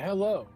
Hello.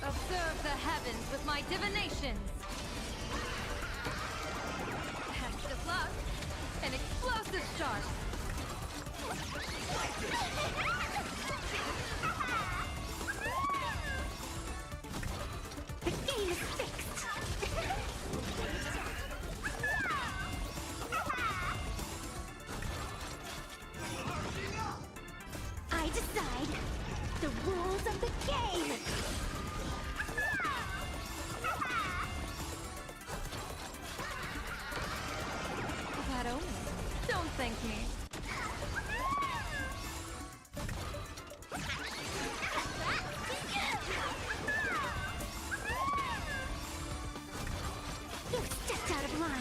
Observe the heavens with my divinations. Test of luck. An explosive start. The game is fixed! I decide the rules of the game! That omen. Don't thank me. You stepped out of line!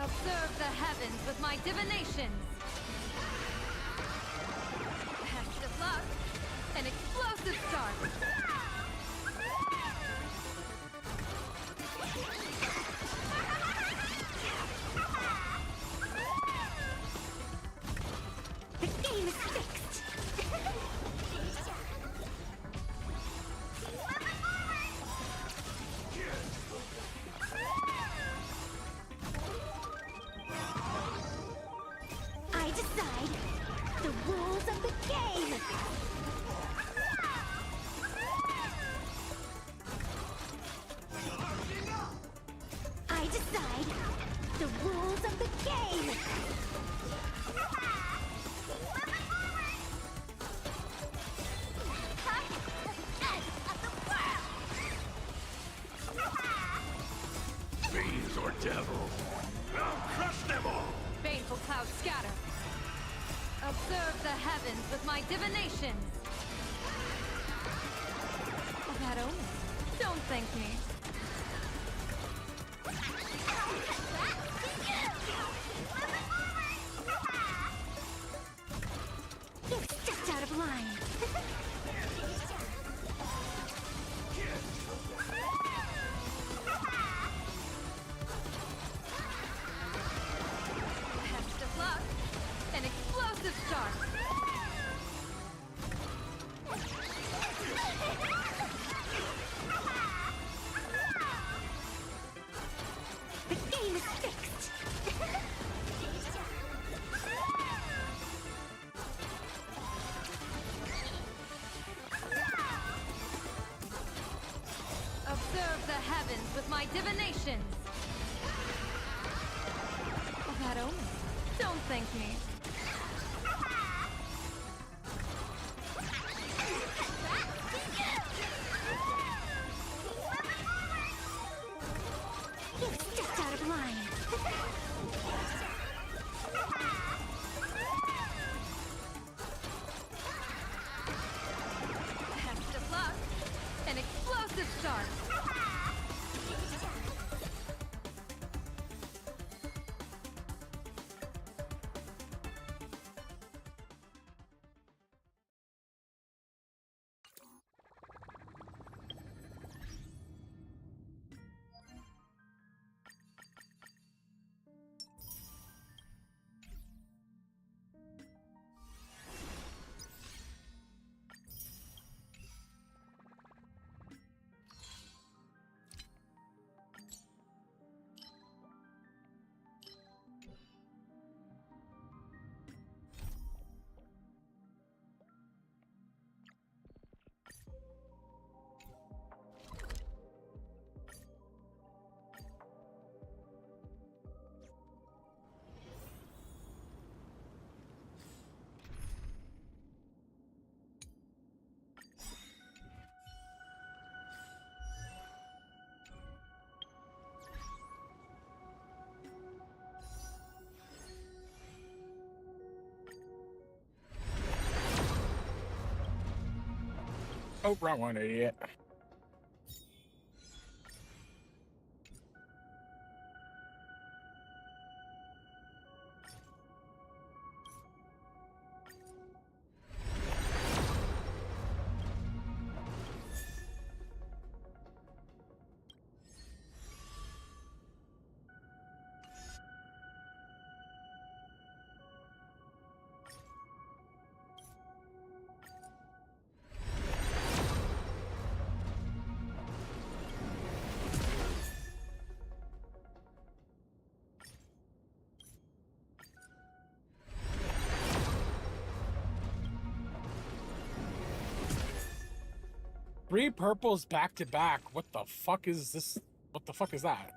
Observe the heavens with my divinations. Test of luck. An explosive start. The game is fixed! I decide the rules of the game! I decide the rules of the game! Fiends or devils, I'll crush them all! Baneful clouds scatter. Observe the heavens with my divinations. That omen. Don't thank me. You stepped out of line! Test of luck. An explosive start. The game is fixed! Observe the heavens with my divinations. That omen. Don't thank me. You stepped out of line! Test of luck. An explosive start. Oh, wrong one, idiot. Three purples back to back. What the fuck is this? What the fuck is that?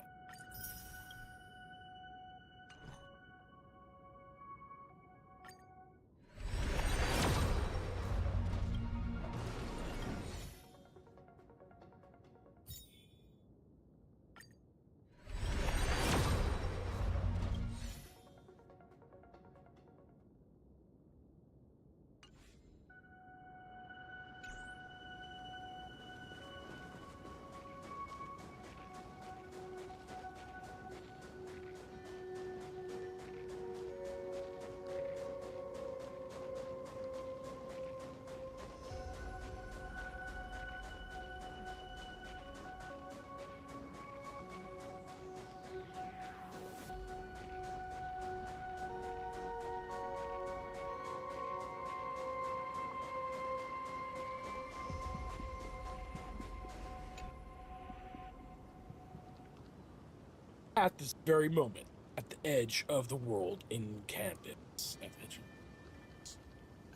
At this very moment, at the edge of the world in Canvas.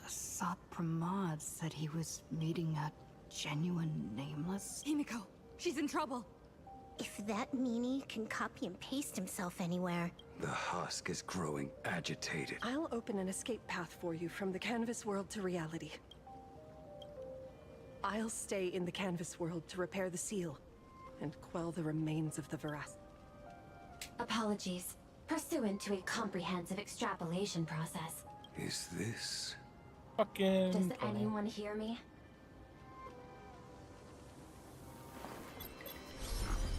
Asad Pramod said he was meeting a genuine nameless. Himiko, she's in trouble. If that meanie can copy and paste himself anywhere. The husk is growing agitated. I'll open an escape path for you from the canvas world to reality. I'll stay in the canvas world to repair the seal and quell the remains of the Veras. Apologies. Pursuant to a comprehensive extrapolation process. Is this? Fucking. Does anyone hear me?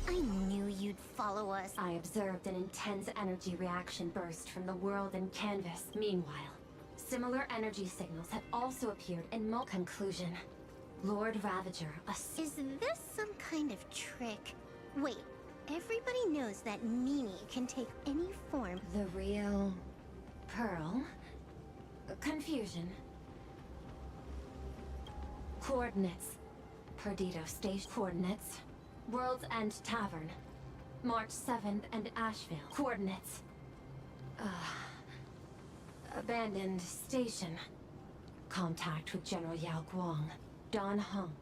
I knew you'd follow us. I observed an intense energy reaction burst from the world in Canvas. Meanwhile, similar energy signals have also appeared in conclusion. Lord Ravager, Is this some kind of trick? Wait, everybody knows that meanie can take any form. the real Pearl? Confusion. Coordinates. Perdido Station. Coordinates. World's End Tavern. March 7th and Asheville. Coordinates. Abandoned station. Contact with General Yao Guang. Don Hong.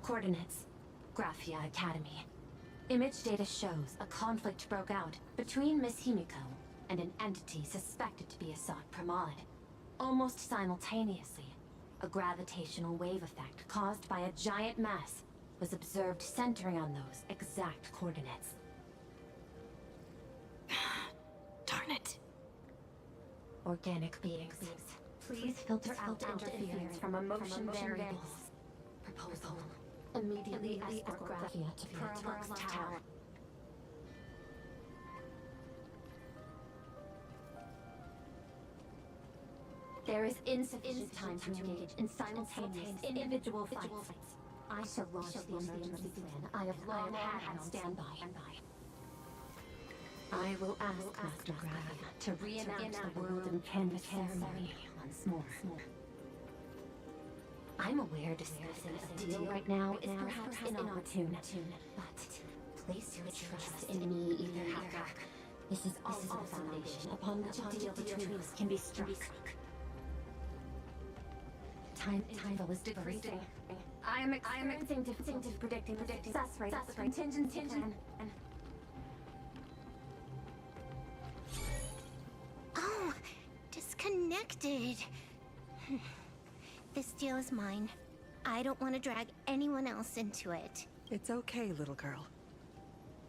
Coordinates. Graphia Academy. Image data shows a conflict broke out between Miss Himiko and an entity suspected to be Asad Pramod. Almost simultaneously, a gravitational wave effect caused by a giant mass was observed centering on those exact coordinates. Darn it. Organic beings, please filter out interference from emotion variables. Proposal. Immediately escort Graphia to Pearl's Tower. There is insufficient time to engage in simultaneous individual fights. I shall launch the emergency plan I have long had on standby. I will ask Master Graphia to reenact the world in Canvas ceremony once more. I'm aware discussing a deal right now is perhaps inopportune, but place your trust in me, Ether Hacker. This is also the foundation upon which a deal between us can be struck. Time was decreasing. I am experiencing difficulty predicting success rate of the contingency plan. Oh, disconnected. This deal is mine. I don't want to drag anyone else into it. It's okay, little girl.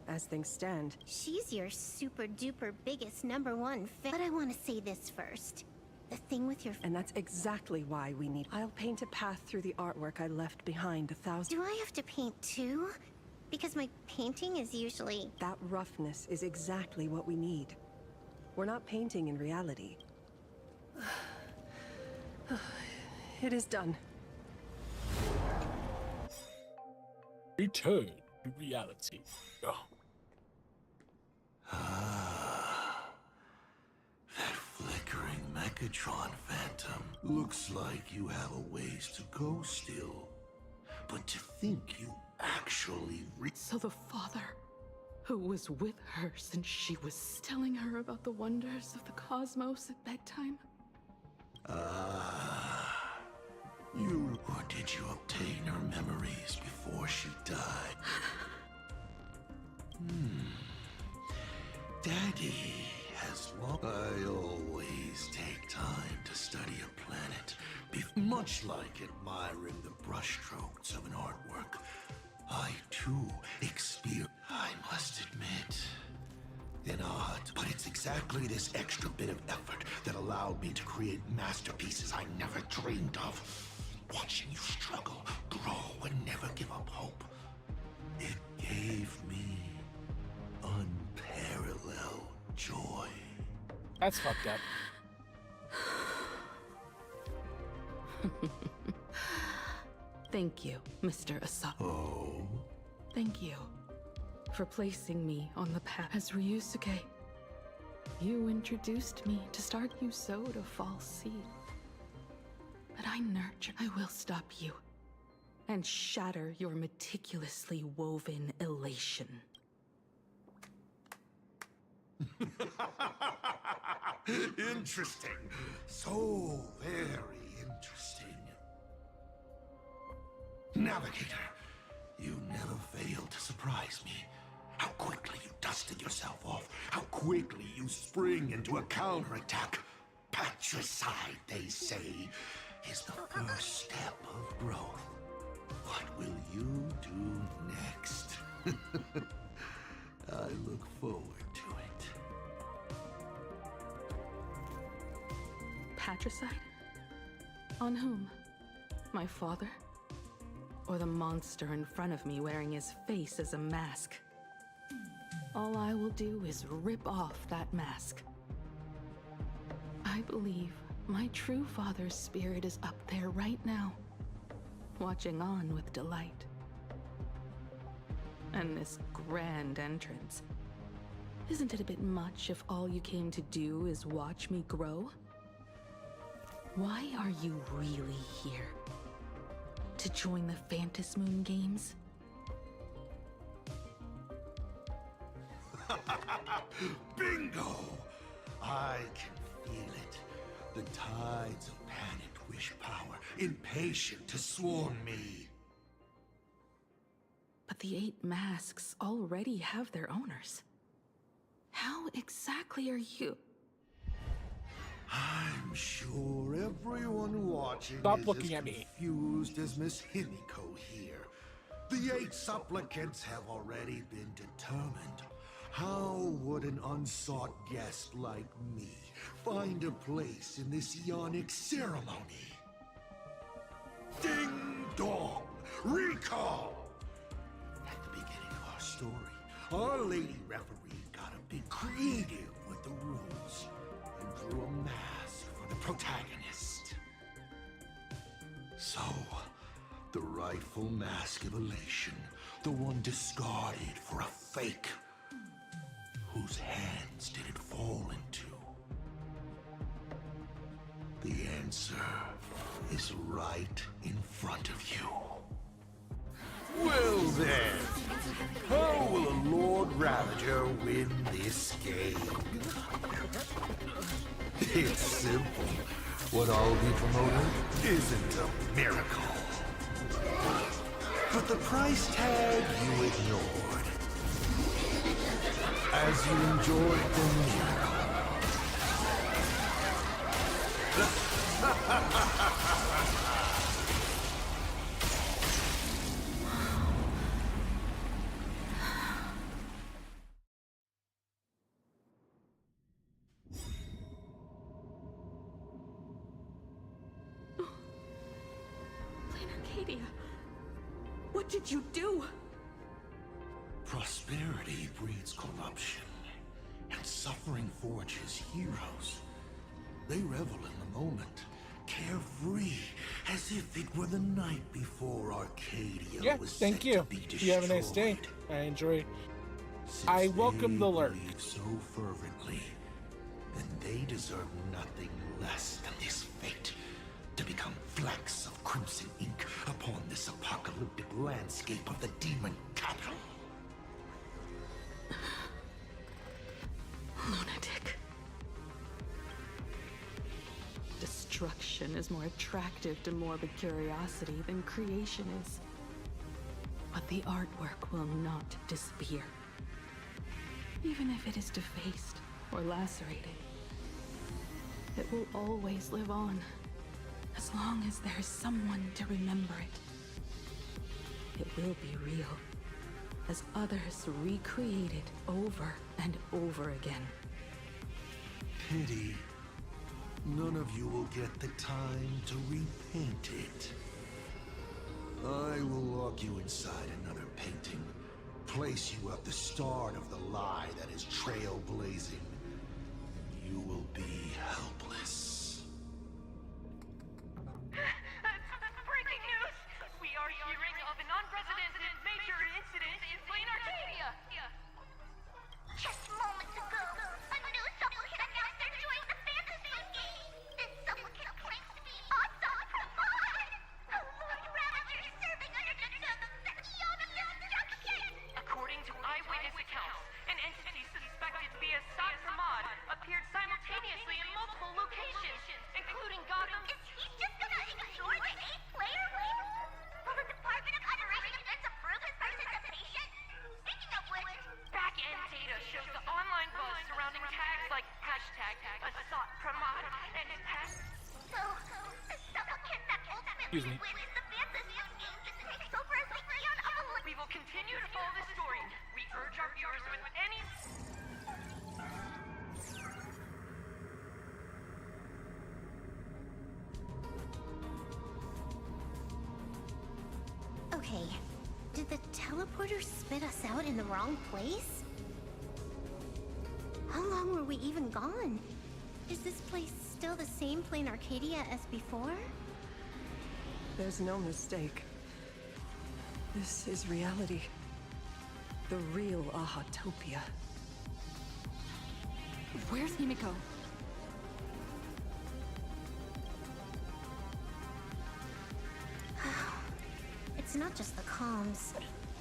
As things stand, She's your super duper biggest #1 fan. But I want to say this first. The thing with your... And that's exactly why we need... I'll paint a path through the artwork I left behind 1,000... Do I have to paint too? Because my painting is usually... That roughness is exactly what we need. We're not painting in reality. It is done. Return to reality. Oh. That flickering Mechatron phantom. Looks like you have a ways to go still. But to think you actually So the father, who was with her since she was telling her about the wonders of the cosmos at bedtime? You... Or did you obtain her memories before she died? Daddy has long... I always take time to study a planet, much like admiring the brushstrokes of an artwork. I, too, experience... I must admit, an art, but it's exactly this extra bit of effort that allowed me to create masterpieces I never dreamed of. Watching you struggle, grow, and never give up hope. It gave me unparalleled joy. That's fucked up. Thank you, Mr. Asako. Oh? Thank you for placing me on the path. As Ryusuke, you introduced me to start. You sowed a false seed. But I nurture. I will stop you and shatter your meticulously woven elation. Interesting. So very interesting. Navigator, you never fail to surprise me. How quickly you dusted yourself off. How quickly you spring into a counterattack. Patricide, they say, is the first step of growth. What will you do next? I look forward to it. Patricide? On whom? My father? Or the monster in front of me wearing his face as a mask? All I will do is rip off that mask. I believe my true father's spirit is up there right now, watching on with delight. And this grand entrance, isn't it a bit much if all you came to do is watch me grow? Why are you really here? To join the Phantasmoon games? Bingo! I can feel it. The tides of panicked wish power, impatient to swarm me. But the 8 masks already have their owners. How exactly are you? I'm sure everyone watching Stop is looking as at me. confused as Miss Himiko here. The 8 supplicants have already been determined. How would an unsought guest like me find a place in this Ionic ceremony? Ding dong! Recall! At the beginning of our story, our lady referee got a bit creative with the rules and drew a mask for the protagonist. So, the rightful mask of elation, the one discarded for a fake. Whose hands did it fall into? The answer is right in front of you. Well then, how will a Lord Ravager win this game? It's simple. What I'll be promoting isn't a miracle. But the price tag you ignored. As you enjoyed the miracle. What did you do? Prosperity breeds corruption, and suffering forges heroes. They revel in the moment, carefree, as if it were the night before Arcadia Yeah, was thank set you. to be destroyed. You have a nice day. I enjoy. Since I welcome they the lurk. believe so fervently, then they deserve nothing less than this fate, to become flecks of crimson ink upon this apocalyptic landscape of the demon capital. Lunatic. Destruction is more attractive to morbid curiosity than creation is. But the artwork will not disappear. Even if it is defaced or lacerated, it will always live on, as long as there is someone to remember it. It will be real, as others recreate it over and over again. Pity. None of you will get the time to repaint it. I will lock you inside another painting, place you at the start of the lie that is trailblazing. You will be helpless. Breaking news! We are hearing of an unprecedented major incident in Plain Arcadia! Just moments ago, a new supplicant announced they're joining the fantasy game. This supplicant claims to be Asad Pramod, a Lord Ravager serving under the beyond destruction. According to eyewitness accounts, an entity suspected to be Asad Pramod appeared simultaneously in multiple locations, including Gotham. Is he just gonna ignore the 8-player win? Will the Department of Underwriting Defense approve his participation? Speaking of which, Back-end data shows the online buzz surrounding tags like hashtag Asad Pramod and so the supplicant that Excuse ultimately me. wins the fantasy game just takes over as the Leon of a we will continue to follow this story. We urge our viewers with any... Okay, did the teleporter spit us out in the wrong place? How long were we even gone? Is this place still the same Plain Arcadia as before? There's no mistake. This is reality. The real Ahatopia. Where's Himiko? It's not just the comms.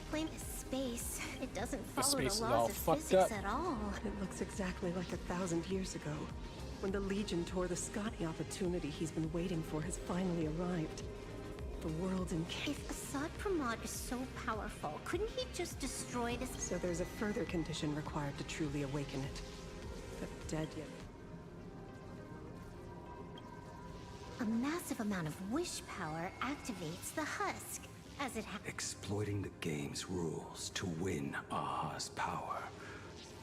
Plain is space. It doesn't The follow space is the all laws of fucked physics up. at all. It looks exactly like 1,000 years ago, when the Legion tore the sky. The opportunity he's been waiting for has finally arrived. The world in chaos. If Asad Pramod is so powerful, couldn't he just destroy this? So there's a further condition required to truly awaken it. The dead yet. A massive amount of wish power activates the husk. As it Exploiting the game's rules to win Aha's power,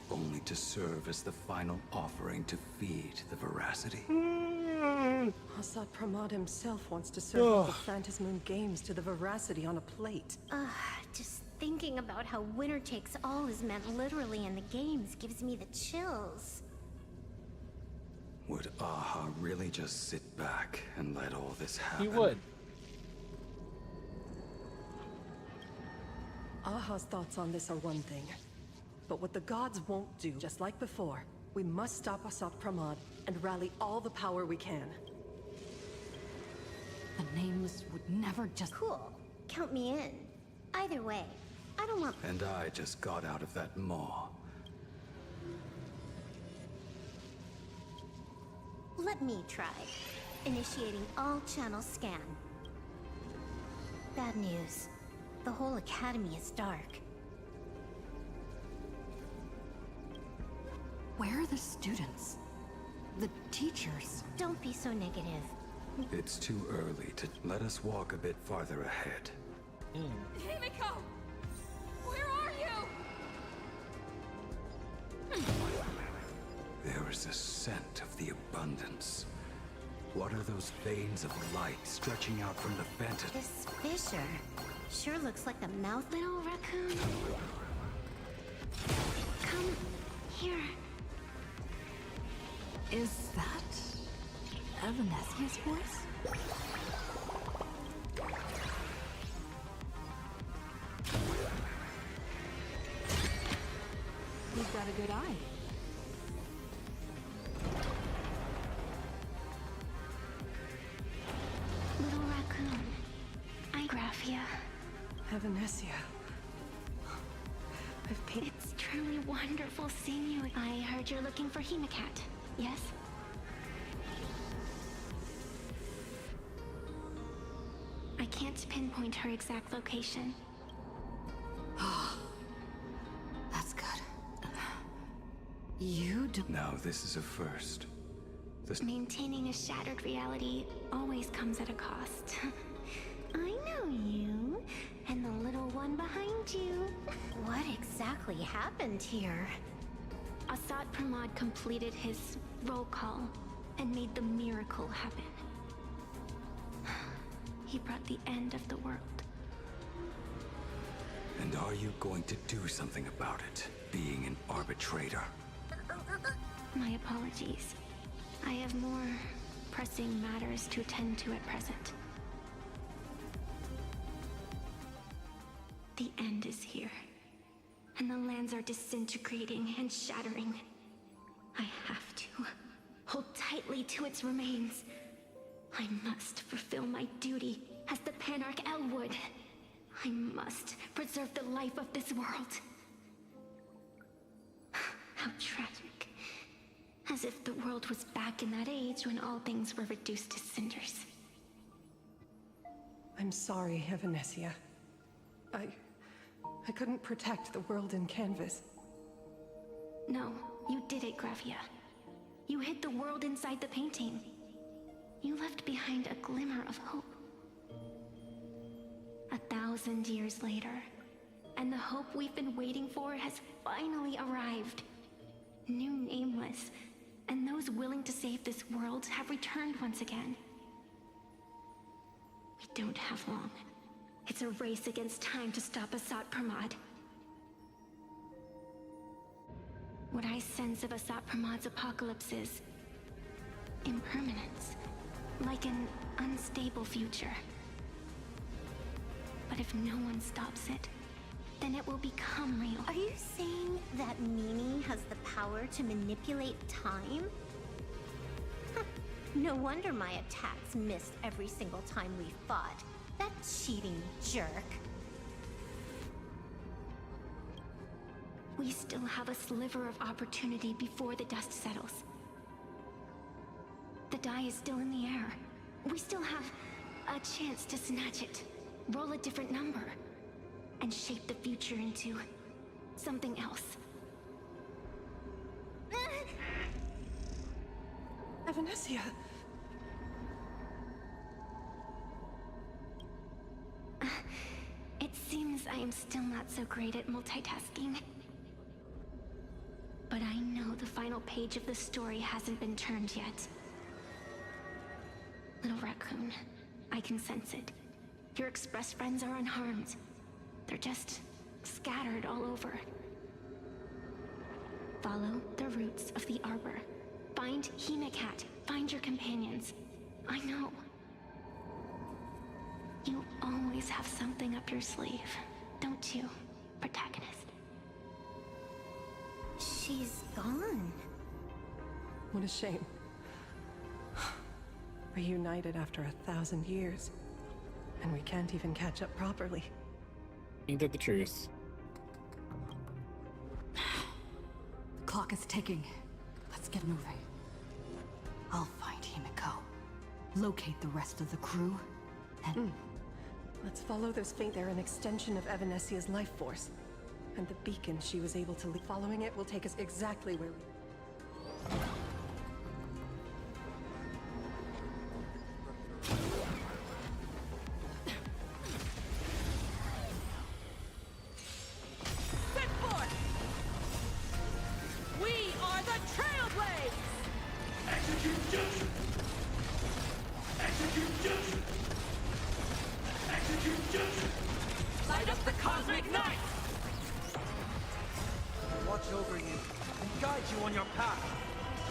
only to serve as the final offering to feed the veracity. Asad Pramod himself wants to serve the Phantasmoon Games to the veracity on a plate. just thinking about how winner takes all is meant literally in the games gives me the chills. Would Aha really just sit back and let all this happen? He would. Aha's thoughts on this are one thing. But what the gods won't do, just like before, we must stop Asad Pramod and rally all the power we can. The names would never just... Cool. Count me in. Either way, I don't want... And I just got out of that maw. Let me try. Initiating all channels scan. Bad news. The whole academy is dark. Where are the students? The teachers? Don't be so negative. It's too early to let us walk a bit farther ahead. Himiko! Where are you? There is a scent of the abundance. What are those veins of light stretching out from the Phantom? This fissure. Sure looks like the mouth. Little raccoon. Come here. Is that Evanesia's voice? You've got a good eye. Little raccoon. I Graphia. Evanesia. I've paid. It's truly wonderful seeing you. I heard you're looking for Hemacat. Yes? I can't pinpoint her exact location. That's good. You do. Now this is a first. Maintaining a shattered reality always comes at a cost. I know you, and the little one behind you. What exactly happened here? Assad Pramod completed his roll call and made the miracle happen. He brought the end of the world. And are you going to do something about it, being an arbitrator? My apologies. I have more pressing matters to attend to at present. The end is here, and the lands are disintegrating and shattering. I have to hold tightly to its remains. I must fulfill my duty as the Panarch Elwood. I must preserve the life of this world. How tragic. As if the world was back in that age when all things were reduced to cinders. I'm sorry, Evanesia. I couldn't protect the world in canvas. No, you did it, Gravia. You hid the world inside the painting. You left behind a glimmer of hope. 1,000 years later, and the hope we've been waiting for has finally arrived. New Nameless, and those willing to save this world have returned once again. We don't have long. It's a race against time to stop Assad Pramod. What I sense of Assad Pramod's apocalypse is impermanence, like an unstable future. But if no one stops it, then it will become real. Are you saying that Mimi has the power to manipulate time? Huh. No wonder my attacks missed every single time we fought. That cheating jerk. We still have a sliver of opportunity before the dust settles. The die is still in the air. We still have a chance to snatch it, roll a different number, and shape the future into something else. Evanesia! It seems I am still not so great at multitasking. But I know the final page of the story hasn't been turned yet. Little raccoon, I can sense it. Your express friends are unharmed. They're just scattered all over. Follow the roots of the arbor. Find Hemacat. Find your companions. I know. You always have something up your sleeve, don't you, protagonist? She's gone. What a shame. Reunited after 1,000 years. And we can't even catch up properly. Ain't that the truth? The clock is ticking. Let's get moving. I'll find Himiko, locate the rest of the crew, and... Let's follow those faint. They're an extension of Evanesia's life force. And the beacon she was able to leave. Following it will take us exactly where we... Set forth! We are the Trailblades! Execute junction! Execute junction! Execute junction!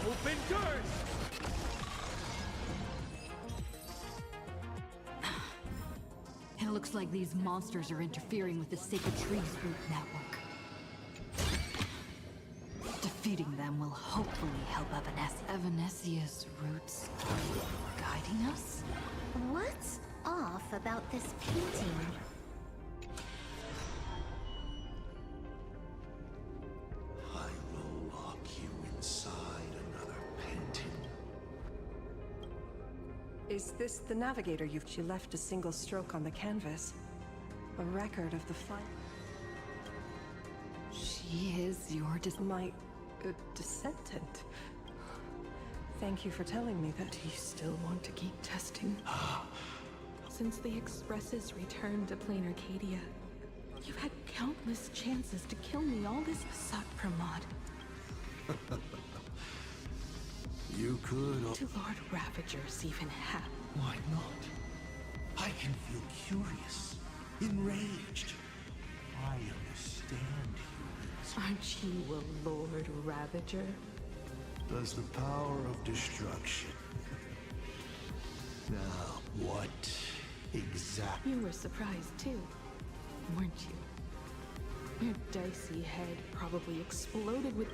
Open doors! It looks like these monsters are interfering with the Sacred Trees root network. Defeating them will hopefully help Evanesia's roots guiding us? What's off about this painting? I will lock you inside another painting. Is this the navigator you've... She left a single stroke on the canvas. A record of the fight. She is your My... descendant. Thank you for telling me that. Do you still want to keep testing? Since the Expresses returned to plain Arcadia, you've had countless chances to kill me. All this Asat Pramod. You could... Do Lord Ravagers even have? Why not? I can feel curious, enraged. I understand humans. Aren't you a Lord Ravager? Does the power of destruction. Now, what exactly? You were surprised too, weren't you? Your dicey head probably exploded with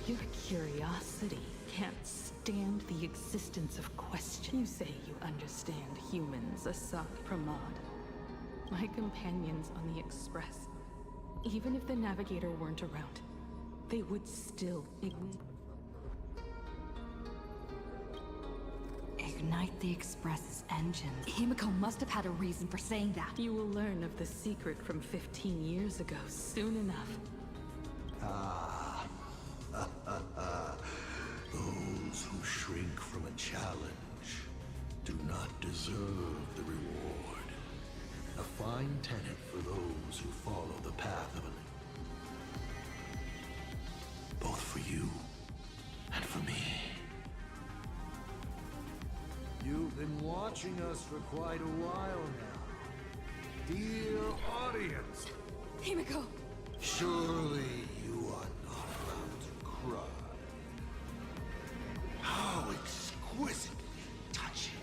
your curiosity can't stand the existence of question. You say you understand humans, Asat Pramod. My companions on the Express, even if the Navigator weren't around, they would still ignite the Express's engines. Himiko must have had a reason for saying that. You will learn of the secret from 15 years ago soon enough. Those who shrink from a challenge do not deserve the reward. A fine tenet for those who follow the path of an... Both for you and for me. You've been watching us for quite a while now. Dear audience, Himiko! surely you are not about to cry. How exquisitely touching.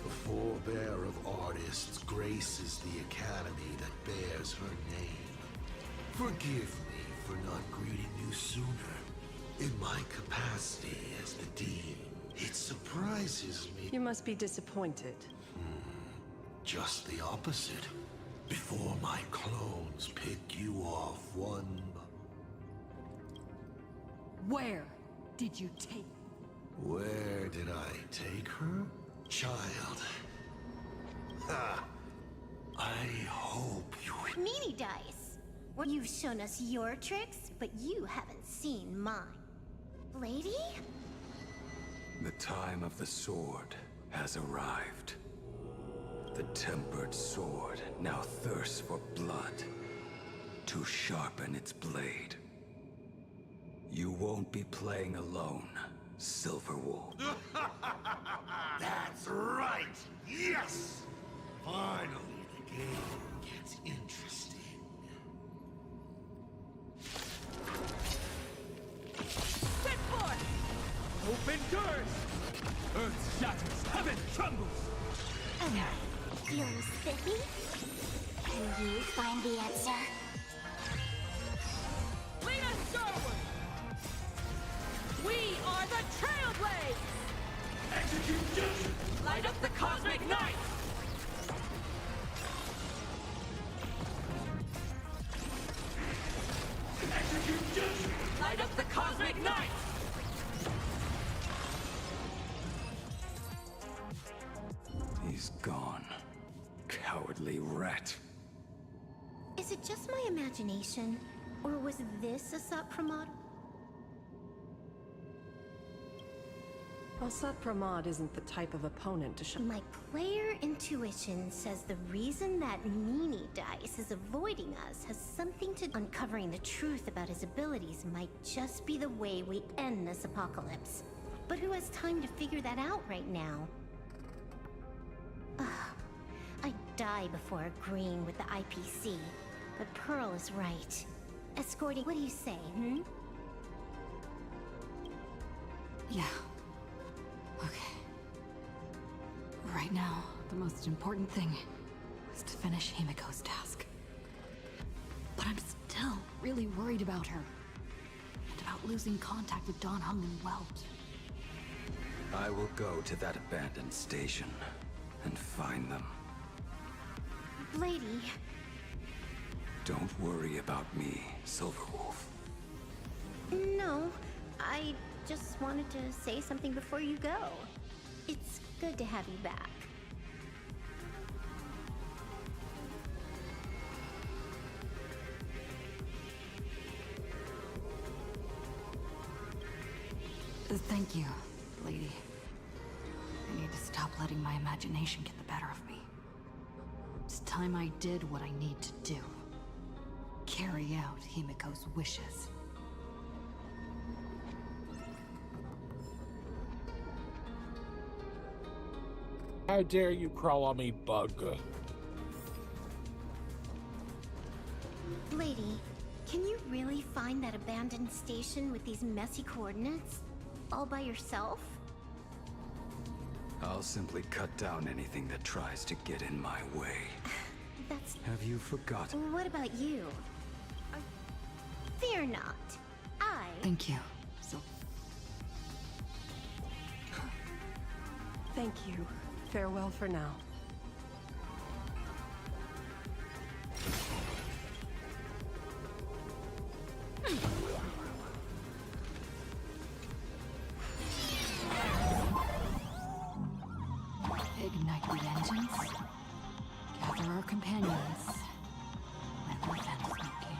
The forebear of artists graces the academy that bears her name. Forgive me for not greeting you sooner. In my capacity as the Dean, it surprises me. You must be disappointed. Just the opposite. Before my clones pick you off one... Where did you take... Where did I take her? Child. Ha! I hope you... Meanie dice. Well, you've shown us your tricks, but you haven't seen mine. Lady? The time of the sword has arrived. The tempered sword now thirsts for blood to sharpen its blade. You won't be playing alone, Silverwolf. That's right! Yes! Finally, the game gets interesting. Set forth! Open doors! Earth shatters, heaven trembles! Feeling spiffy? Can you find the answer? Lead us shoreward! We are the Trailblades! Execute judgment! Light up the cosmic night! Execute judgment! Light up the cosmic night! He's gone. Cowardly rat. Is it just my imagination? Or was this Asat Pramod? Asat Pramod isn't the type of opponent to show. My player intuition says the reason that Meanie Dice is avoiding us has something to uncovering the truth about his abilities might just be the way we end this apocalypse. But who has time to figure that out right now? I'd die before agreeing with the IPC, but Pearl is right. Escorting, what do you say, most important thing was to finish Himiko's task. But I'm still really worried about her. And about losing contact with Don Hung and Welt. I will go to that abandoned station and find them. Lady. Don't worry about me, Silverwolf. No, I just wanted to say something before you go. It's good to have you back. Thank you, lady. I need to stop letting my imagination get the better of me. It's time I did what I need to do. Carry out Himiko's wishes. How dare you crawl on me, bug? Lady, can you really find that abandoned station with these messy coordinates? All by yourself? I'll simply cut down anything that tries to get in my way. That's... Have you forgotten? What about you? Fear not. Thank you, Thank you. Farewell for now. Ignite the engines. Gather our companions. Let the vent smoking.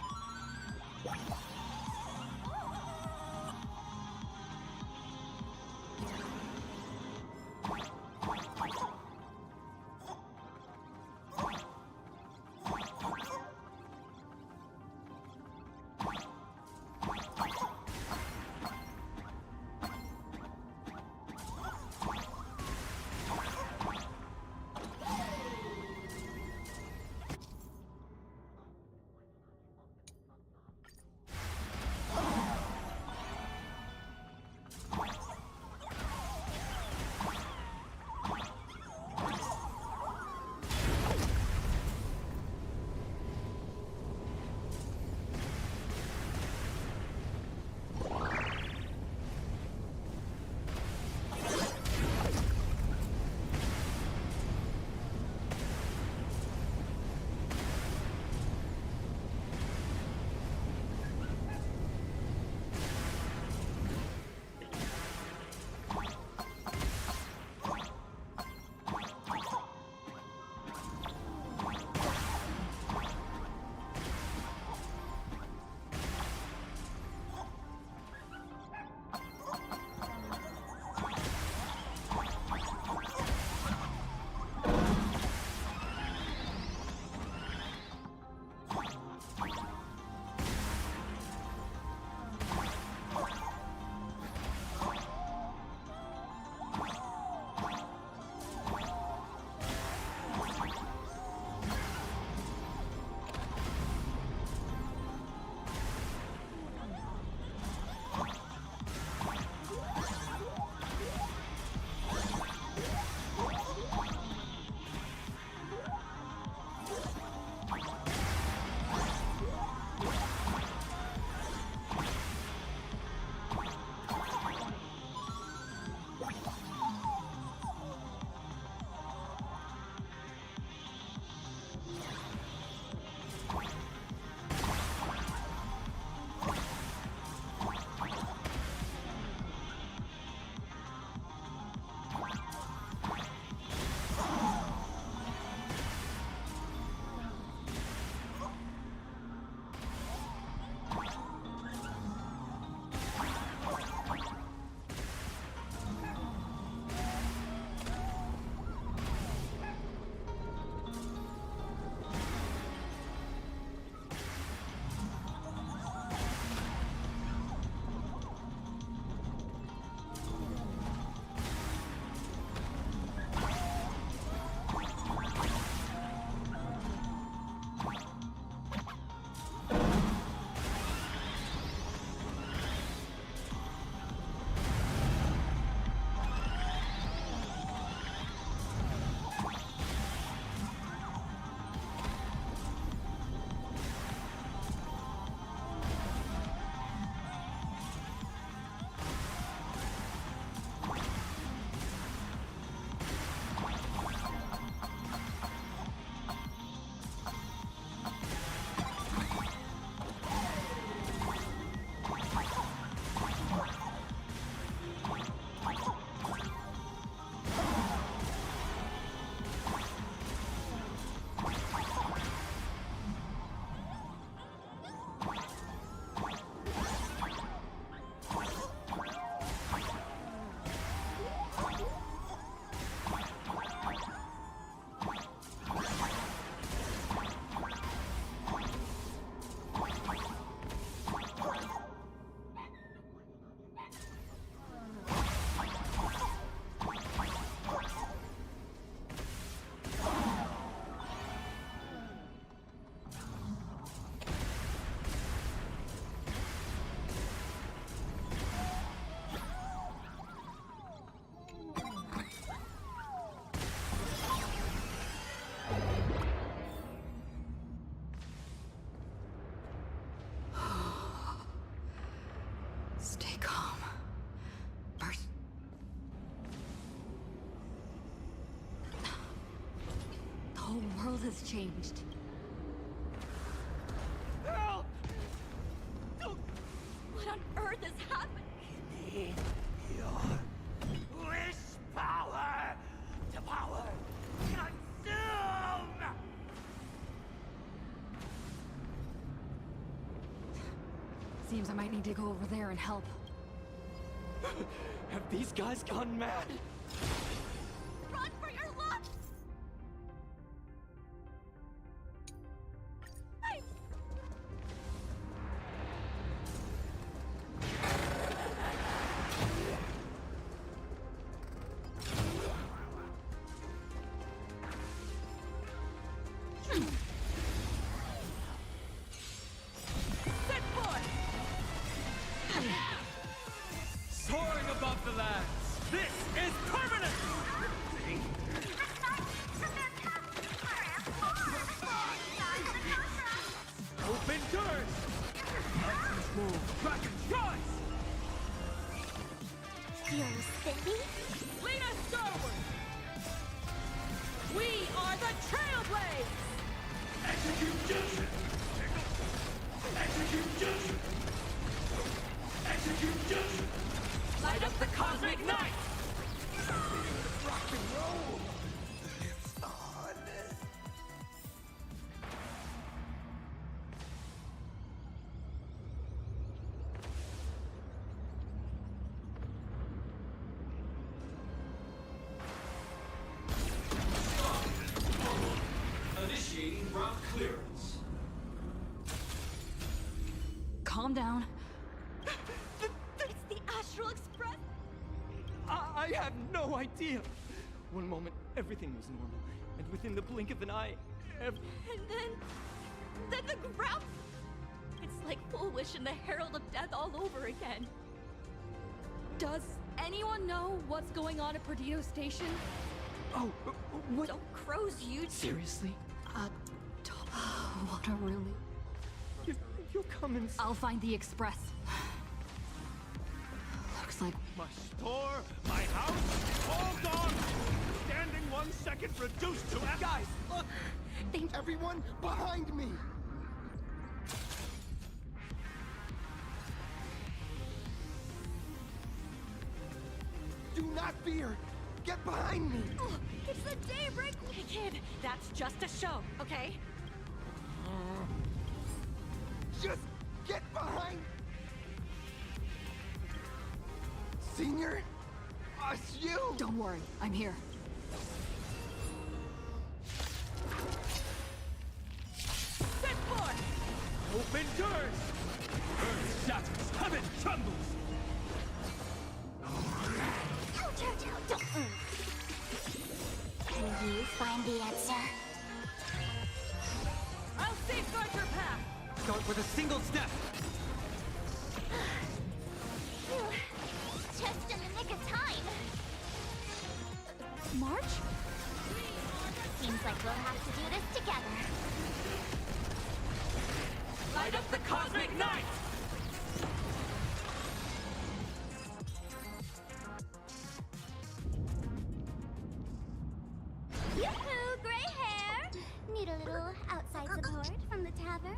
Stay calm. First. The whole world has changed. Help! What on earth is happening? Need your wish power to power consume! Seems I might need to go over there and help. Have these guys gone mad? Run for your life! Soaring above the lands! This is permanent! Open doors! Lightning's move! Dragon choice! You're spinning? Lead us starward! We are the Trailblades! Execute judgment! Execute judgment! Execute judgment! Light up the cosmic night! Rock and roll! It's on! Initiating route clearance. Calm down. It's the Astral Express! I have no idea! One moment, everything was normal, and within the blink of an eye, And then the ground... It's like Foolish and the Herald of Death all over again. Does anyone know what's going on at Perdido Station? Oh, what? Don't crows you... Seriously? What a relief. You'll come and I'll find the express. Looks like my store, my house, all gone! Standing 1 second reduced to guys, look! Everyone behind me! Do not fear! Get behind me! It's the Daybreak... Hey kid, that's just a show, okay? Just get behind! Senior? Us you! Don't worry, I'm here. Set forth! Open doors! Earth shatters, heaven trembles! Can you find the answer? I'll safeguard your path! Start with a single step! Just in the nick of time. March? Seems like we'll have to do this together. Light up the cosmic night! Yoo-hoo, gray hair! Need a little outside support from the tavern?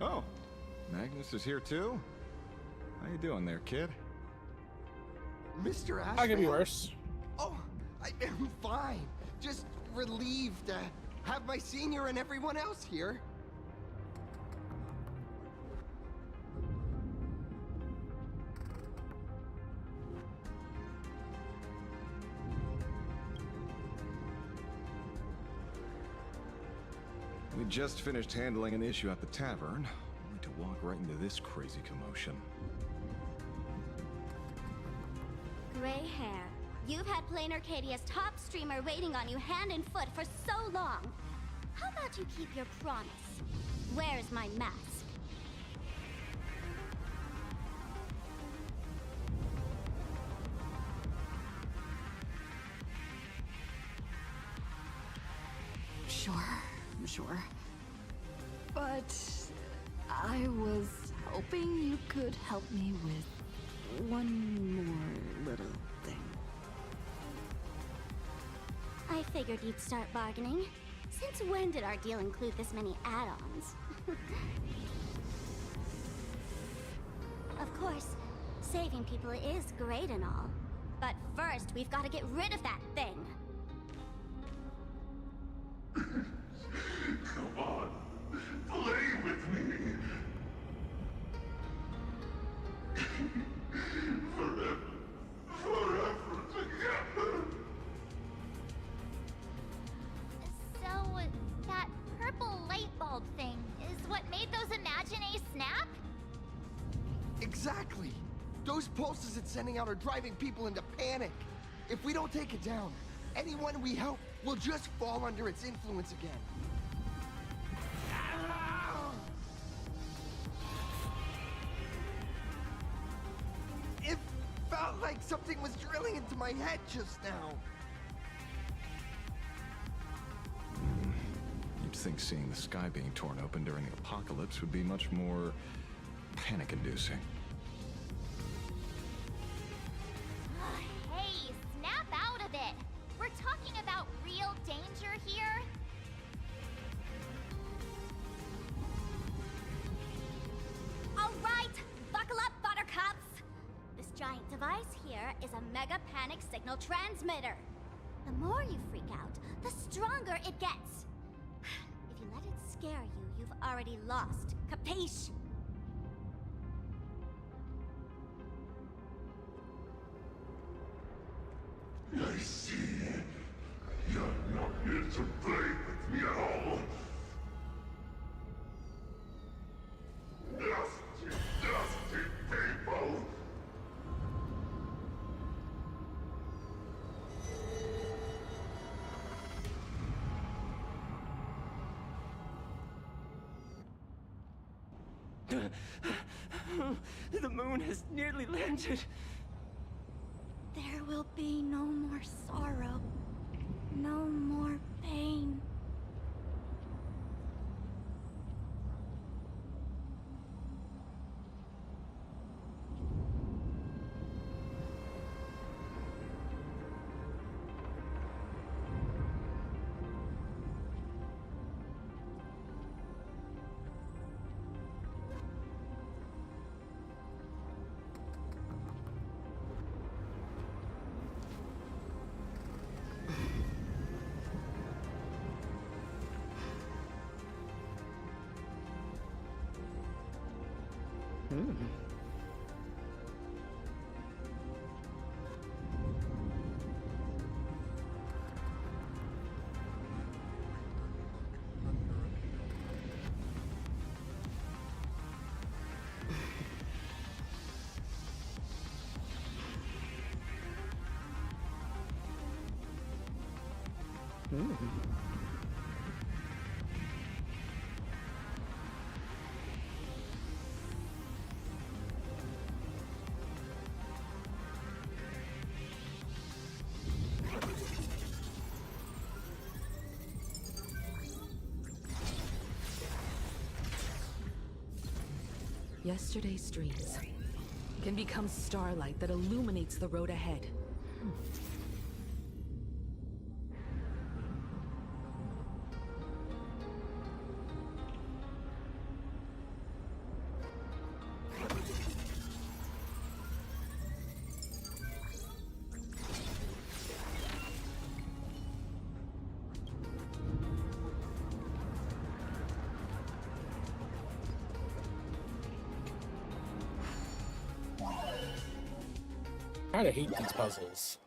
Oh, Magnus is here too? How you doing there, kid? Mr. Ashman. I could be worse. Oh, I am fine. Just relieved to have my senior and everyone else here. We just finished handling an issue at the tavern, only to walk right into this crazy commotion. Gray hair. You've had Plain Arcadia's top streamer waiting on you hand and foot for so long. How about you keep your promise? Where's my mask? Sure. But I was hoping you could help me with one more little thing. I figured you'd start bargaining. Since when did our deal include this many add-ons? Of course, saving people is great and all. But first, we've got to get rid of that thing. Come on, play with me. Forever together. So, that purple light bulb thing is what made those Imaginae snap? Exactly! Those pulses it's sending out are driving people into panic. If we don't take it down, anyone we help will just fall under its influence again. It felt like something was drilling into my head just now. You'd think seeing the sky being torn open during the apocalypse would be much more panic-inducing. Hey, snap out of it! We're talking about real danger here. All right, buckle up, buttercups! This giant device here is a mega panic signal transmitter. The more you freak out, the stronger it gets. If you let it scare you, you've already lost. Capiche? I see. You're not here to play with me at all. Dusty, dusty people. The moon has nearly landed. There will be no more sorrow, no more pain. Yesterday's dreams can become starlight that illuminates the road ahead. I kinda hate these puzzles.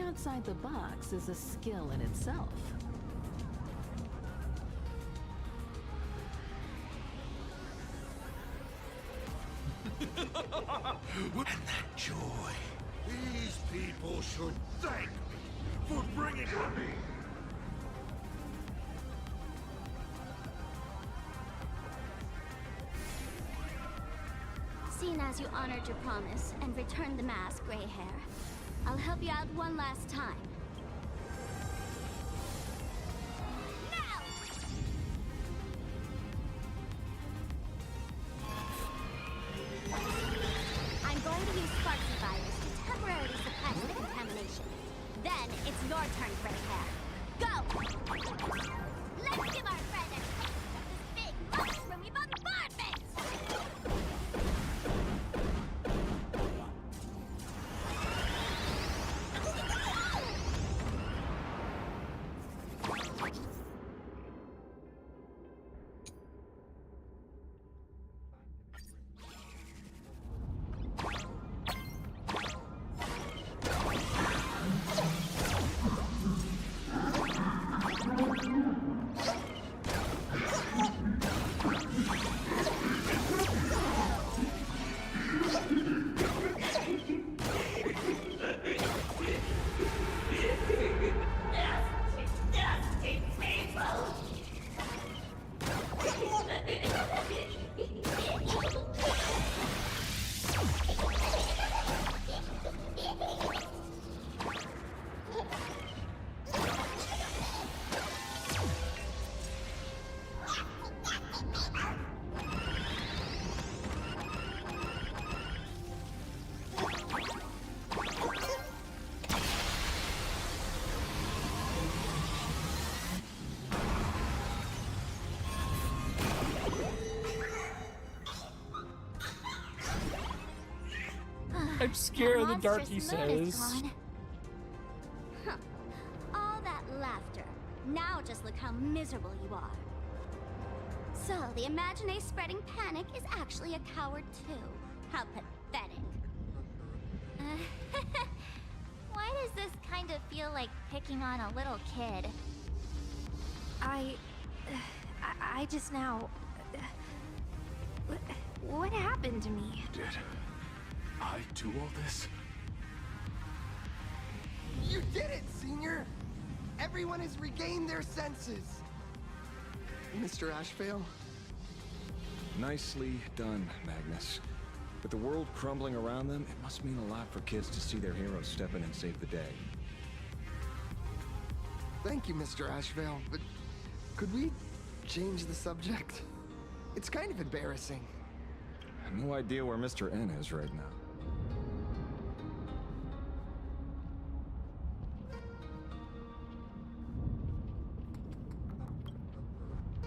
outside the box is a skill in itself. And that joy. These people should thank me for bringing me. Seeing as you honored your promise and returned the mask, Gray Hair, I'll help you out one last time. I'm going to use Sparksy virus to temporarily suppress the contamination. Then it's your turn, Gray Hair. Go! Let's give our friend a taste of this big mushroomy bombardment! I'm scared, the darky monstrous mood is says. gone. Huh. All that laughter. Now just look how miserable you are. So, the Imagine spreading panic is actually a coward too. How pathetic. Why does this kind of feel like picking on a little kid? I just now... What happened to me? Did I do all this? You did it, Senior! Everyone has regained their senses! Mr. Ashvale? Nicely done, Magnus. With the world crumbling around them, it must mean a lot for kids to see their heroes step in and save the day. Thank you, Mr. Ashvale, but could we change the subject? It's kind of embarrassing. I have no idea where Mr. N is right now.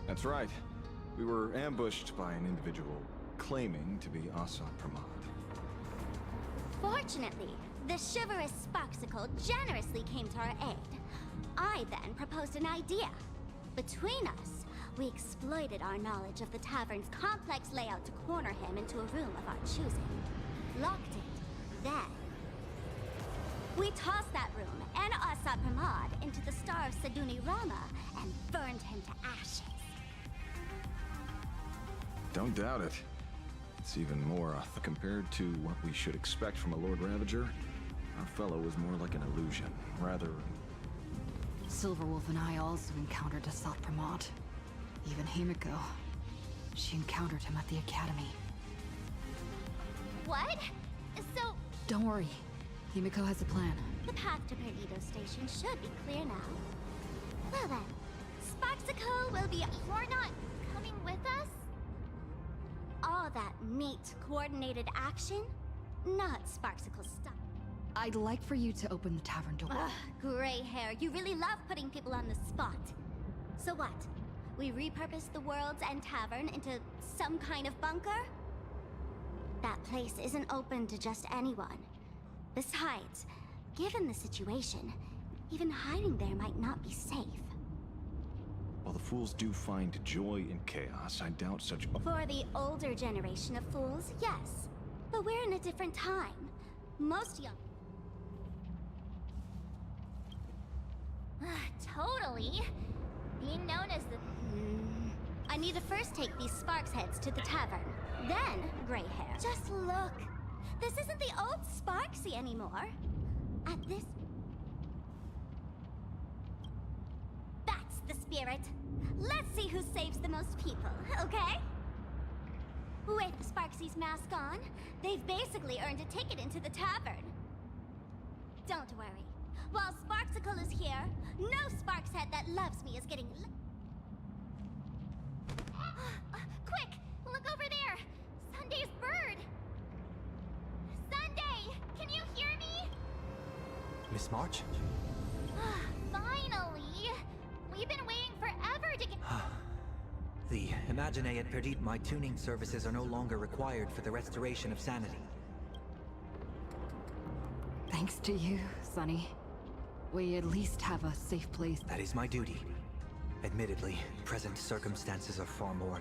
That's right. We were ambushed by an individual claiming to be Assad Pramod. Fortunately, the chivalrous Sparksicle generously came to our aid. I then proposed an idea. Between us, we exploited our knowledge of the tavern's complex layout to corner him into a room of our choosing. Locked it. Then, we tossed that room and Assad Pramod into the star of Seduni Rama and burned him to ashes. Don't doubt it. It's even more compared to what we should expect from a Lord Ravager. Our fellow was more like an illusion, rather... Silverwolf and I also encountered Assad Pramod. Even Himiko. She encountered him at the academy. What? So... Don't worry. Himiko has a plan. The path to Perdido Station should be clear now. Well then, Sparksicle will be... You're not coming with us? All that neat, coordinated action? Not Sparksicle stuff. I'd like for you to open the tavern door. Ugh, gray hair. You really love putting people on the spot. So what? We repurpose the world's end tavern into some kind of bunker? That place isn't open to just anyone. Besides, given the situation, even hiding there might not be safe. While the fools do find joy in chaos, I doubt such... For the older generation of fools, yes. But we're in a different time. Most young... totally. Being known as the... I need to first take these Sparks heads to the tavern. Then, gray hair. Just look. This isn't the old Sparksy anymore. At this... That's the spirit. Let's see who saves the most people, okay? With Sparksy's mask on, they've basically earned a ticket into the tavern. Don't worry. While Sparksicle is here, no Sparks head that loves me is getting... Quick! Look over there! Sunday's bird! Sunday! Can you hear me? Miss March? Finally! We've been waiting forever to get... The Imagine had Perdit, my tuning services are no longer required for the restoration of sanity. Thanks to you, Sonny. We at least have a safe place. That is my duty. Admittedly, present circumstances are far more...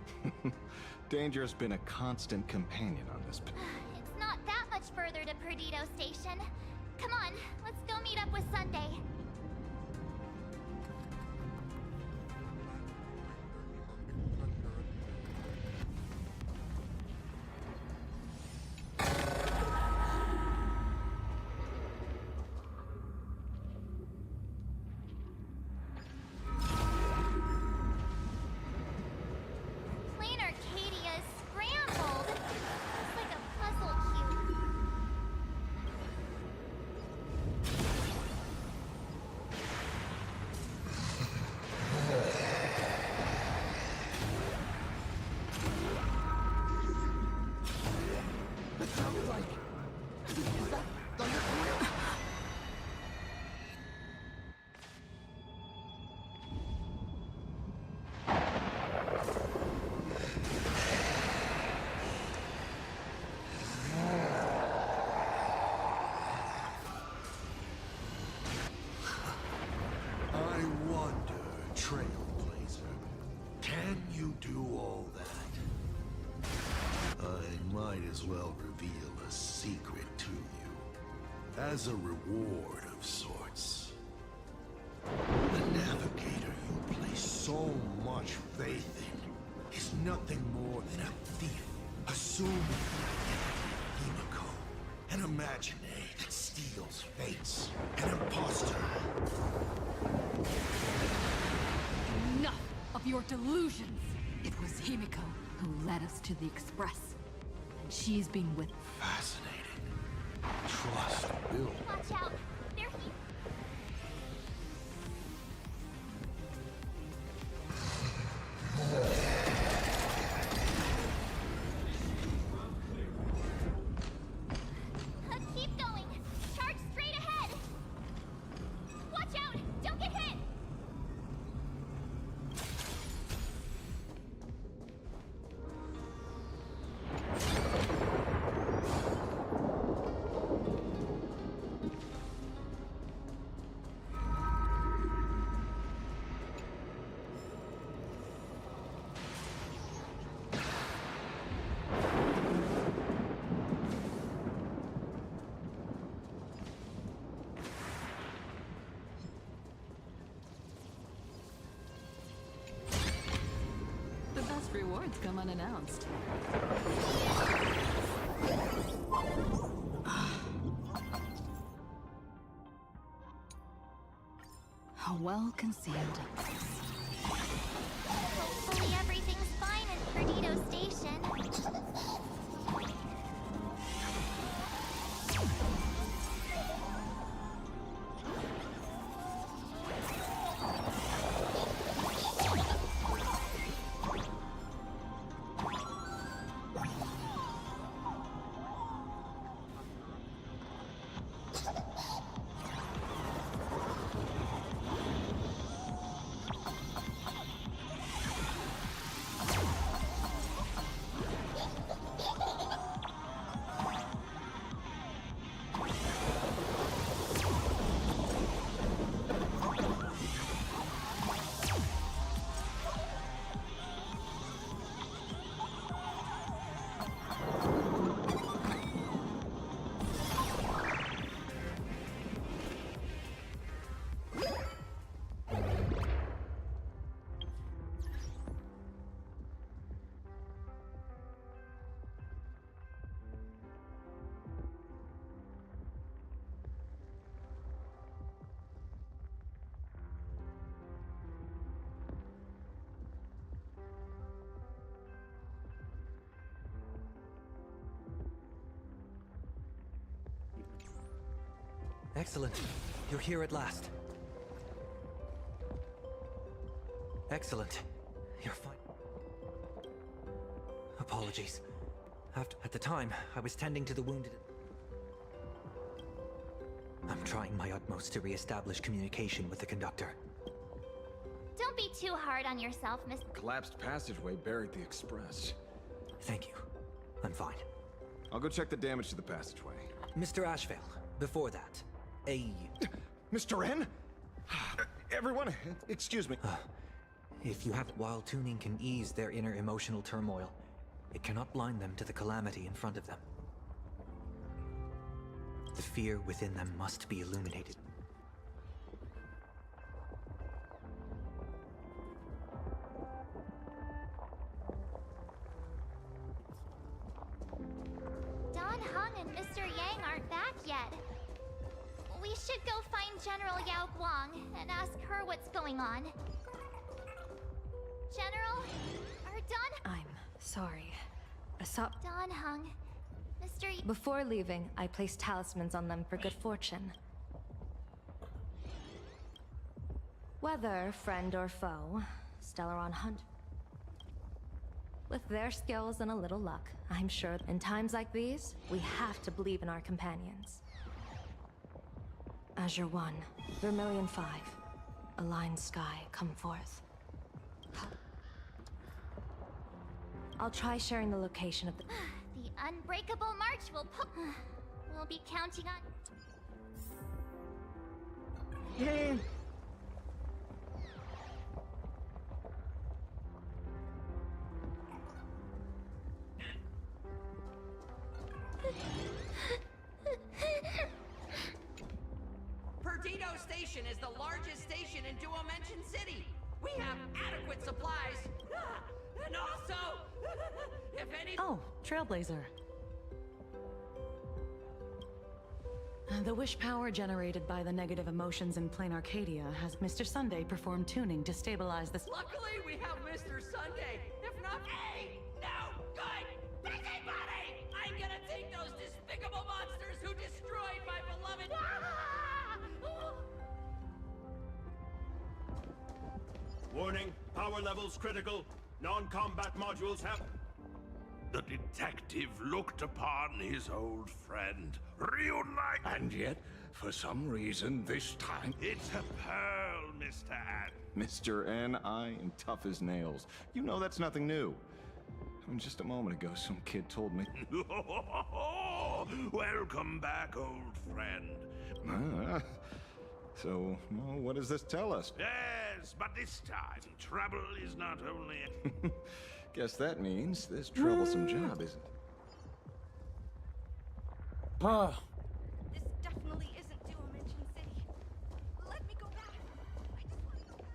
Danger has been a constant companion on this... It's not that much further to Perdido Station. Come on, let's go meet up with Sunday. Plain Arcadia is scrambled. It's like a puzzle cube. That sounded like... Is that Thunder? I wonder, Trailblazer, can you do all that? I might as well reveal a secret to you, as a reward of sorts. The navigator you place so much faith in is nothing more than a thief, assuming the identity of Himiko, an imaginary that steals fates, an imposter. Enough of your delusions! It was Himiko who led us to the Express. And she's been with... Fascinating. Trust built. Watch out! They're here. Keep going! Charge straight ahead! Watch out! Don't get hit! The best rewards come unannounced. How well concealed. Hopefully everything's fine in Perdido Station. Excellent. You're here at last. Excellent. You're fine. Apologies. At the time, I was tending to the wounded. I'm trying my utmost to re-establish communication with the conductor. Don't be too hard on yourself, Miss. Collapsed passageway buried the express. Thank you. I'm fine. I'll go check the damage to the passageway. Mr. Ashvale, before that, Mr. N? Everyone, excuse me. If you have... While tuning can ease their inner emotional turmoil, it cannot blind them to the calamity in front of them. The fear within them must be illuminated. Don Hung and Mr. Yang aren't back yet. We should go find General Yao Guang and ask her what's going on. General? Or Don... I'm sorry. Don Hung. Mr. Before leaving, I placed talismans on them for good fortune. Whether friend or foe, Stellaron hunt. With their skills and a little luck, I'm sure in times like these, we have to believe in our companions. Azure 1, Vermilion 5, Aligned Sky, come forth. I'll try sharing the location of the... The unbreakable march will put... We'll be counting on... Perdido Station is the largest station in Duo Mention City. We have adequate supplies. And also, if any... Oh, Trailblazer. The wish power generated by the negative emotions in Plain Arcadia has Mr. Sunday perform tuning to stabilize this. Luckily, we have Mr. Sunday. If not, hey, no good busybody! I'm gonna take those despicable monsters who destroyed my beloved... Warning, power levels critical. Non-combat modules have... The detective looked upon his old friend, reunite... And yet, for some reason, this time... It's a pearl, Mr. N. Mr. N, I am tough as nails. You know that's nothing new. I mean, just a moment ago, some kid told me... Welcome back, old friend. So, well, what does this tell us? Yes, but this time, trouble is not only... Guess that means this troublesome job isn't... This definitely isn't Duo Mention City. Let me go back. I just want to go back.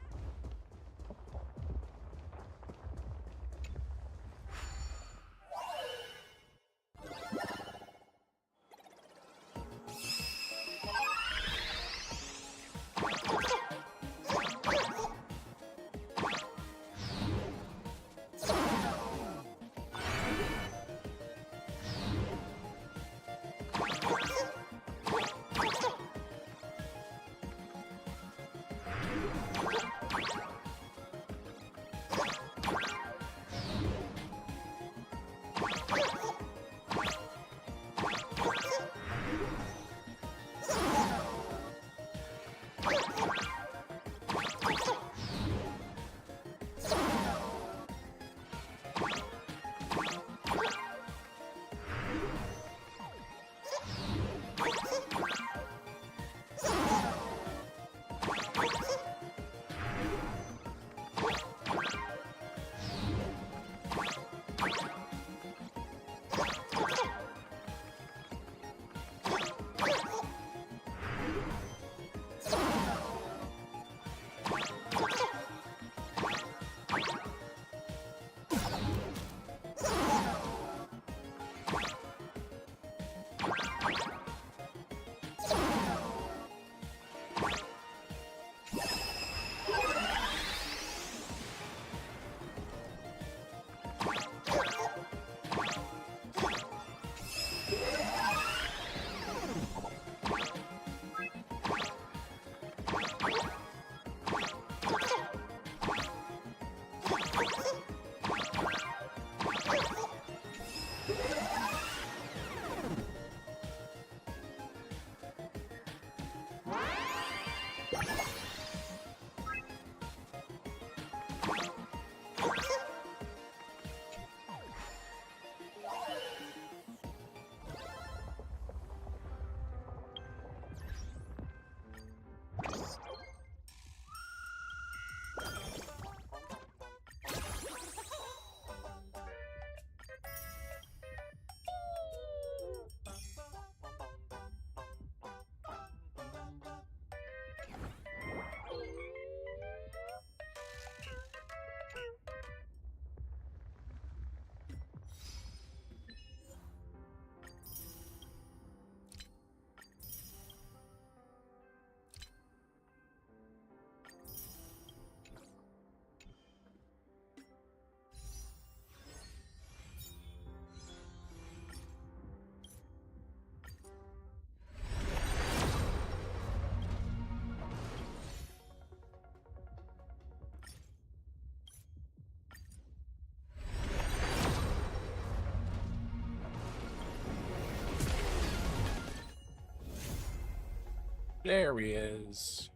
There he is.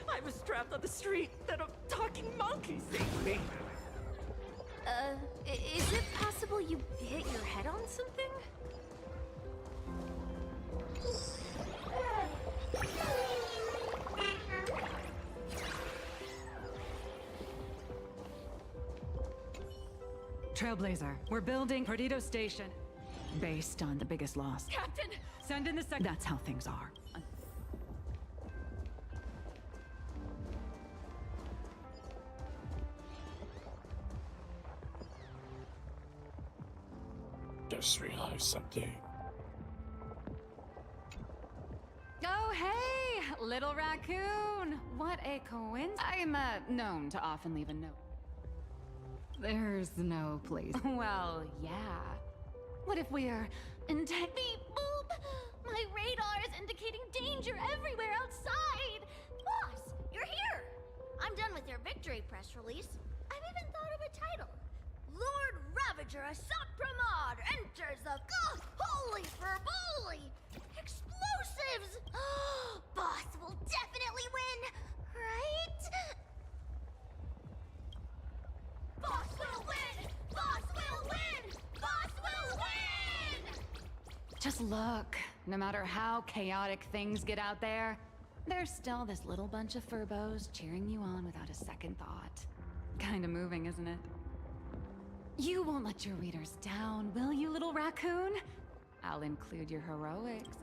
I was trapped on the street, then a talking monkey saved me. Is it possible you hit your head on something? Trailblazer, we're building Perdido Station. Based on the biggest loss. Captain! Send in the sec. That's how things are. Just realized something. Oh, hey! Little raccoon! What a coincidence. I'm, known to often leave a note. There's no place. Well, yeah. What if we're intent? Beep boop! My radar is indicating danger everywhere outside! Boss, you're here! I'm done with your victory press release. I've even thought of a title. Lord Ravager Assault Pramod enters the holy for bully! Explosives! Boss will definitely win, right? Boss will win! Boss will win! Boss will win! Just look. No matter how chaotic things get out there, there's still this little bunch of furbos cheering you on without a second thought. Kinda moving, isn't it? You won't let your readers down, will you, little raccoon? I'll include your heroics.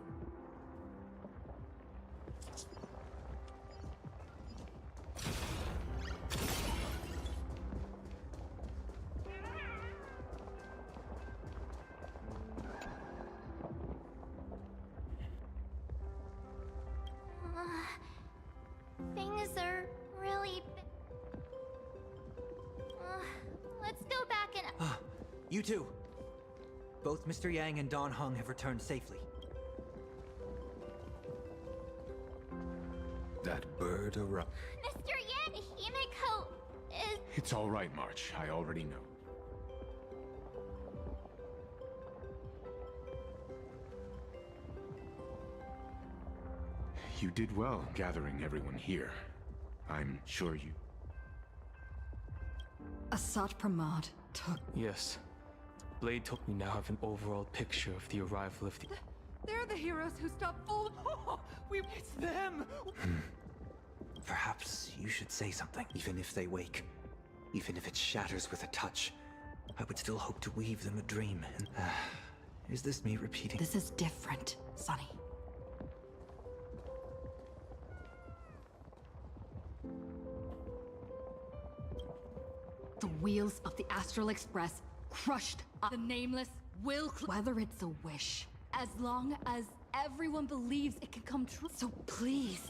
Things are really... let's go back and... You too. Both Mr. Yang and Don Hung have returned safely. That bird arrived. Mr. Yang, Himiko is... It's all right, March. I already know. You did well gathering everyone here. I'm sure you... Asat Pramod took... Yes. Blade told me now have an overall picture of the arrival of the... They're the heroes who stopped full... It's them! Perhaps you should say something, even if they wake. Even if it shatters with a touch. I would still hope to weave them a dream, and... is this me repeating? This is different, Sonny. The wheels of the Astral Express crushed up. The Nameless will... Whether it's a wish, as long as everyone believes it can come true. So please...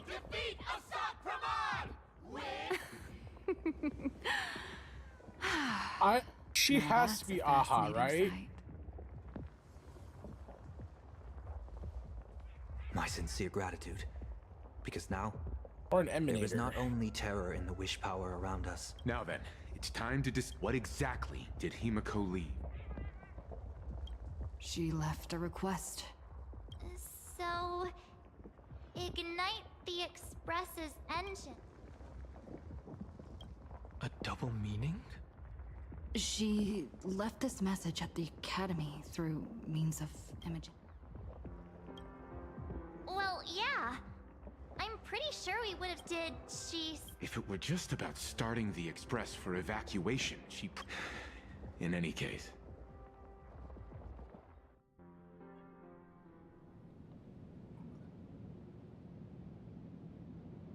Defeat Asat Pramod! She has to be Aha, right? My sincere gratitude. Because now... Or an emanator. There is not only terror in the wish power around us. Now then, it's time to what exactly did Himiko leave? She left a request. So... ignite the Express's engine. A double meaning? She left this message at the Academy through means of imaging. Well, yeah. I'm pretty sure we would have did... If it were just about starting the Express for evacuation, in any case.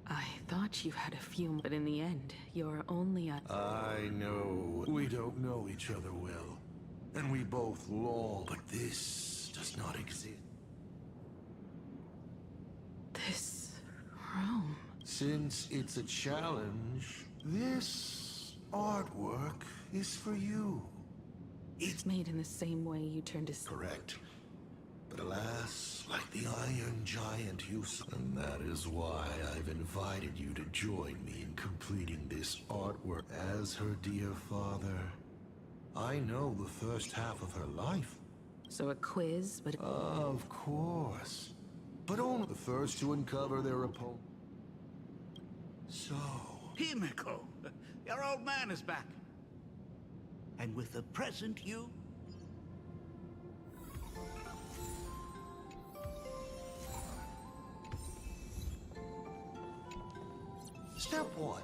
I thought you had a few, but in the end, you're only a... I know. We don't know each other well. and we both long, but this does not exist. This room. Since it's a challenge, this artwork is for you. It's made in the same way you turned to... Correct. But alas, like the Iron Giant you saw, and that is why I've invited you to join me in completing this artwork. As her dear father, I know the first half of her life. So a quiz, but... Of course. But only the first to uncover their opponent. So... Himiko, your old man is back. And with the present you... Step 1.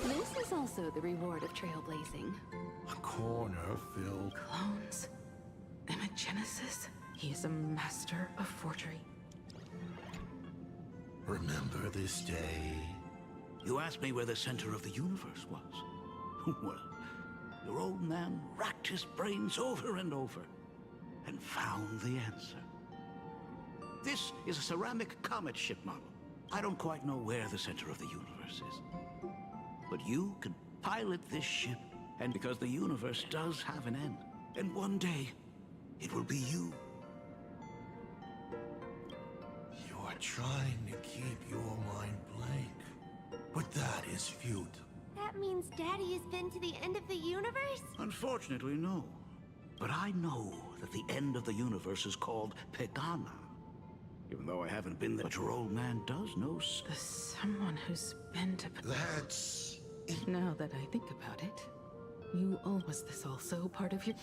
This is also the reward of trailblazing. A corner filled... Clones. Imagenesis. He is a master of forgery. Remember this day? You asked me where the center of the universe was. Well, your old man racked his brains over and over and found the answer. This is a ceramic comet ship model. I don't quite know where the center of the universe is. But you can pilot this ship, and because the universe does have an end, and one day, it will be you. You're trying to keep your mind blank, but that is futile. That means Daddy has been to the end of the universe? Unfortunately, no. But I know that the end of the universe is called Pegana. Even though I haven't been there, but your old man does know. The someone who's been to... That's... Now that I think about it, was this also part of your...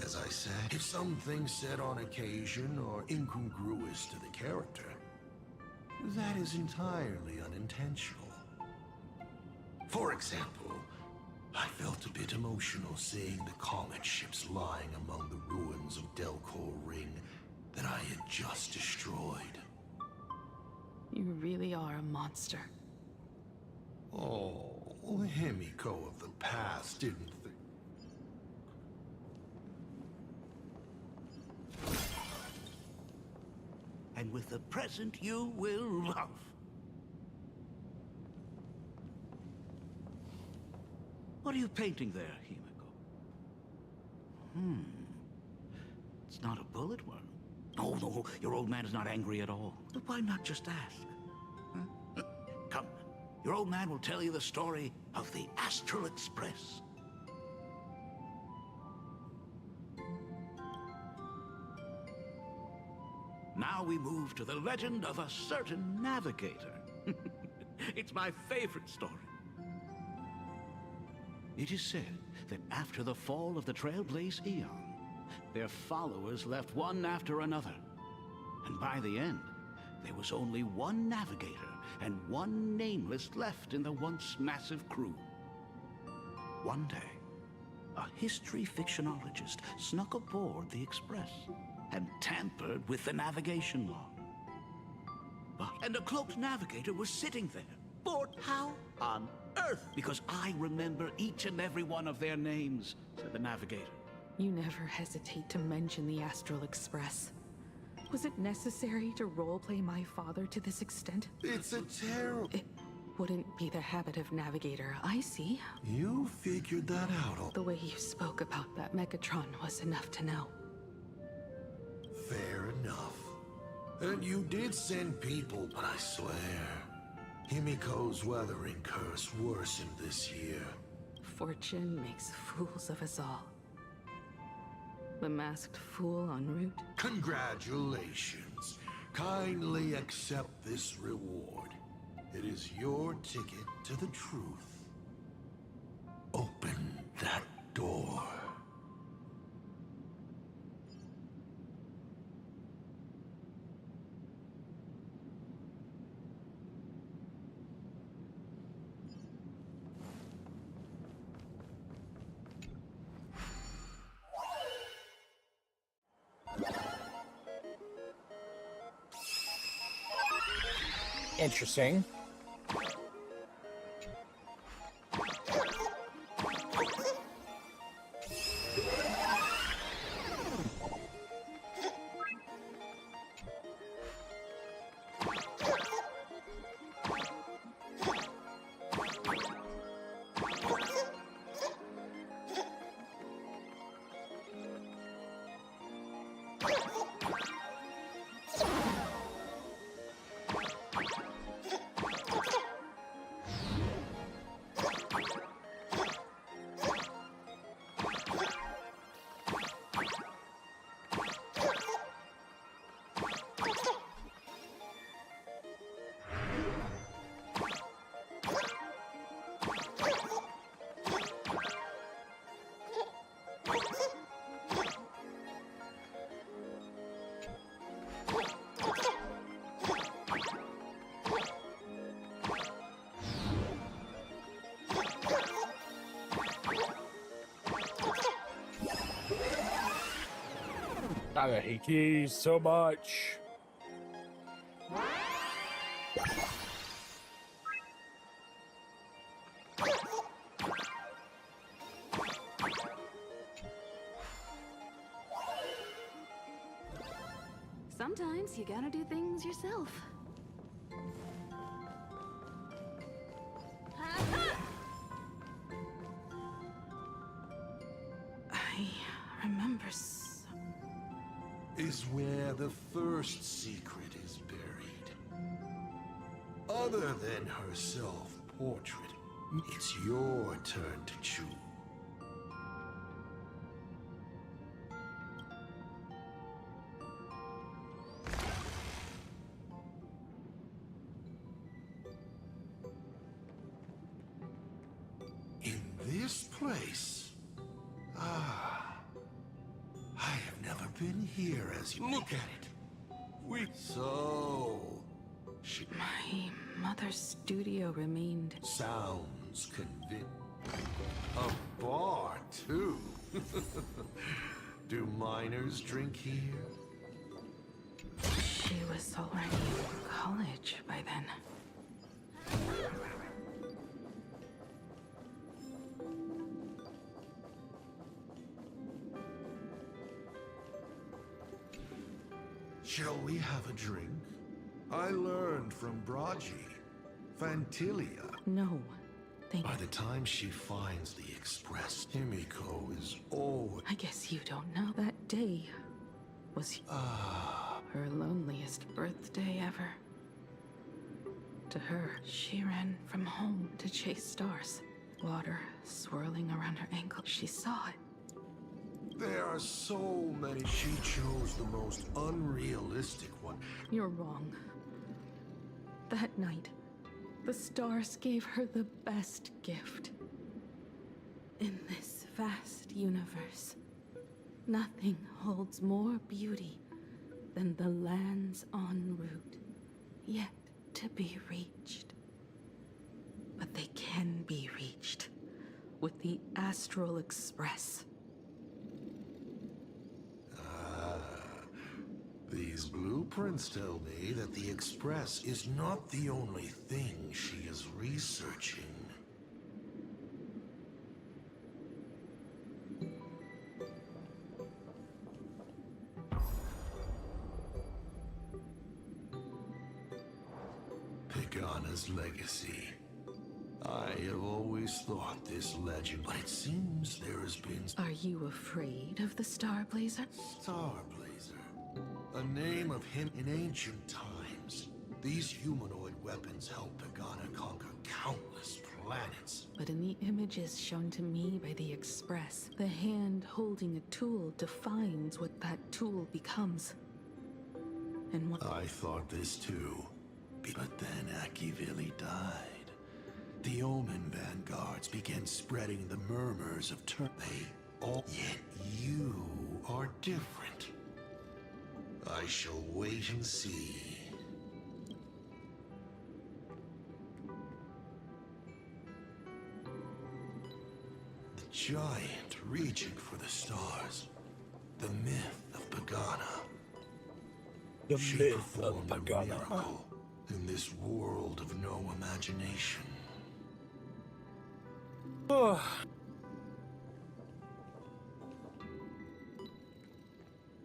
As I said, if something said on occasion or incongruous to the character, that is entirely unintentional. For example, I felt a bit emotional seeing the comet ships lying among the ruins of Delcor Ring that I had just destroyed. You really are a monster. Oh, Himiko of the past didn't think... And with the present you will love. What are you painting there, Himiko? It's not a bullet one. Oh, no, your old man is not angry at all. But why not just ask? Huh? Come, your old man will tell you the story of the Astral Express. Now we move to the legend of a certain navigator. It's my favorite story. It is said that after the fall of the Trailblaze Eon, their followers left one after another. And by the end, there was only one navigator and one nameless left in the once massive crew. One day, a history fictionologist snuck aboard the Express and tampered with the navigation log. And a cloaked navigator was sitting there. But how on earth? Because I remember each and every one of their names, said the navigator. You never hesitate to mention the Astral Express. Was it necessary to roleplay my father to this extent? It's a terrible... It wouldn't be the habit of navigator, I see. You figured that out. The way you spoke about that Megatron was enough to know. Fair enough. And you did send people, but I swear, Himiko's weathering curse worsened this year. Fortune makes fools of us all. The masked fool en route. Congratulations. Kindly accept this reward. It is your ticket to the truth. Open that door. Interesting. I hate keys so much. Sometimes you gotta do things yourself. I remember is where the first secret is buried. Other than her self-portrait, it's your turn to choose. In this place? Ah. I have never been here as you look at it. My mother's studio remained. Sounds convincing. A bar, too. Do minors drink here? She was already in college by then. Shall we have a drink? I learned from Braji, Fantilia. No, thank you. By the time she finds the Express, Himiko is old. I guess you don't know that day was her loneliest birthday ever. To her, she ran from home to chase stars. Water swirling around her ankle. She saw it. There are so many. She chose the most unrealistic one. You're wrong. That night, the stars gave her the best gift. In this vast universe, nothing holds more beauty than the lands en route, yet to be reached. But they can be reached with the Astral Express. These blueprints tell me that the Express is not the only thing she is researching. Pagana's legacy. I have always thought this legend, but it seems there has been... Are you afraid of the Star Blazer? Star Blazer. A name of him in ancient times. These humanoid weapons helped Pagana conquer countless planets. But in the images shown to me by the Express, the hand holding a tool defines what that tool becomes. And what... I thought this too. But then Akivili died. The Omen vanguards began spreading the murmurs of they all... Yet you are different. I shall wait and see. The giant reaching for the stars. The myth of Pagana. The She myth of performed a Pagana. miracle in this world of no imagination.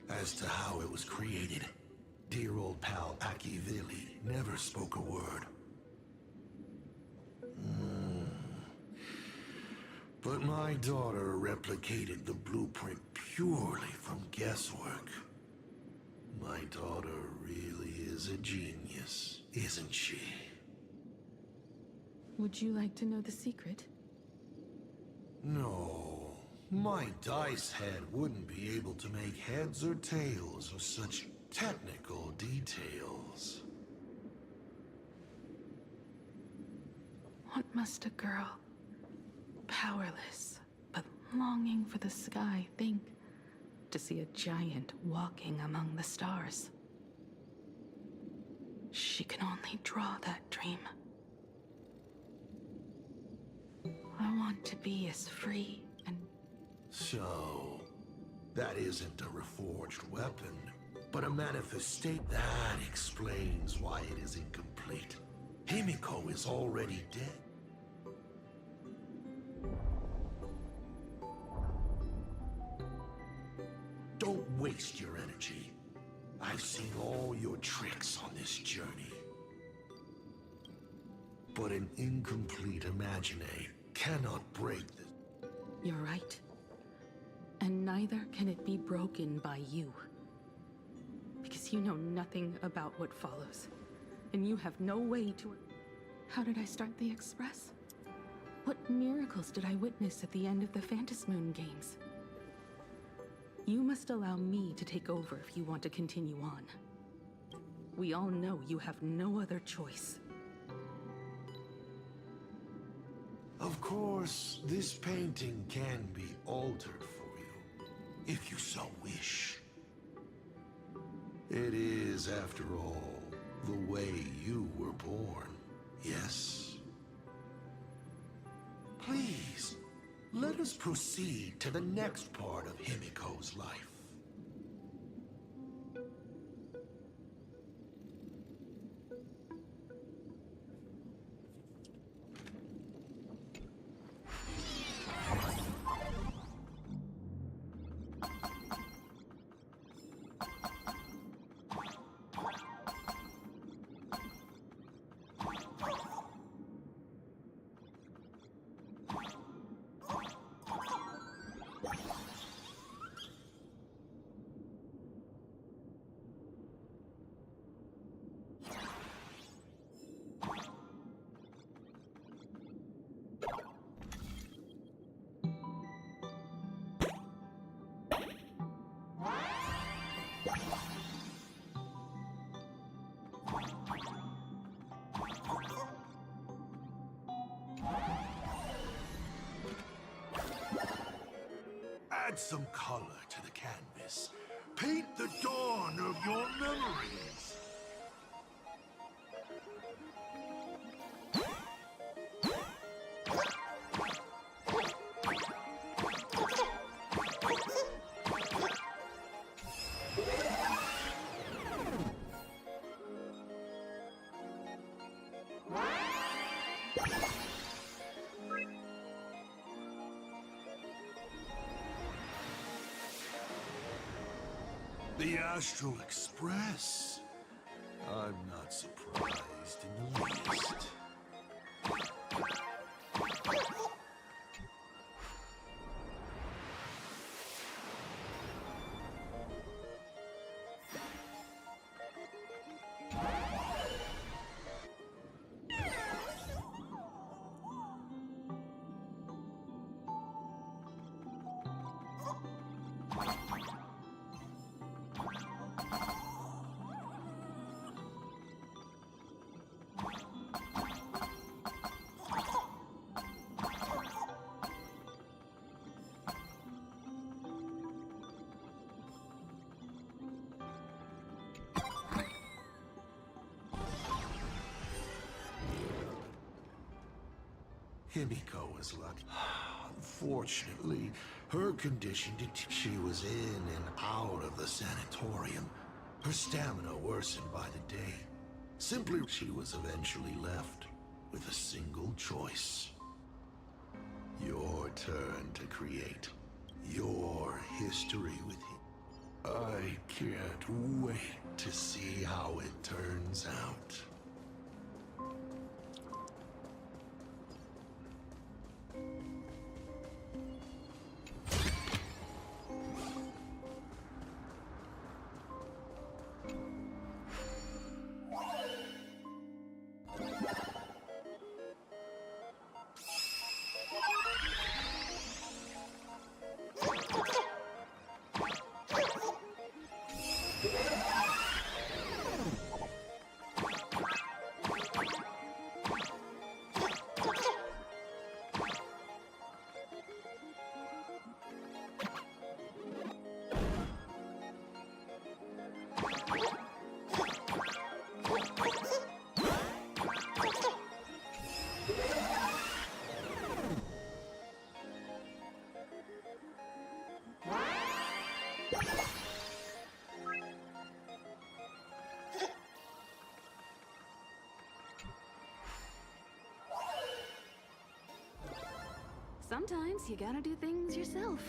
As to how it was created, dear old pal Akivili never spoke a word. But my daughter replicated the blueprint purely from guesswork. My daughter really is a genius, isn't she? Would you like to know the secret? No, my dice head wouldn't be able to make heads or tails of such technical details. What must a girl, powerless but longing for the sky, think to see a giant walking among the stars? She can only draw that dream. I want to be as free and... So, That isn't a reforged weapon, but a manifestation. That explains why it is incomplete. Himiko is already dead. Don't waste your energy. I've seen all your tricks on this journey. But an incomplete Imagine cannot break this. You're right. And neither can it be broken by you. Because you know nothing about what follows. And you have no way to... How did I start the Express? What miracles did I witness at the end of the Phantasmoon games? You must allow me to take over if you want to continue on. We all know you have no other choice. Of course, this painting can be altered for you, if you so wish. It is, after all, the way you were born, yes? Please, let us proceed to the next part of Himiko's life. Add some color to the canvas. Paint the dawn of your memories. The Astral Express. I'm not surprised in the least. Himiko was lucky. Unfortunately, her condition she was in and out of the sanatorium. Her stamina worsened by the day. Simply, she was eventually left with a single choice. Your turn to create your history with him. I can't wait to see how it turns out. Sometimes you gotta do things yourself.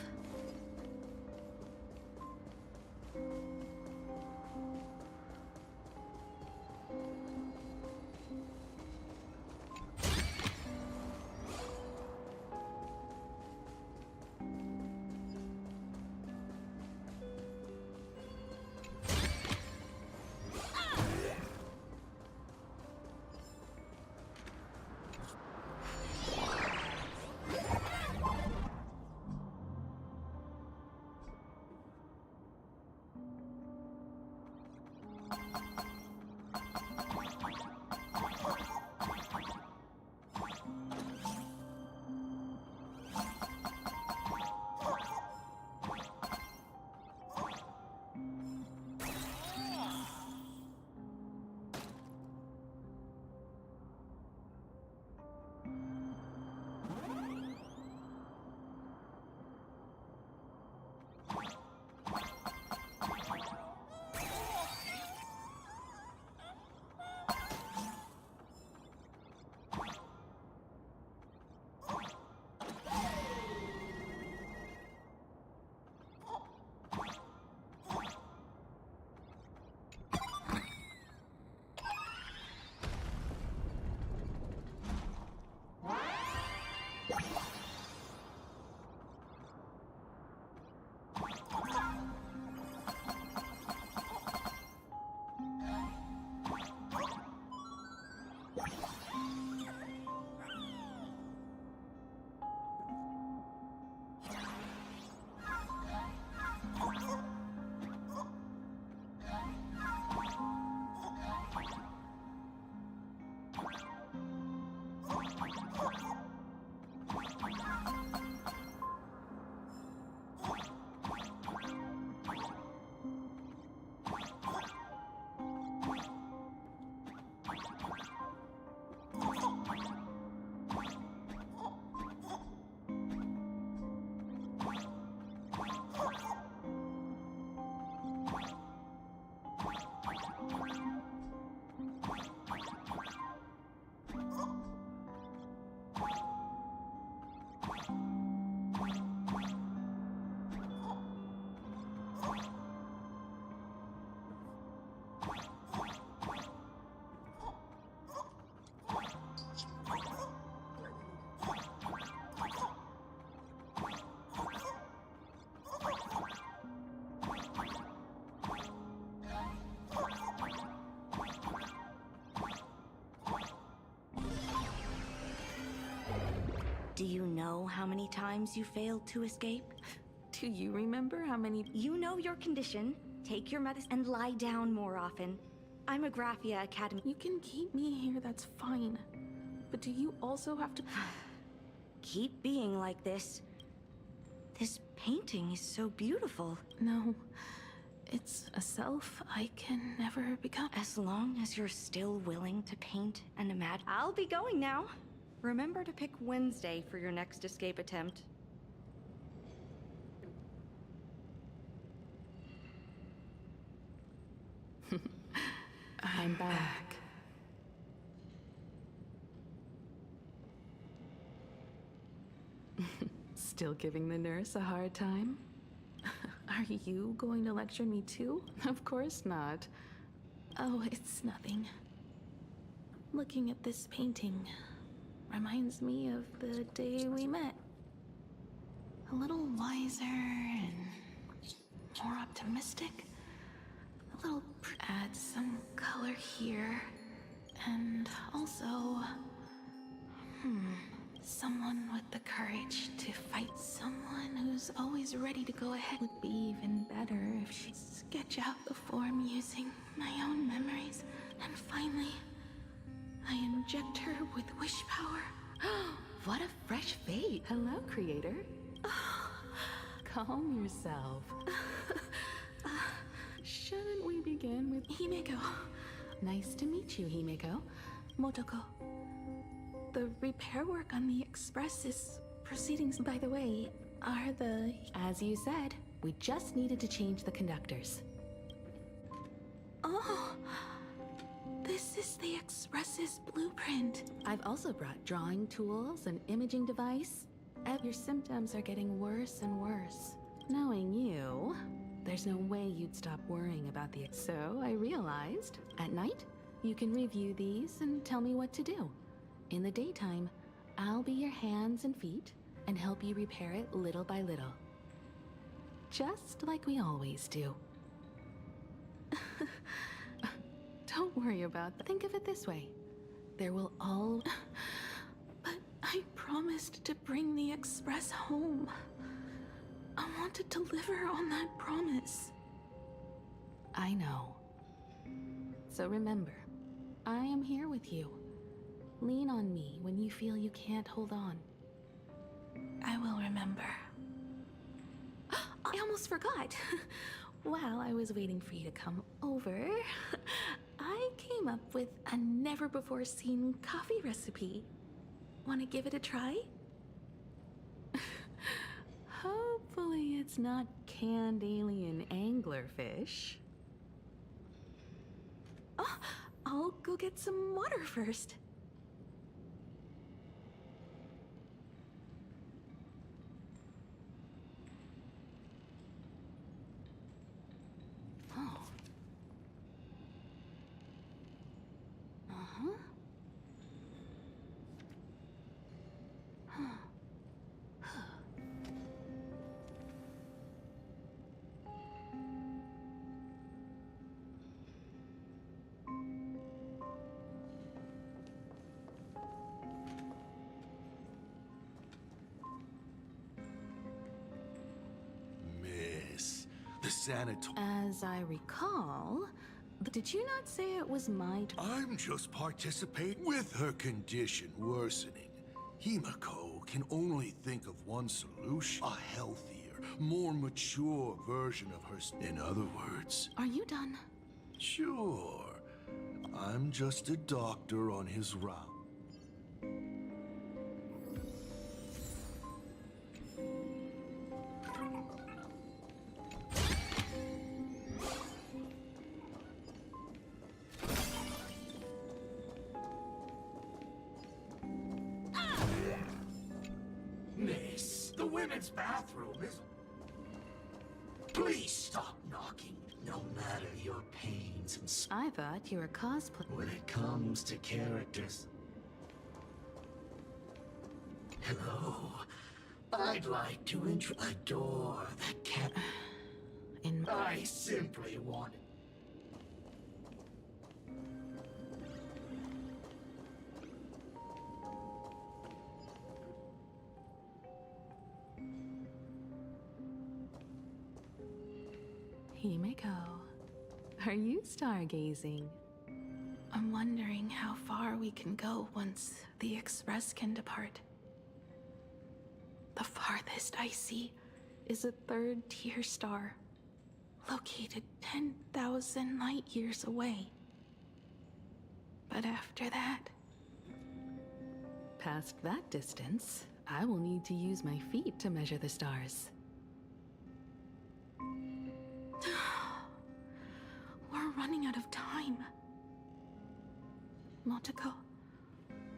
Do you know how many times you failed to escape? Do you remember how many? You know your condition. Take your medicine and lie down more often. I'm a Graphia Academy. You can keep me here, that's fine. But do you also have to... Keep being like this. This painting is so beautiful. No, it's a self I can never become. As long as you're still willing to paint and imagine. I'll be going now. Remember to pick Wednesday for your next escape attempt. I'm back. Still giving the nurse a hard time? Are you going to lecture me too? Of course not. Oh, it's nothing. Looking at this painting reminds me of the day we met. A little wiser and more optimistic. A little add some color here. And also, someone with the courage to fight. Someone who's always ready to go ahead. Would be even better if she'd sketch out the form using my own memories. And finally, I inject her with wish power. What a fresh fate. Hello, creator. Calm yourself. Shouldn't we begin with Himeko? Nice to meet you, Himeko. Motoko. The repair work on the Express is proceeding. By the way, are the... As you said, we just needed to change the conductors. Oh, this is the Express's blueprint. I've also brought drawing tools, an imaging device, Your symptoms are getting worse and worse. Knowing you, there's no way you'd stop worrying about the. So I realized, at night, you can review these and tell me what to do. In the daytime, I'll be your hands and feet and help you repair it little by little. Just like we always do. Don't worry about that. Think of it this way. There will all... But I promised to bring the Express home. I want to deliver on that promise. I know. So remember, I am here with you. Lean on me when you feel you can't hold on. I will remember. I almost forgot. While I was waiting for you to come over, I came up with a never-before-seen coffee recipe. Want to give it a try? Hopefully it's not canned alien anglerfish. Oh, I'll go get some water first. Oh. Uh-huh. Huh. Miss, the sanatorium. As I recall, did you not say it was my I'm just participating with her condition worsening. Himiko can only think of one solution. A healthier, more mature version of her. In other words... Are you done? Sure. I'm just a doctor on his route. Miss, the women's bathroom is... Please stop knocking, no matter your pains and... I thought you were cosplay. When it comes to characters... Hello. I'd like to adore that cat... I simply want it. Himiko, are you stargazing? I'm wondering how far we can go once the Express can depart. The farthest I see is a third-tier star, located 10,000 light-years away. But after that... Past that distance, I will need to use my feet to measure the stars. We're running out of time. Motoko,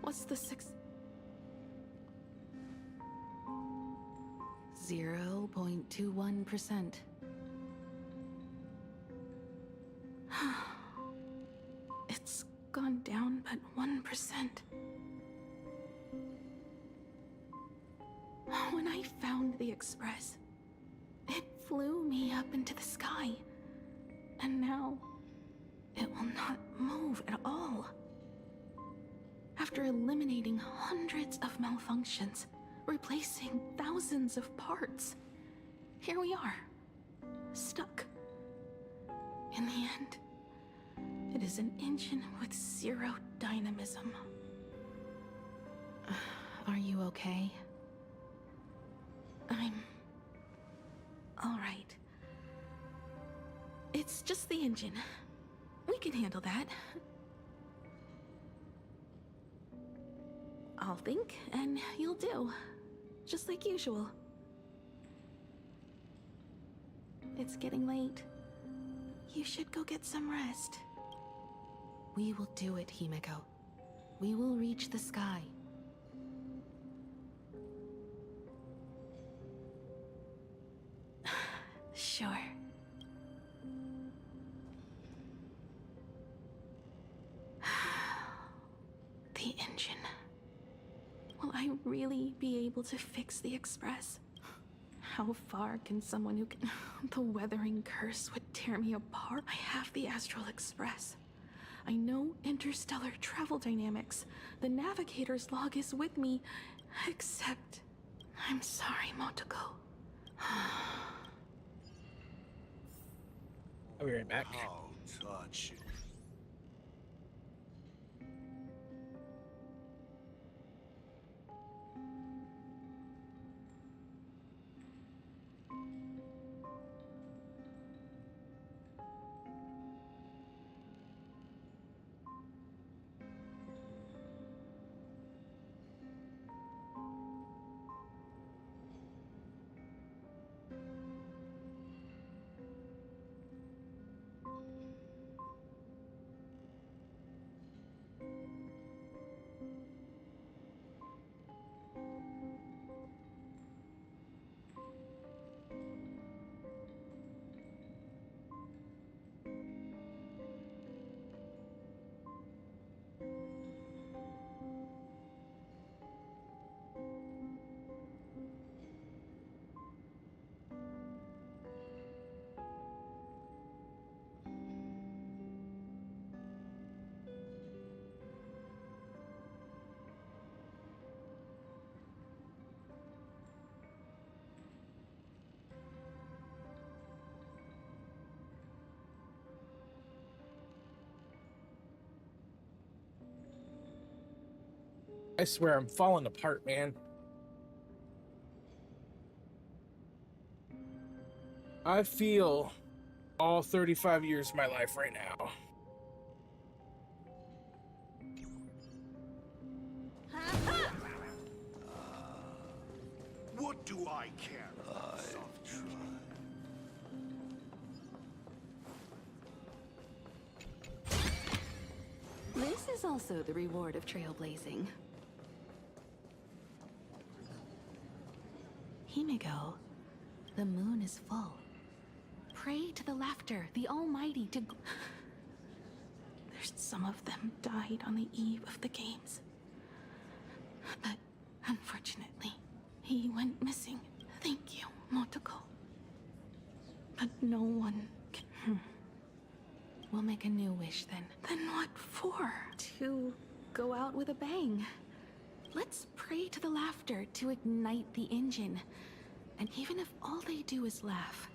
what's the 0.21%. It's gone down but 1%. When I found the Express, it flew me up into the sky. And now, it will not move at all. After eliminating hundreds of malfunctions, replacing thousands of parts, here we are, stuck. In the end, it is an engine with zero dynamism. Are you okay? I'm... all right. It's just the engine. We can handle that. I'll think, and you'll do. Just like usual. It's getting late. You should go get some rest. We will do it, Himiko. We will reach the sky. I really be able to fix the Express? How far can someone who can... The weathering curse would tear me apart. I have the Astral Express. I know interstellar travel dynamics. The navigator's log is with me, except... I'm sorry, Motoko. I'll be right back. How touching. I swear I'm falling apart, man. I feel all 35 years of my life right now. What do I care? This is also the reward of trailblazing. Himiko, the moon is full. Pray to the laughter, the Almighty to... There's some of them died on the eve of the games. But unfortunately, he went missing. Thank you, Motoko. But no one can... We'll make a new wish then. Then what for? To go out with a bang. Let's pray to the laughter to ignite the engine. And even if all they do is laugh,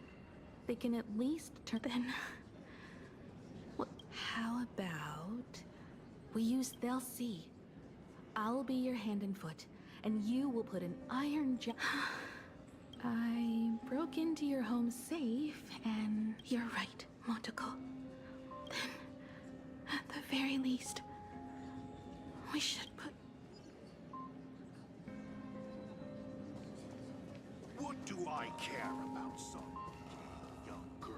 they can at least turn... Then... Well, how about... we use They'll See. I'll be your hand and foot, and you will put an iron I broke into your home safe, and... You're right, Motoko. Then, at the very least, we should put... What do I care about some young girl?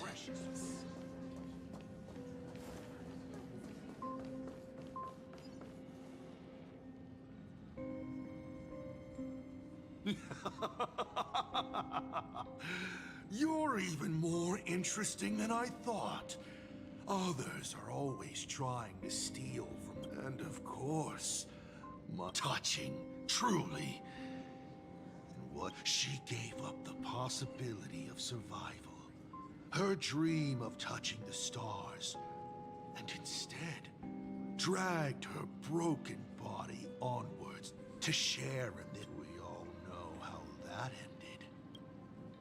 Precious. You're even more interesting than I thought. Others are always trying to steal from... And of course, touching, truly. And what she gave up the possibility of survival. Her dream of touching the stars. And instead, dragged her broken body onwards to share in it. We all know how that ended.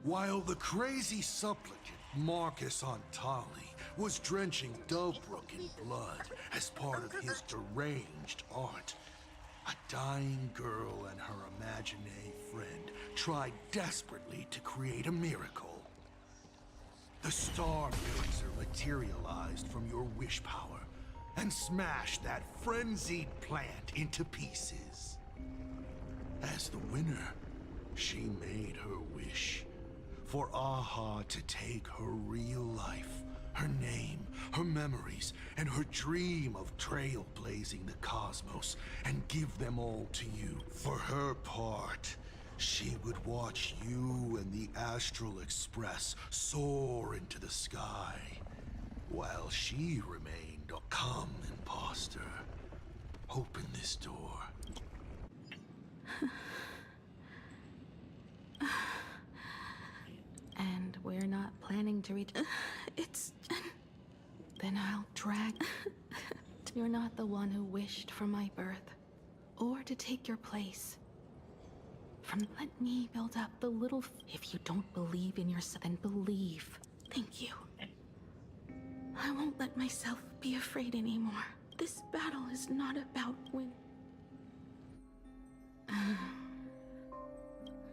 While the crazy supplicant Marcus Antali was drenching Dovebrook in blood as part of his deranged art, a dying girl and her imaginary friend tried desperately to create a miracle. The Starblazer materialized from your wish power and smashed that frenzied plant into pieces. As the winner, she made her wish for Aha to take her real life, her name, her memories, and her dream of trailblazing the cosmos and give them all to you. For her part, she would watch you and the Astral Express soar into the sky, while she remained a calm imposter. Open this door, And we're not planning to reach. It's. Then I'll drag. You're not the one who wished for my birth, or to take your place. Let me build up the little. If you don't believe in yourself, then believe. Thank you. I won't let myself be afraid anymore. This battle is not about win.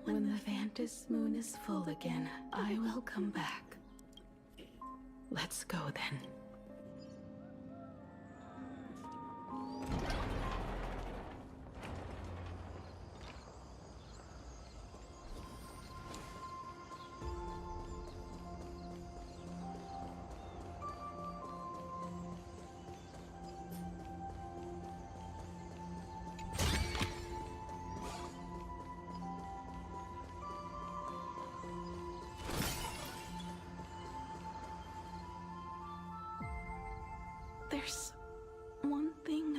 When the Vantis moon is full again, I will come back. Let's go then. There's one thing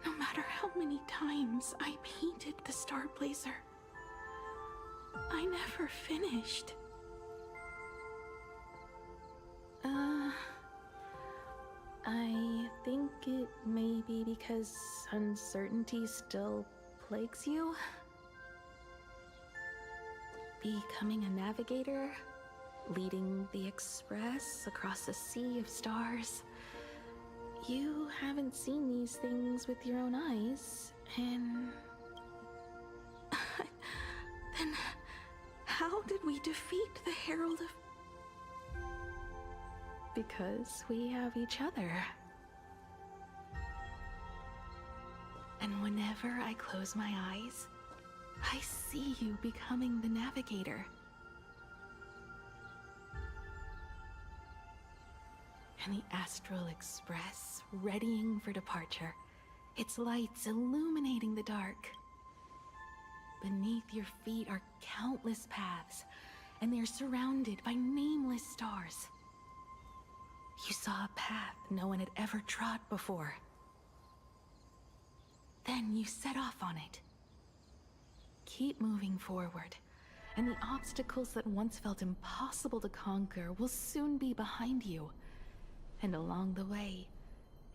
no matter how many times I painted the Star Blazer, I never finished. I think it may be because uncertainty still plagues you. Becoming a navigator, leading the Express across a sea of stars. You haven't seen these things with your own eyes, and... Then how did we defeat the Herald of... Because we have each other. And whenever I close my eyes, I see you becoming the navigator. And the Astral Express, readying for departure, its lights illuminating the dark. Beneath your feet are countless paths, and they are surrounded by nameless stars. You saw a path no one had ever trod before. Then you set off on it. Keep moving forward, and the obstacles that once felt impossible to conquer will soon be behind you. And along the way,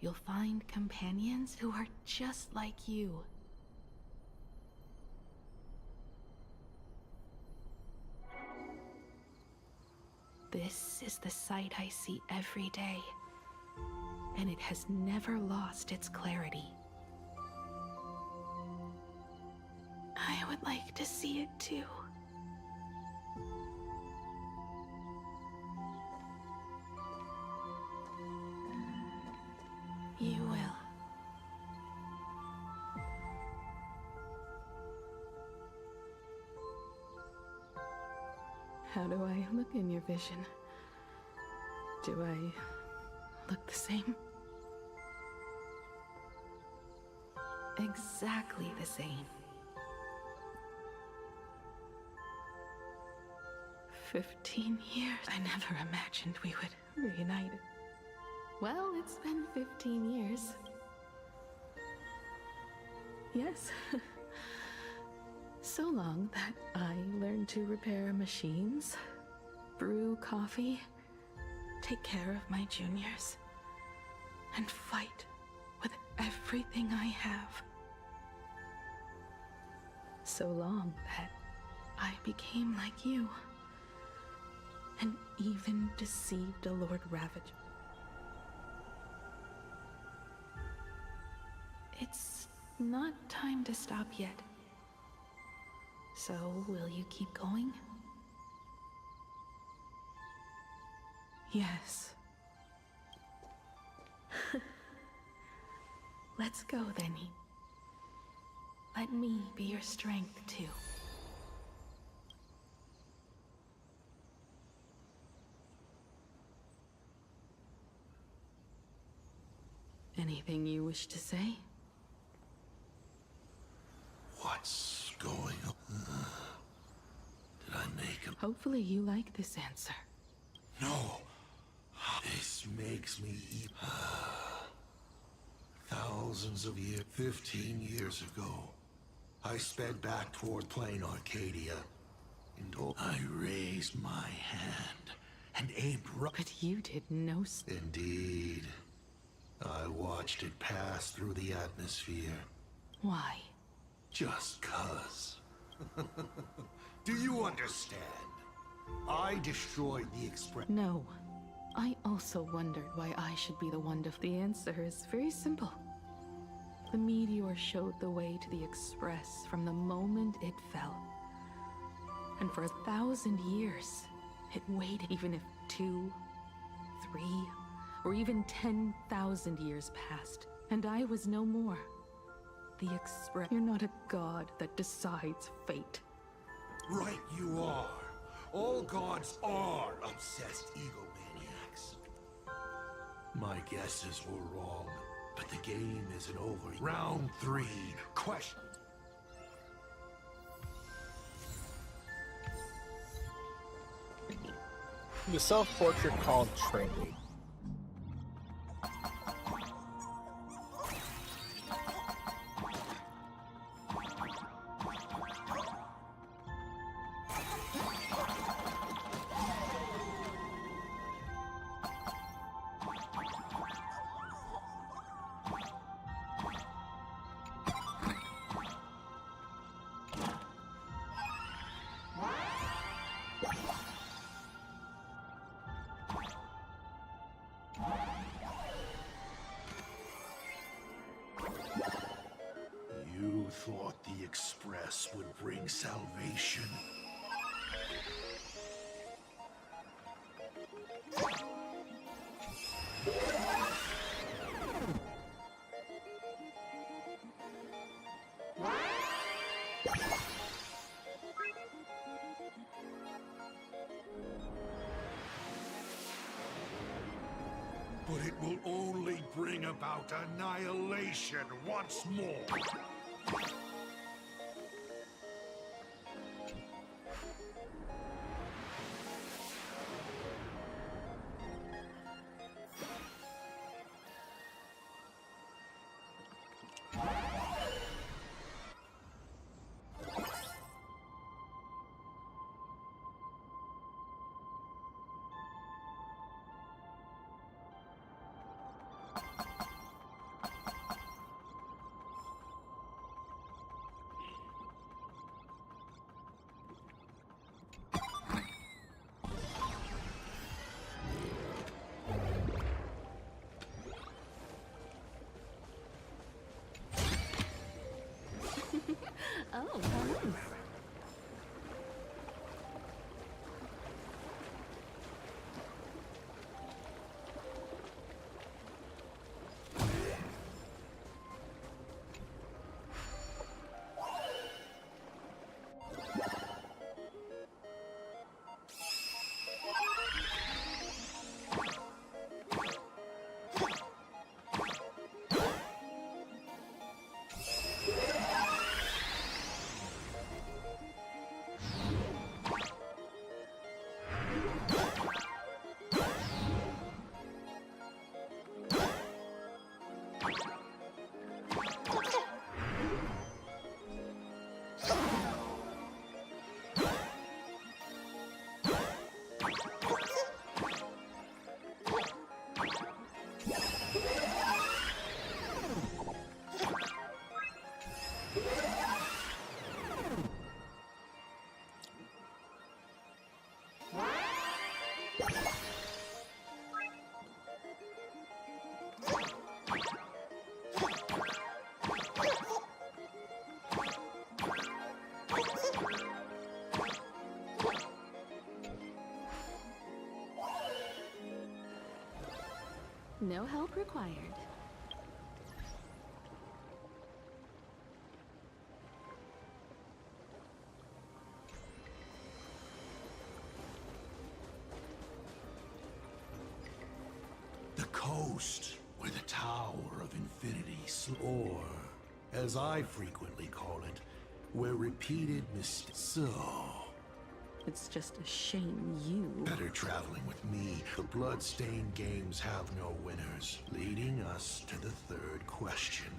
you'll find companions who are just like you. This is the sight I see every day, and it has never lost its clarity. I would like to see it too. You will. How do I look in your vision? Do I look the same? Exactly the same. 15 years. I never imagined we would reunite. Well, it's been 15 years. Yes. So long that I learned to repair machines, brew coffee, take care of my juniors, and fight with everything I have. So long that I became like you, and even deceived a Lord Ravager. It's not time to stop yet. So, will you keep going? Yes. Let's go then. Let me be your strength too. Anything you wish to say? What's going on? Did I make a... Hopefully you like this answer. No. This makes me... Thousands of years... 15 years ago, I sped back toward Plain Arcadia, and I raised my hand and aimed right. But you did no. Indeed. I watched it pass through the atmosphere. Why? Just 'cause. Do you understand? I destroyed the Express. No. I also wondered why I should be the one to. The answer is very simple. The meteor showed the way to the Express from the moment it fell. And for 1,000 years, it waited. Even if 2, 3, or even 10,000 years passed, and I was no more. The Express. You're not a god that decides fate. Right you are. All gods are obsessed egomaniacs. My guesses were wrong, but the game isn't over. Round 3, question. The self-portrait called Training. You thought the Express would bring salvation? But it will only bring about annihilation once more. Oh, how nice. No help required. The coast, where the Tower of Infinity, or, as I frequently call it, where repeated mistakes. So, it's just a shame you... better traveling with me. The blood-stained games have no winners, leading us to the third question.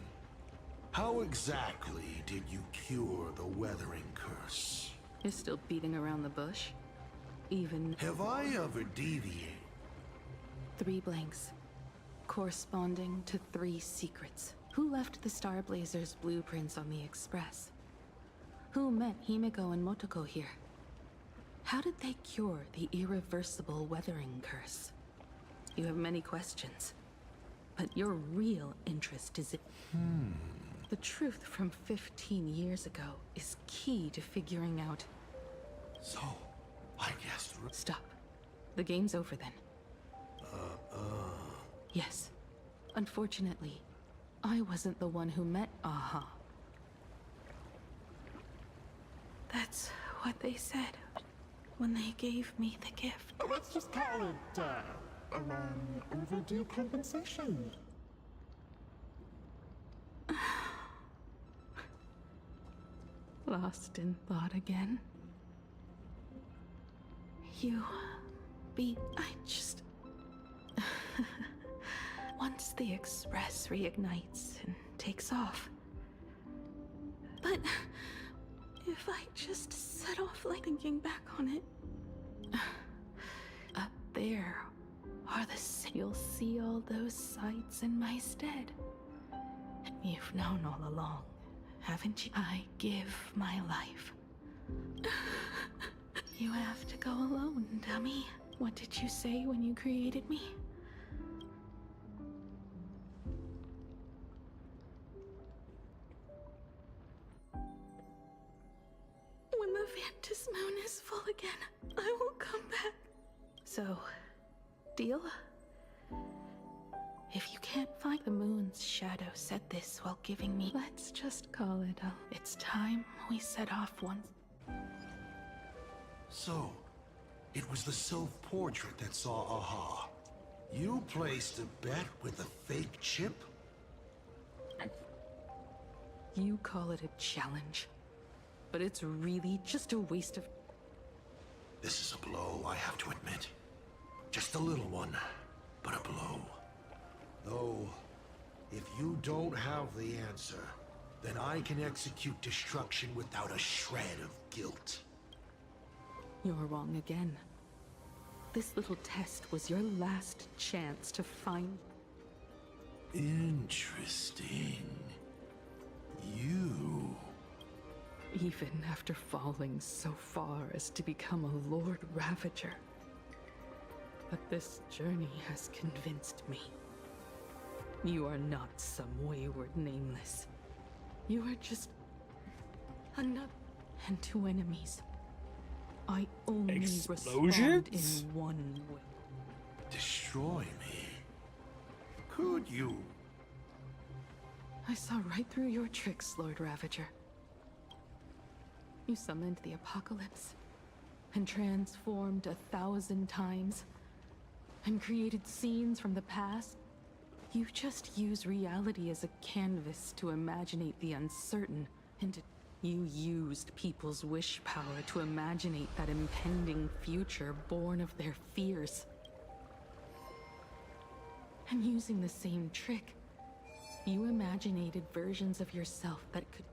How exactly did you cure the weathering curse? You're still beating around the bush? Even... Have I ever deviated? 3 blanks, corresponding to 3 secrets. Who left the Star Blazers' blueprints on the Express? Who met Himiko and Motoko here? How did they cure the irreversible weathering curse? You have many questions, but your real interest is in... The truth from 15 years ago is key to figuring out... So, I guess... Stop. The game's over then. Yes. Unfortunately, I wasn't the one who met Aha. That's what they said when they gave me the gift. Let's just call it, a long overdue compensation. Lost in thought again. You beat... I just... Once the Express reignites and takes off. But if I just set off like thinking back on it... Up there are the... You'll see all those sights in my stead. You've known all along, haven't you? I give my life. You have to go alone, dummy. What did you say when you created me? When the Vantis moon is full again, I will come back. So, deal? If you can't find the moon's shadow, said this while giving me... Let's just call it a... It's time we set off once. So, it was the self-portrait that saw Aha. You placed a bet with a fake chip? You call it a challenge, but it's really just a waste of... This is a blow, I have to admit. Just a little one, but a blow. Though, if you don't have the answer, then I can execute destruction without a shred of guilt. You're wrong again. This little test was your last chance to find... Interesting. You... Even after falling so far as to become a Lord Ravager. But this journey has convinced me. You are not some wayward nameless. You are just... another... and 2 enemies. I only respond in one way. Destroy me? Could you? I saw right through your tricks, Lord Ravager. You summoned the apocalypse, and transformed 1,000 times, and created scenes from the past. You just use reality as a canvas to imaginate the uncertain, and you used people's wish power to imaginate that impending future born of their fears. And using the same trick, you imaginated versions of yourself that could...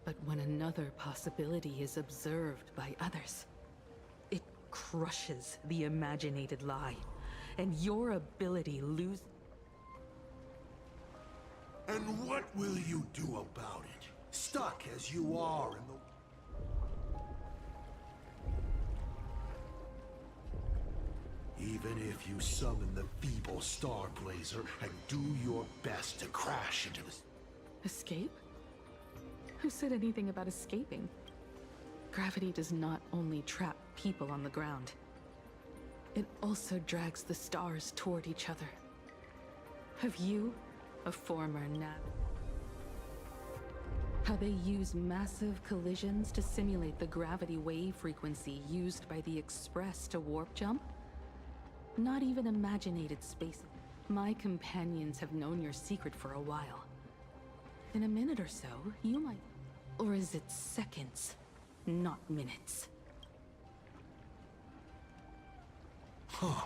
But when another possibility is observed by others, it crushes the imaginated lie, and your ability loses... And what will you do about it? Stuck as you are in the... Even if you summon the feeble Star Blazer and do your best to crash into the... Escape? Who said anything about escaping? Gravity does not only trap people on the ground. It also drags the stars toward each other. Have you, a former nav... How they use massive collisions to simulate the gravity wave frequency used by the Express to warp jump? Not even imaginated space. My companions have known your secret for a while. In a minute or so, you might... Or is it seconds, not minutes? Huh.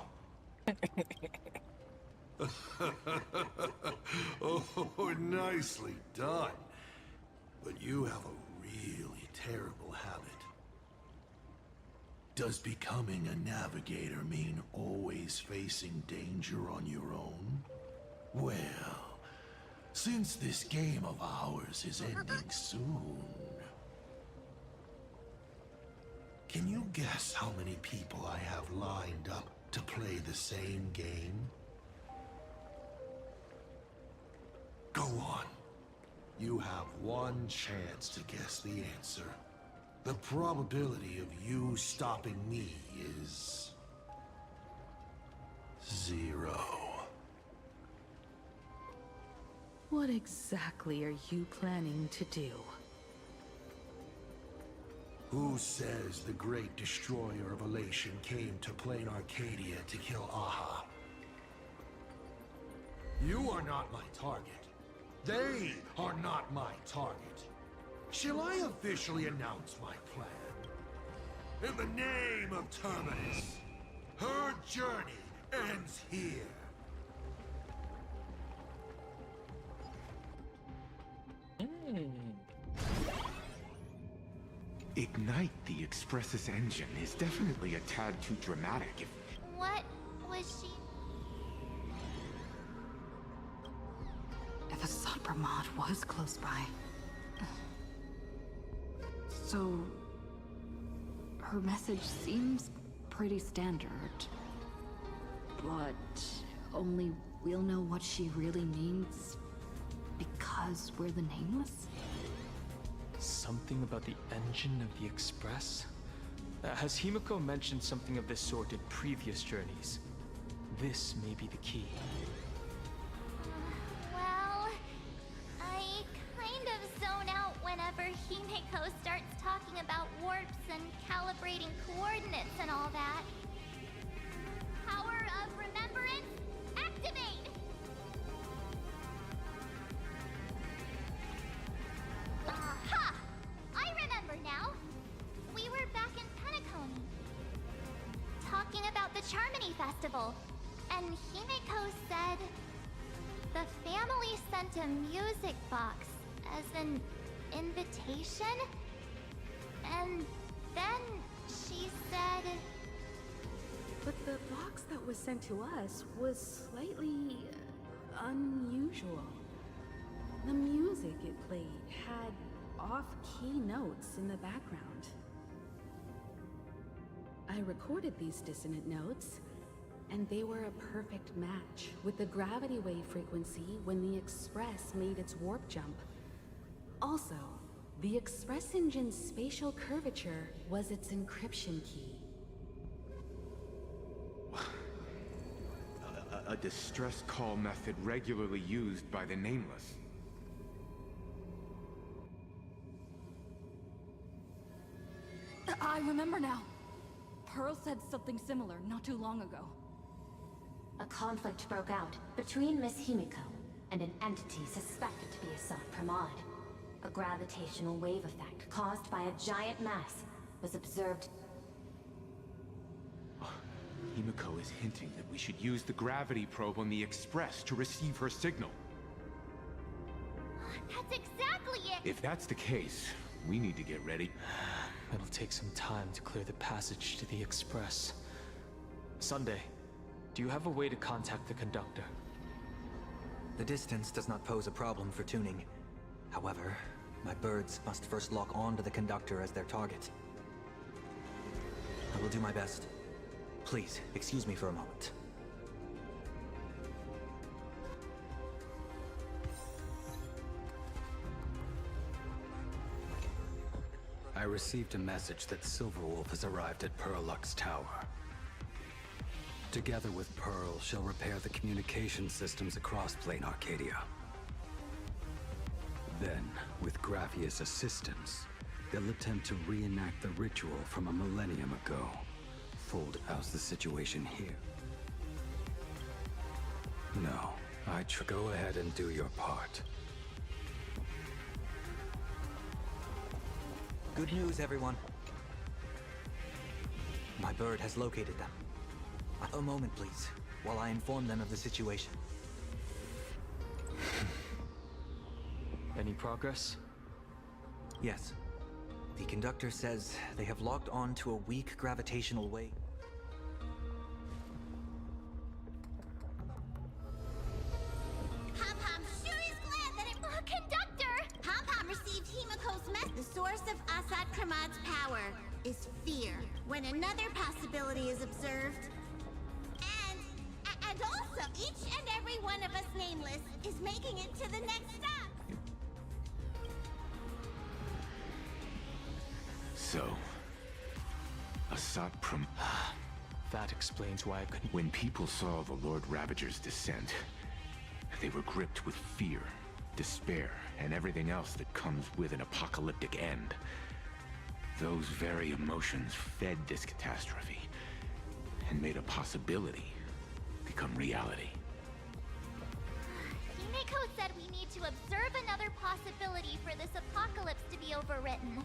Oh, nicely done. But you have a really terrible habit. Does becoming a navigator mean always facing danger on your own? Well, since this game of ours is ending soon, can you guess how many people I have lined up to play the same game? Go on. You have one chance to guess the answer. The probability of you stopping me is 0. What exactly are you planning to do? Who says the great destroyer of Elation came to Plain Arcadia to kill Aha? You are not my target. They are not my target. Shall I officially announce my plan? In the name of Terminus, her journey ends here. Ignite the Express's engine is definitely a tad too dramatic. What was she? If Assad Brahmad was close by... So... her message seems pretty standard. But only we'll know what she really means because we're the Nameless? Something about the engine of the Express? Has Himiko mentioned something of this sort in previous journeys? This may be the key. Well, I kind of zone out whenever Himeko starts talking about warps and calibrating coordinates and all that. Power of remembrance, activate! Aha! I remember now. We were back in Penacony, talking about the Charmony Festival, and Himeko said the family sent a music box as an invitation, and then she said... But the box that was sent to us was slightly unusual. The music it played had off-key notes in the background. I recorded these dissonant notes, and they were a perfect match with the gravity wave frequency when the Express made its warp jump. Also, the Express engine's spatial curvature was its encryption key. A distress call method regularly used by the Nameless. I remember now. Pearl said something similar not too long ago. A conflict broke out between Miss Himiko and an entity suspected to be Assad Pramod. A gravitational wave effect caused by a giant mass was observed. Himiko is hinting that we should use the gravity probe on the Express to receive her signal. That's exactly it! If that's the case, we need to get ready. It'll take some time to clear the passage to the Express. Sunday, do you have a way to contact the conductor? The distance does not pose a problem for tuning. However, my birds must first lock on to the conductor as their target. I will do my best. Please, excuse me for a moment. I received a message that Silverwolf has arrived at Pearlux Tower. Together with Pearl, she'll repair the communication systems across Plain Arcadia. Then, with Graphia's assistance, they'll attempt to reenact the ritual from a millennium ago. Fold, how's the situation here? No, go ahead and do your part. Good news, everyone. My bird has located them. A moment, please. while I inform them of the situation. Any progress? Yes. The conductor says they have locked on to a weak gravitational wave. Pom-Pom sure is glad that it... Conductor! Pom-Pom received Himiko's mess. The source of Assad Kramad's power is fear. When another possibility is observed, and also, each and every one of us nameless is making it to the next stop. So, Assad Pram... That explains why I couldn't... When people saw the Lord Ravager's descent, they were gripped with fear, despair, and everything else that comes with an apocalyptic end. Those very emotions fed this catastrophe, and made a possibility become reality. Himiko said we need to observe another possibility for this apocalypse to be overwritten.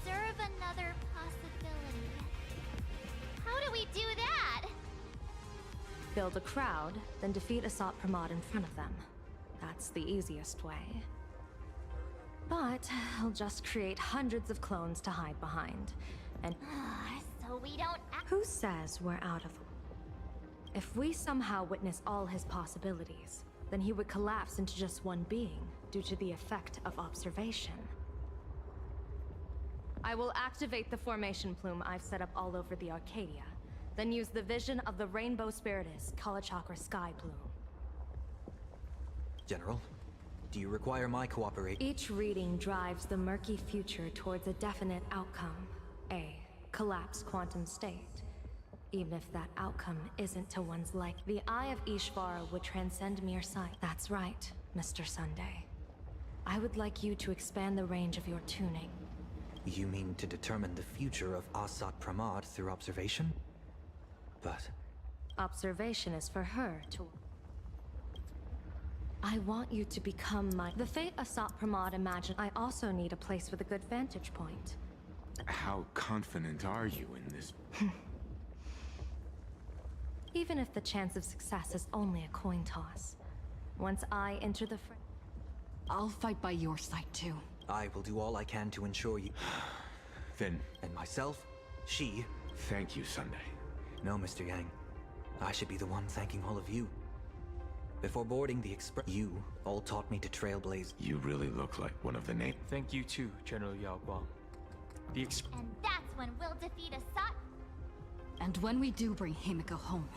Observe another possibility. How do we do that? Build a crowd, then defeat Asat Pramod in front of them. That's the easiest way. But I'll just create hundreds of clones to hide behind. And so we don't... who says we're out of... If we somehow witness all his possibilities, then he would collapse into just one being due to the effect of observation. I will activate the formation plume I've set up all over the Arcadia, then use the vision of the Rainbow Spiritus Kalachakra Sky Plume. General, do you require my cooperation? Each reading drives the murky future towards a definite outcome, a collapsed quantum state. Even if that outcome isn't to one's like, the Eye of Ishvara would transcend mere sight. That's right, Mr. Sunday. I would like you to expand the range of your tuning. You mean to determine the future of Assad Pramod through observation? But... Observation is for her to... I want you to become my... The fate Assad Pramod imagined. I also need a place with a good vantage point. How confident are you in this? Even if the chance of success is only a coin toss. Once I enter the I'll fight by your side too. I will do all I can to ensure you... Then... And myself, she... Thank you, Sunday. No, Mr. Yang. I should be the one thanking all of you. Before boarding the express, you all taught me to trailblaze. You really look like one of the name. Thank you too, General Yao Guang. And that's when we'll defeat Assad. And when we do bring Himiko home.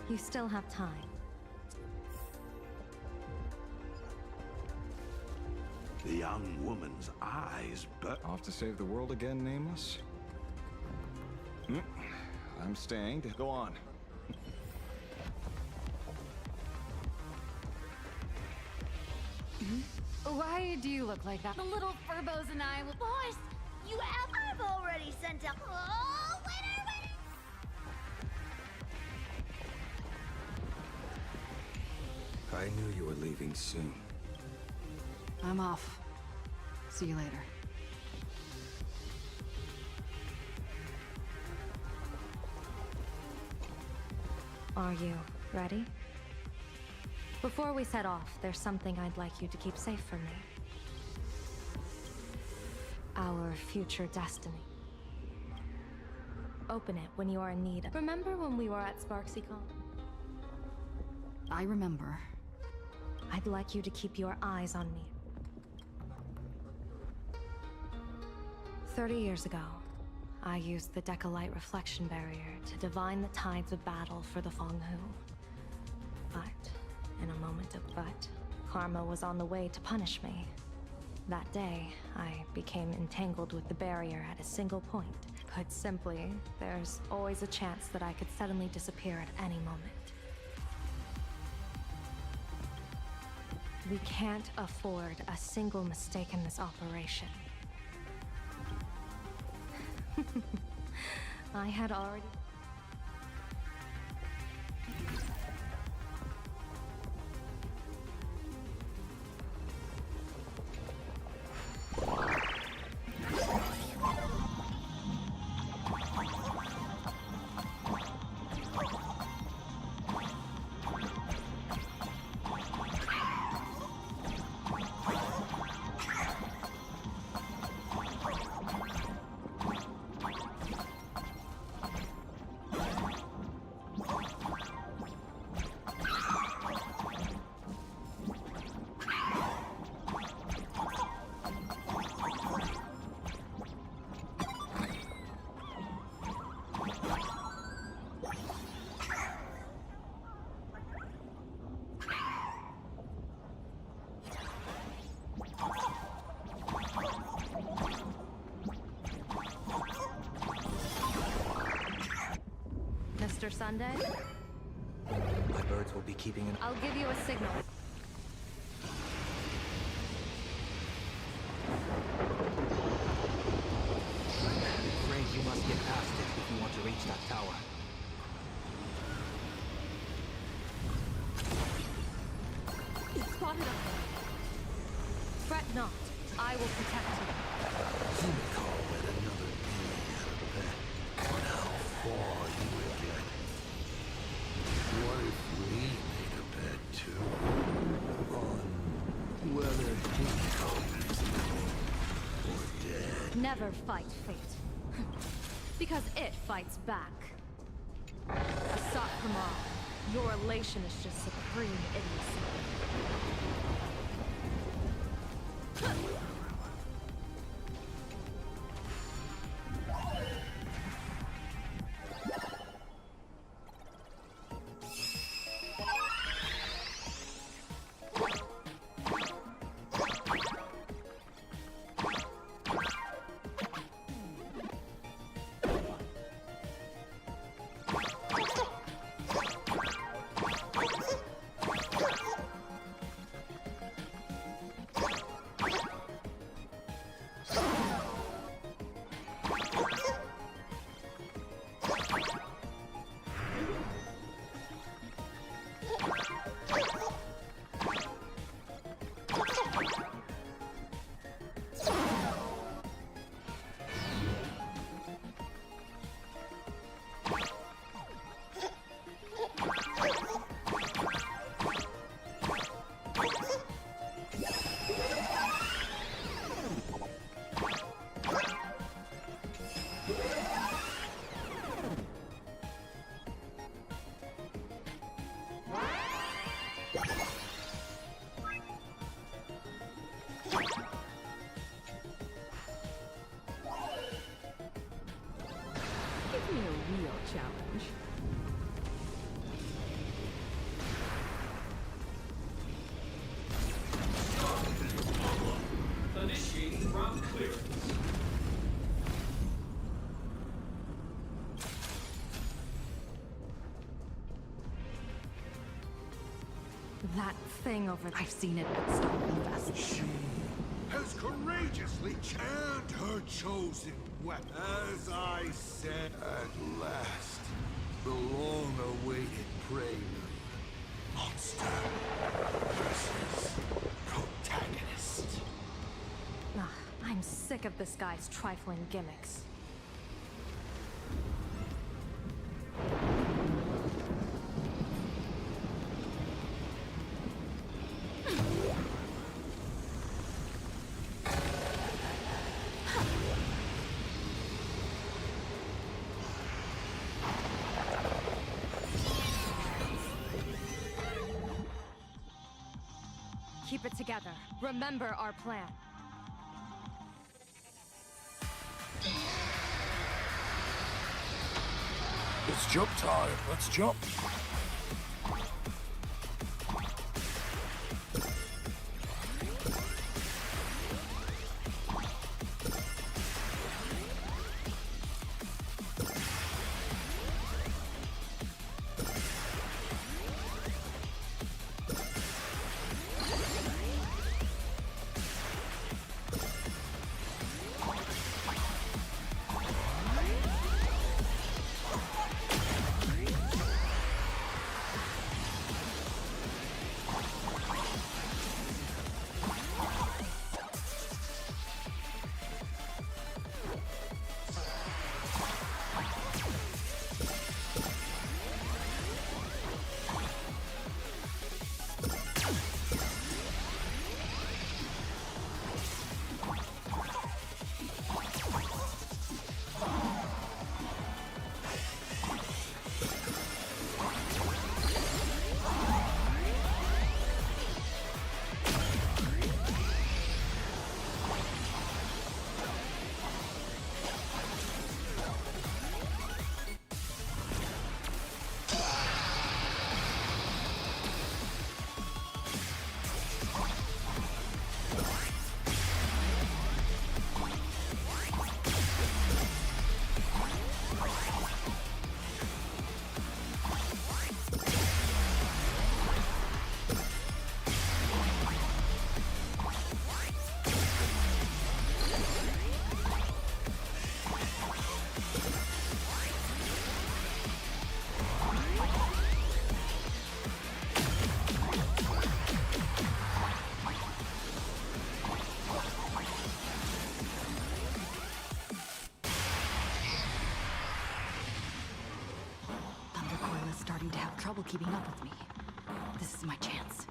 You still have time. The young woman's eyes, but... Off to save the world again, Nameless? I'm staying to go on. Why do you look like that? The little Furbos and I will... Boss, you have... I've already sent out... Oh, winner! I knew you were leaving soon. I'm off. See you later. Are you ready? Before we set off, there's something I'd like you to keep safe from me. Our future destiny. Open it when you are in need. Remember when we were at SparksyCon? I remember. I'd like you to keep your eyes on me. 30 years ago, I used the Decalite reflection barrier to divine the tides of battle for the Fonghu. But, in a moment of karma was on the way to punish me. That day, I became entangled with the barrier at a single point. Put simply, there's always a chance that I could suddenly disappear at any moment. We can't afford a single mistake in this operation. I had already... Easter Sunday? My birds will be keeping an... I'll give you a signal. I'm afraid you must get past it if you want to reach that tower. It's spotted up there. Fret not. I will protect you. Himiko let another being out of bet on how far you would get. What if we made a bet too? On whether Himiko is living or dead? Never fight fate. Because it fights back. Asat Kamal, your elation is just supreme idiocy. Give me a real challenge. Initiating route clearance. That thing over there. I've seen it at Stolen Vessel. She has courageously and her chosen weapon. As I said, at last, the long-awaited prelude. Monster versus protagonist. Ugh, I'm sick of this guy's trifling gimmicks. Keep it together. Remember our plan. It's jump time. Let's jump. starting to have trouble keeping up with me. This is my chance.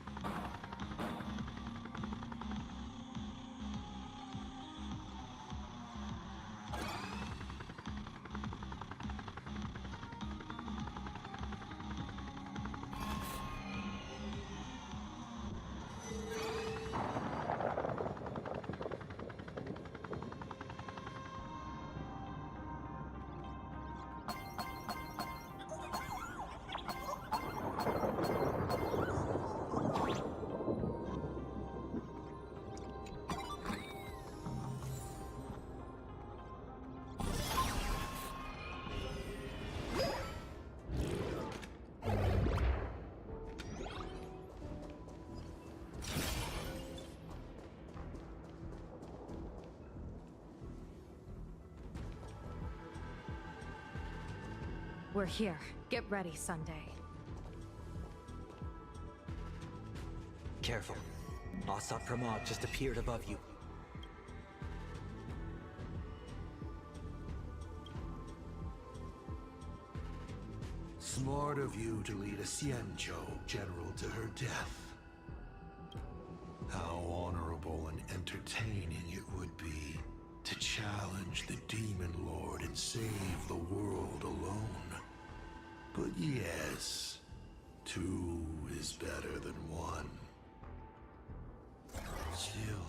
We're here. Get ready, Sunday. Careful. Asat Pramod just appeared above you. Smart of you to lead a Xianzhou general to her death. How honorable and entertaining it would be to challenge the Demon Lord and save the world alone. But yes, two is better than one. Still,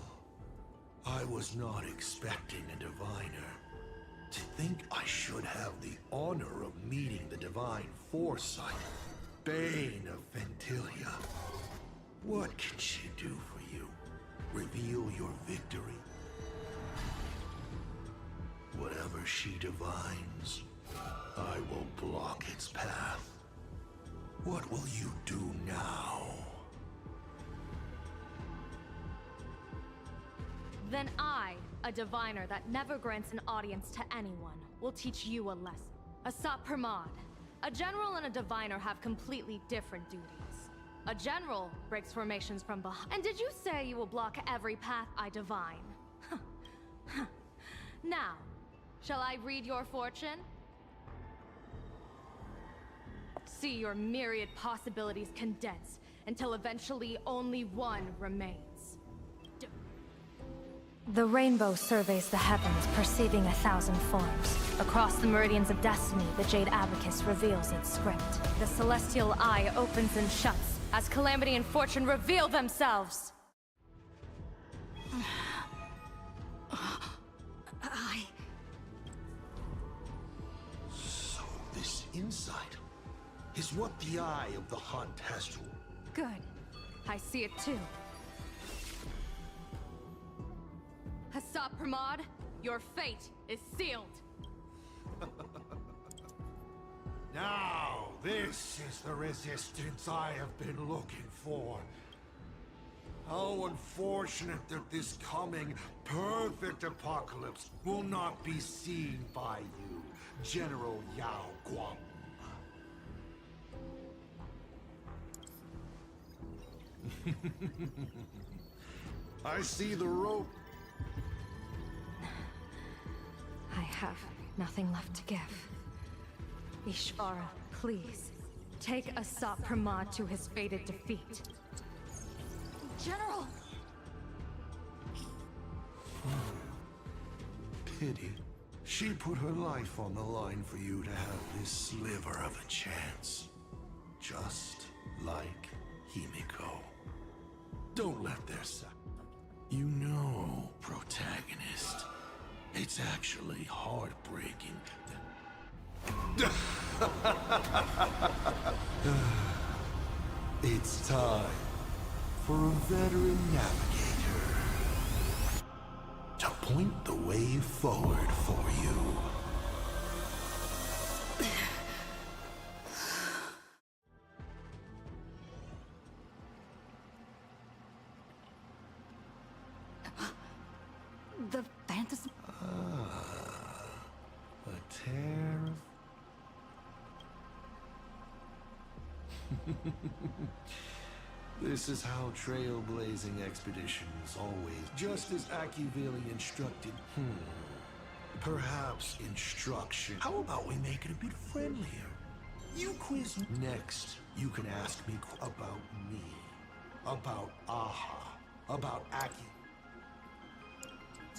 I was not expecting a diviner. To think I should have the honor of meeting the divine foresight, Bane of Ventilia. What can she do for you? Reveal your victory? Whatever she divines, I will block its path. What will you do now? Then I, a diviner that never grants an audience to anyone, will teach you a lesson. Asat Pramod. A general and a diviner have completely different duties. A general breaks formations from behind. And did you say you will block every path I divine? Now, shall I read your fortune? See your myriad possibilities condense until eventually only one remains. The rainbow surveys the heavens, perceiving 1,000 forms. Across the meridians of destiny, the Jade Abacus reveals its script. The celestial eye opens and shuts as calamity and fortune reveal themselves. So this insight is what the Eye of the Hunt has to... Good. I see it too. Asat Pramod, your fate is sealed. Now, this is the resistance I have been looking for. How unfortunate that this coming perfect apocalypse will not be seen by you, General Yao Guang. I see the rope. I have nothing left to give. Ishvara, please, take Asat Pramod to his fated defeat. General! Pity. She put her life on the line for you to have this sliver of a chance. Just like Himiko. Don't let their side. You know, protagonist, it's actually heartbreaking. It's time for a veteran navigator to point the way forward for you. The fantasy... A tear of... This is how trailblazing expeditions always... Just as Akivili instructed. Perhaps instruction. How about we make it a bit friendlier? You quiz me. Next, you can ask me about me, about Aha, about Aki.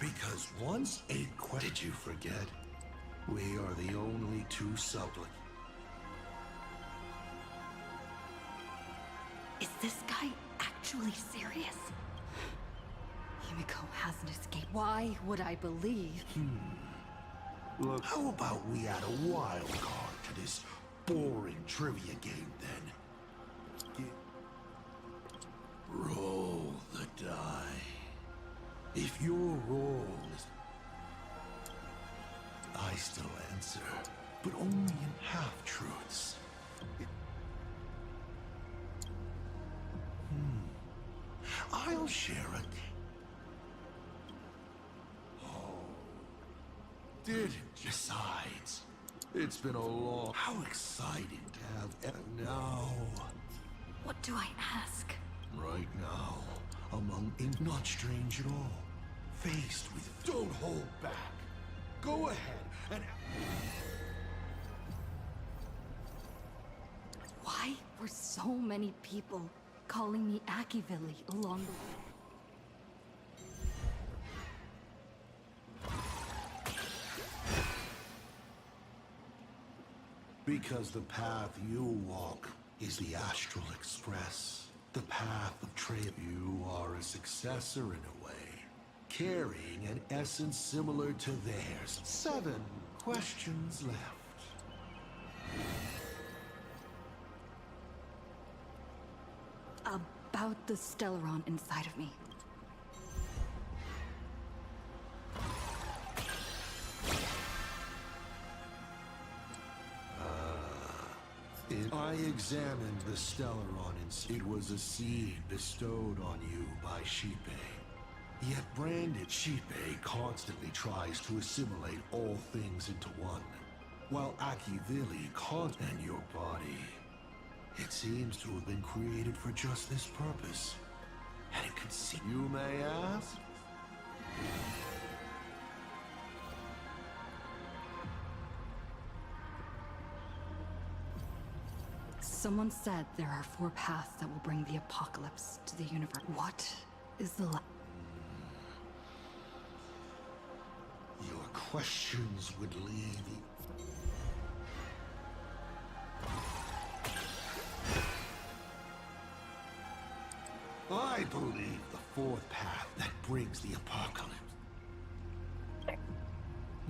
Because once 8 questions... Did you forget? We are the only 2 supplicants. Is this guy actually serious? Himiko hasn't escaped. Why would I believe? Look, how about we add a wild card to this boring trivia game then? Roll the die. If your roll is... I still answer, but only in half-truths. I'll share it. Didn't you? Besides, it's been a long... How exciting to have... Now... What do I ask? Right now, among... Not strange at all. Faced with... Don't hold back. Go ahead and... Why were so many people calling me Akivilli along the way? Because the path you walk is the Astral Express. The path of trail. You are a successor in a way, carrying an essence similar to theirs. 7 questions left. About the Stellaron inside of me. I examined the Stellaron and it was a seed bestowed on you by Shipei. Yet branded Shipei constantly tries to assimilate all things into one, while Akivilli and your body. It seems to have been created for just this purpose. And it could see... You may ask? Someone said there are 4 paths that will bring the apocalypse to the universe. What is the Your questions would leave... I believe the 4th path that brings the apocalypse.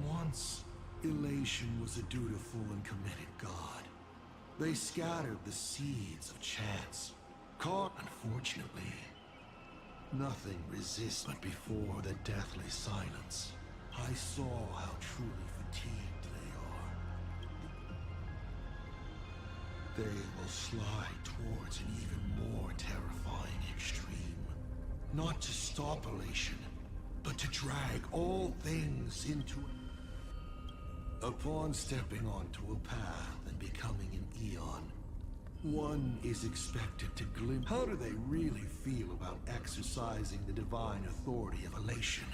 Once, Elation was a dutiful and committed god. They scattered the seeds of chance. Caught, unfortunately. Nothing resists but before the deathly silence. I saw how truly fatigued they are. They will slide towards an even more terrifying extreme. Not to stop Elation, but to drag all things into it. Upon stepping onto a path and becoming an Eon, one is expected to glimpse. How do they really feel about exercising the divine authority of Elation?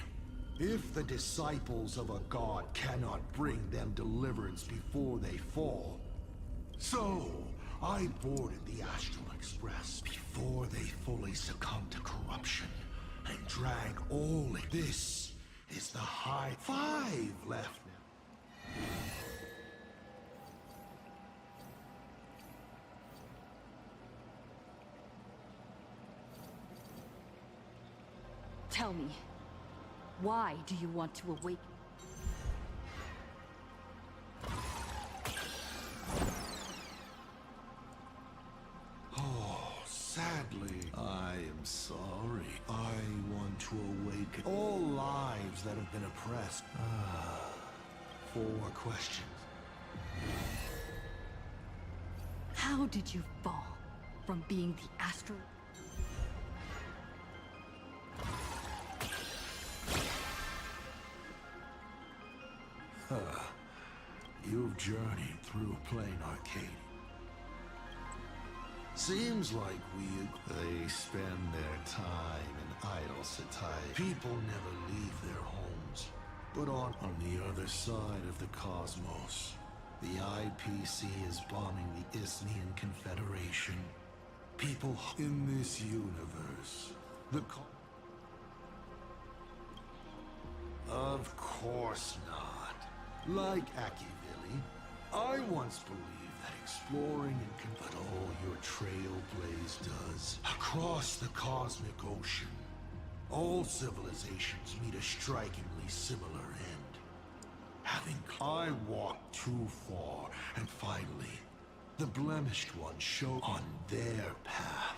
If the disciples of a god cannot bring them deliverance before they fall. So, I boarded the Astral Express before they fully succumb to corruption and drag all of this is the high 5 left now. Tell me, why do you want to awaken? Oh, sadly, I am sorry. I want to awaken all lives that have been oppressed. 4 questions. How did you fall from being the astral? You've journeyed through Plain Arcade. Seems like they spend their time in idle satiety. People never leave their homes. But on the other side of the cosmos, The IPC is bombing the Isnian Confederation. People in this universe. Of course not. Like Akivili, I once believed that exploring and but all your trailblaze does across the cosmic ocean. All civilizations meet a strikingly similar end. I walked too far, and finally, the blemished ones show on their path.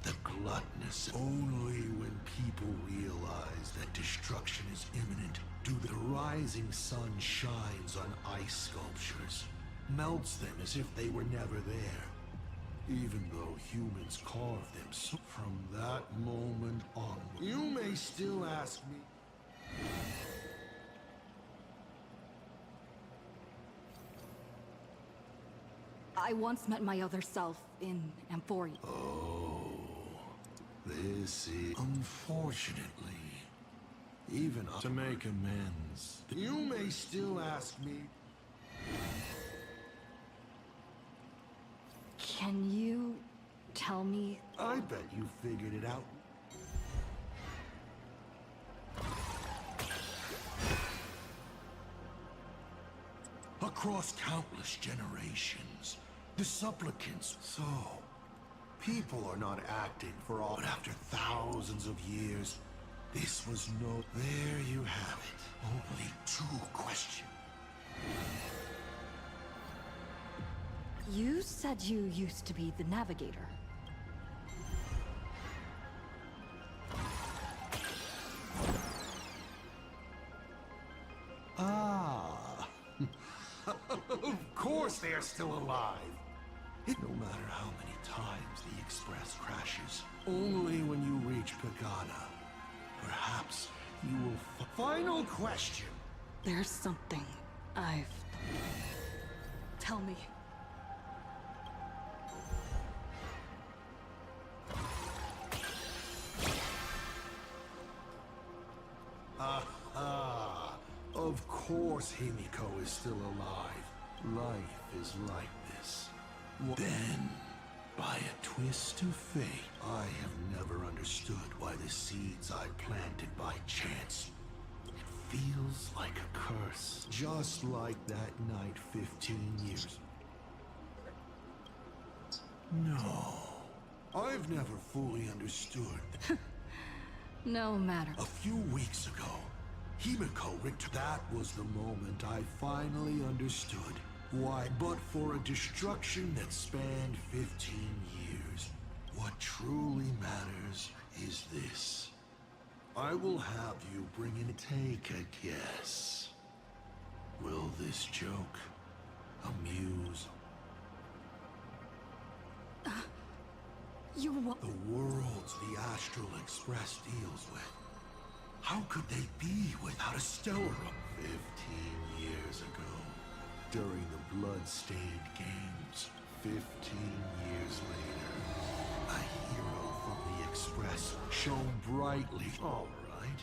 The gluttonous. Only when people realize that destruction is imminent do the rising sun shines on ice sculptures, melts them as if they were never there. Even though humans carved them so from that moment on, you may still ask me. I once met my other self in Amphoria. Oh, this is unfortunately. Even to make amends, you may still ask me. Can you tell me? I bet you figured it out. Across countless generations, the supplicants. So, people are not acting for all. But after thousands of years, this was no. There you have it. Only two questions. You said you used to be the navigator. Ah. Of course they're still alive. No matter how many times the Express crashes, only when you reach Pagana, perhaps you will. Final question. There's something I've. Tell me. Of course Himiko is still alive. Life is like this. Then, by a twist of fate, I have never understood why the seeds I planted by chance. It feels like a curse. Just like that night 15 years. No. I've never fully understood. No matter. A few weeks ago, Himiko returned. That was the moment I finally understood why. But for a destruction that spanned 15 years, what truly matters is this. I will have you bring in. Take a guess. Will this joke amuse? You what? The worlds the Astral Express deals with. How could they be without a stellar? 15 years ago, during the blood-stained games, 15 years later, a hero from the Express shone brightly. All right.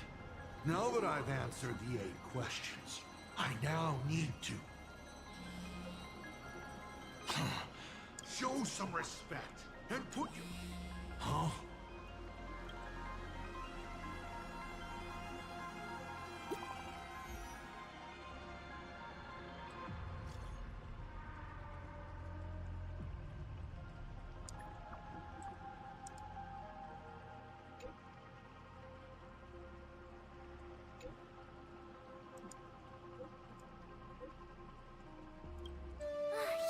Now that I've answered the 8 questions, I now need to show some respect and put you. Huh?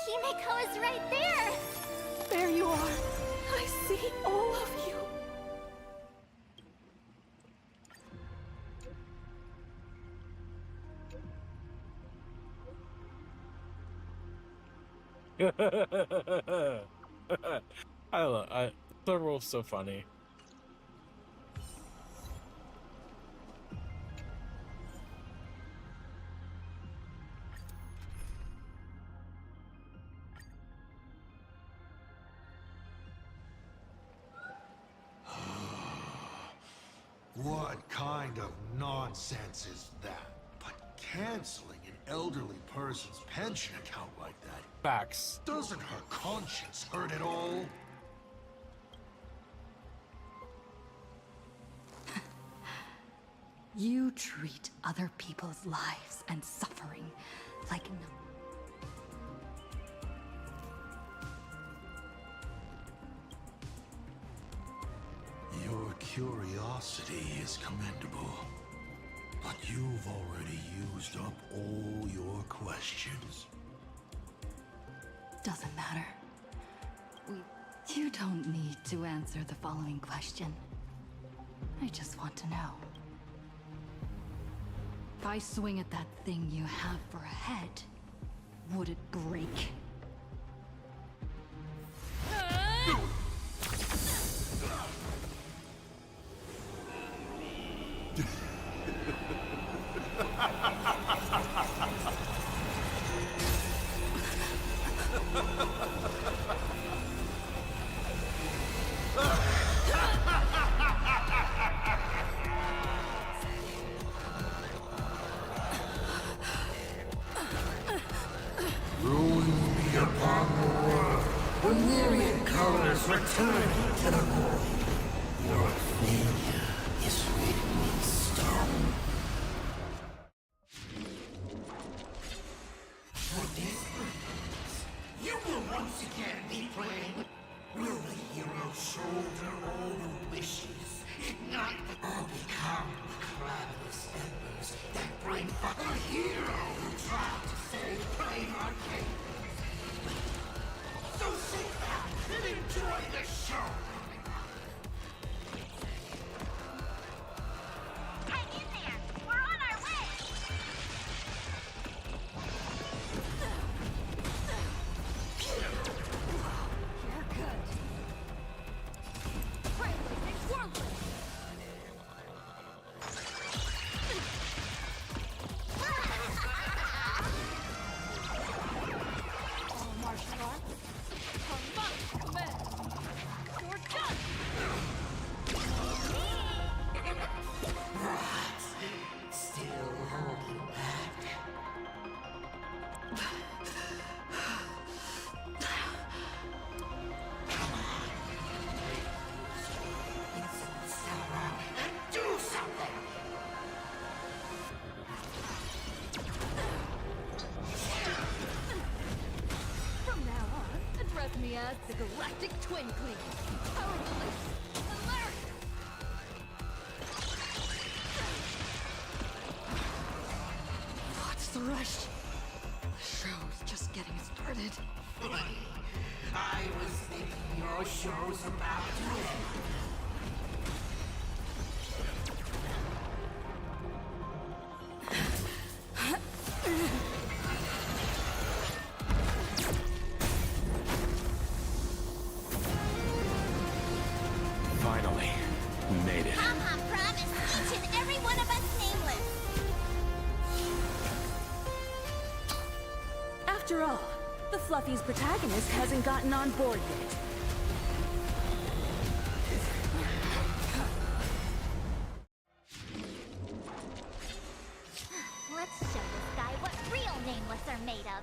Himiko is right there! There you are. I see all of you. The world's so funny. What kind of nonsense is that? But canceling an elderly person's pension account like that. Facts. Doesn't her conscience hurt at all? You treat other people's lives and suffering like no. Your curiosity is commendable, but you've already used up all your questions. Doesn't matter. You don't need to answer the following question. I just want to know. If I swing at that thing you have for a head, would it break? Ruins be upon the world, the myriad colors returning to the void. Your failure is written in stone. For this purpose, you will once again be playing. Will the hero shoulder all the wishes, ignite or become the cloudless embers that bring a hero who tried to save Plain Arcade? So sit back and enjoy the show! Hang in there! We're on our way! You're good. Trailblazing Whirlwind! All martial arts. Come on, men! You're done! Still holding back. Do something! From now on, address me as the Galactic Twin Queen. Power release. Alert! What's the rush? The show's just getting started. I was thinking your show's about to end. Finally, we made it. Pom-Pom promised each and every one of us nameless. After all, the Fluffy's protagonist hasn't gotten on board yet. Let's show this guy what real nameless are made of.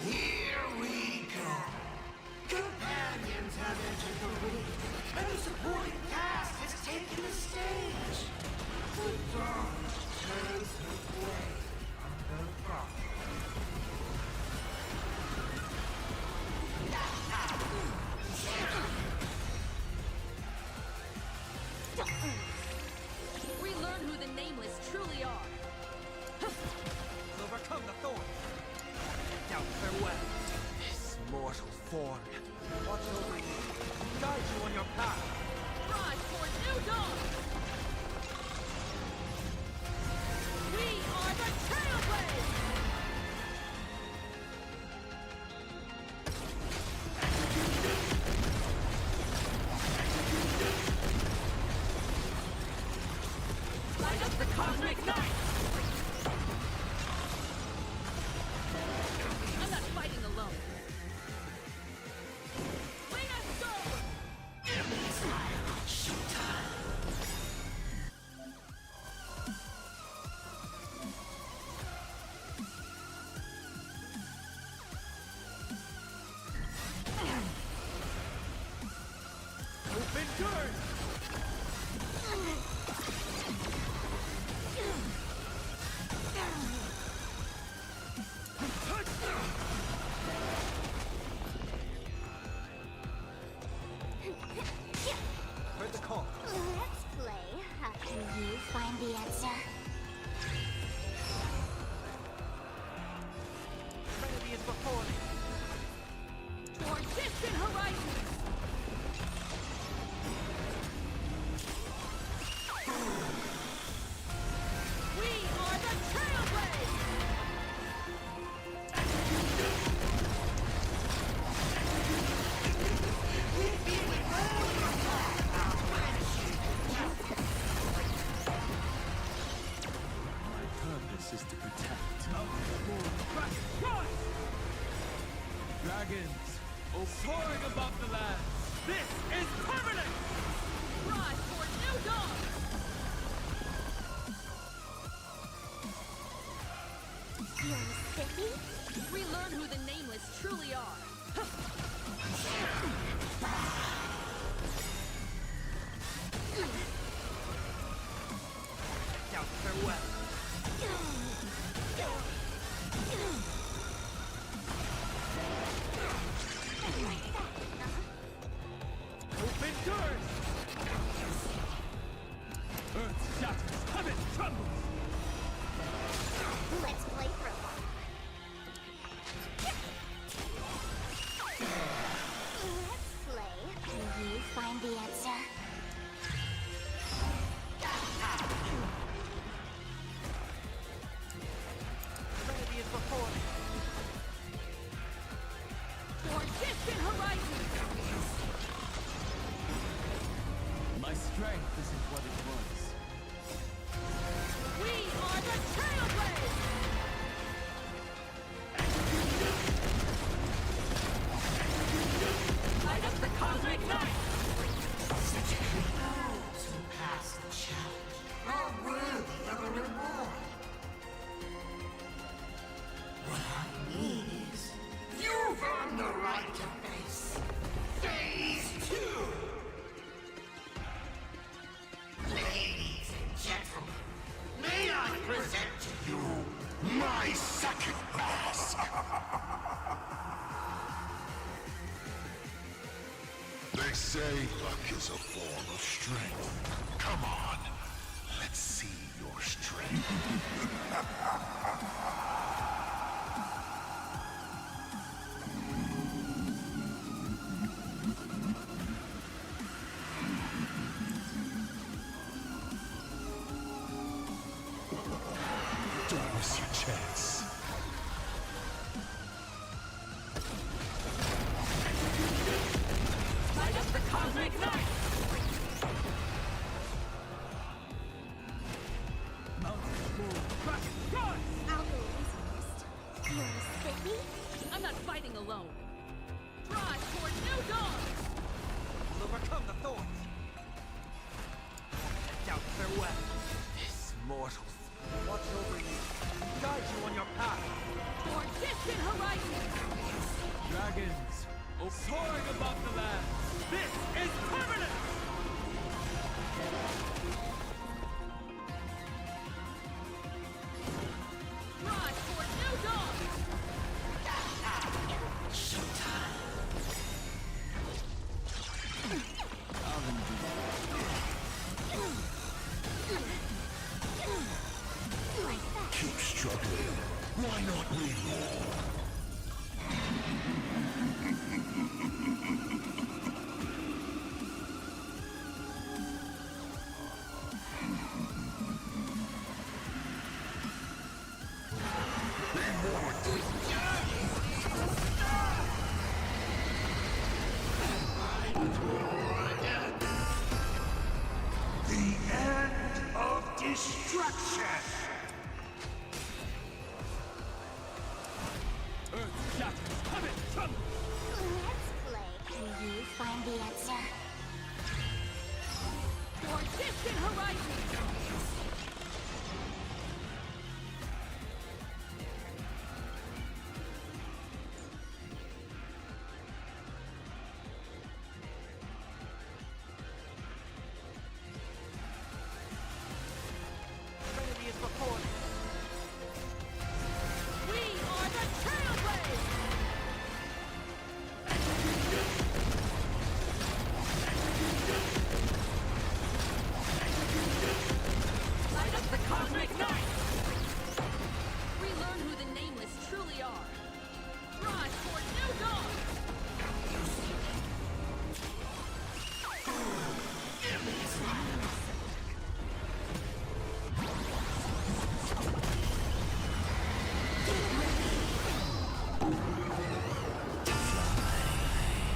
Here we go. Companions have entered the ring, and the supporting cast has taken the stage. The dawn turns her way on her property. For distant horizons! We are the Trailblazers! My purpose is to protect. Dragons, soaring above the land. This is permanent! Rise for new dawn! You're sippy? We learn who the Nameless truly are. Now farewell. Open doors! Earth shatters, heaven trembles! Let's play for a while. Let's play. Will you find the answer? Ready as before. For distant horizons! My strength isn't what it was. We are the Trailblazers! Light up the cosmic night! Those who pass the challenge are worthy of a reward. What I mean is, you've earned the right to face Phase 2! Ladies and gentlemen, may I present to you my second mask? They say luck is a form of strength. Come on, let's see your strength. Don't miss your chance. Light up the cosmic night! I'll go easiest. You're sippy? I'm not fighting alone. Drive toward new dawn! We'll overcome the thorns. Doubt farewell. This mortals watch over you, guide you on your path. For distant horizons! Dragons, soaring above the land. This is permanent! Rise for new dawn! Keep struggling. Why not win more? The end of destruction! Earth shatters, heaven trembles! Let's play. Will you find the answer? For distant horizons!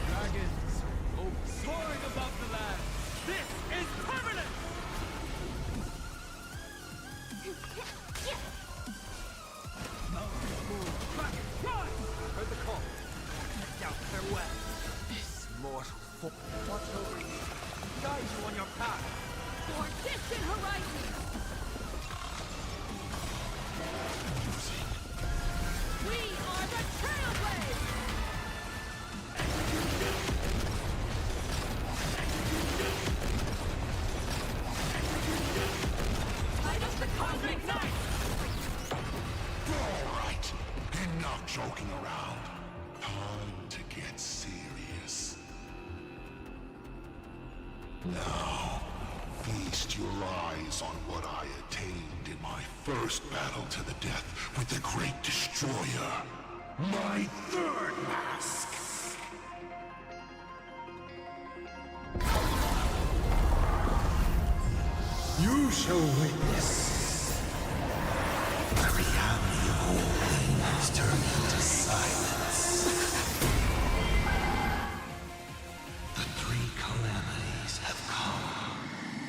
Dragons, soaring above the land. This is permanent! Mountains move, dragons rise! Heard the call. Let out farewell. This mortal foe. Watch over you. Guide you on your path. For distant horizons! We are the Trailblazers! Light up the cosmic night! Alright, enough joking around. Time to get serious. Now, feast your eyes on what I attained in my first battle to the death with the Great Destroyer. My third mask! You shall witness the reality of all things turn into silence. The three calamities have come.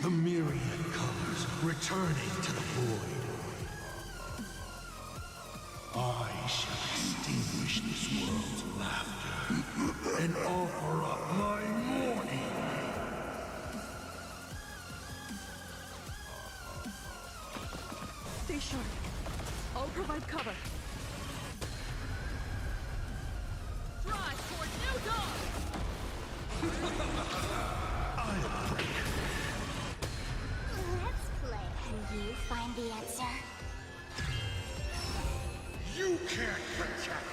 The myriad colors returning to the void. I shall extinguish this world's laughter and offer up my mourning. Stay sharp. I'll provide cover. Drive toward new dawn! Let's play. Can you find the answer? You can't protect.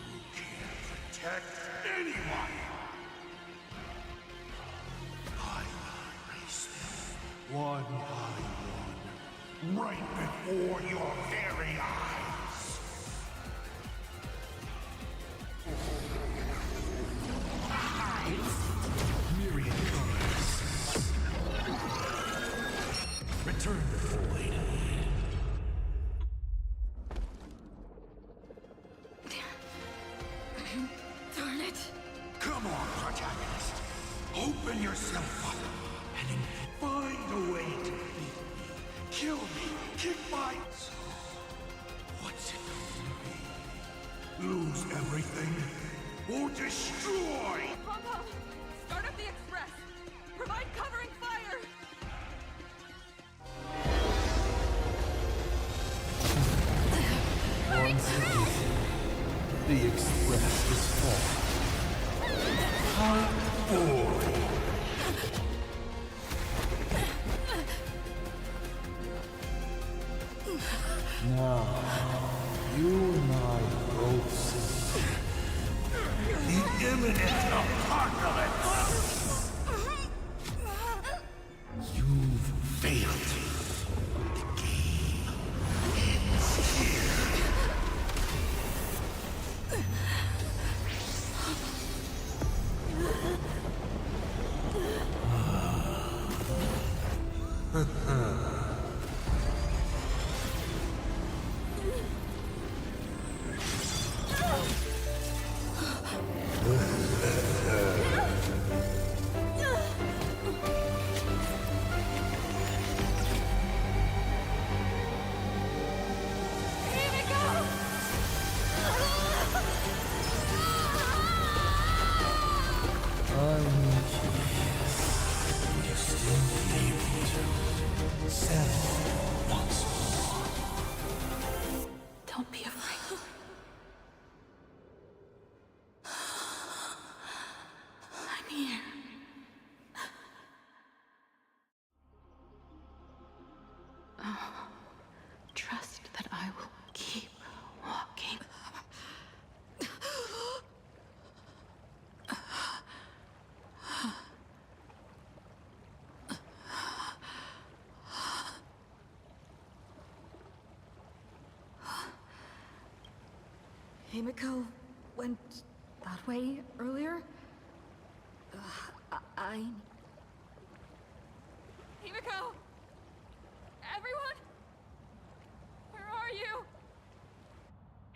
You can't protect anyone. I will erase them one by one, right before your very eyes. Myriad colors. Return the void. Darn it! Come on, protagonist. Open yourself up and find a way to beat me. Kill me. Kick my... So, what's it going to be? Lose everything or destroy? Pom-Pom, start up the express! Provide covering fire! Once again, the express is full. How boring. Now, you and I both see the imminent apocalypse. You've failed. The game ends here. Don't be afraid. I'm here. Oh, trust that I will keep walking. Himiko went that way earlier? I... Himiko! Everyone? Where are you?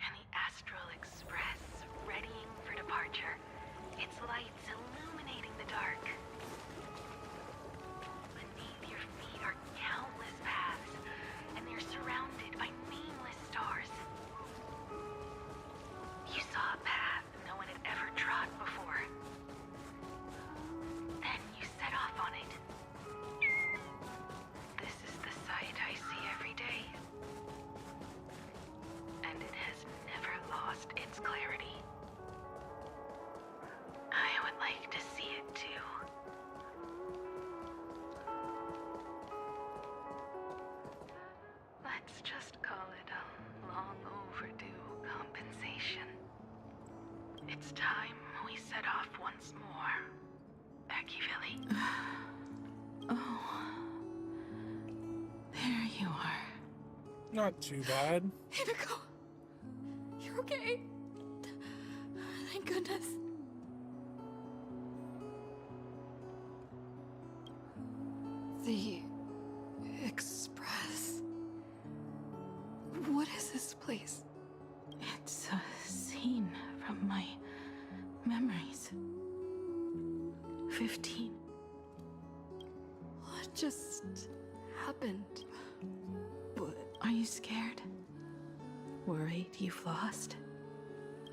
And the astral It's time we set off once more. Akivili. Oh. There you are. Not too bad. Himiko! You're okay? Thank goodness. The Express. What is this place? It's a scene from my memories. 15. What just happened? But are you scared? Worried you've lost?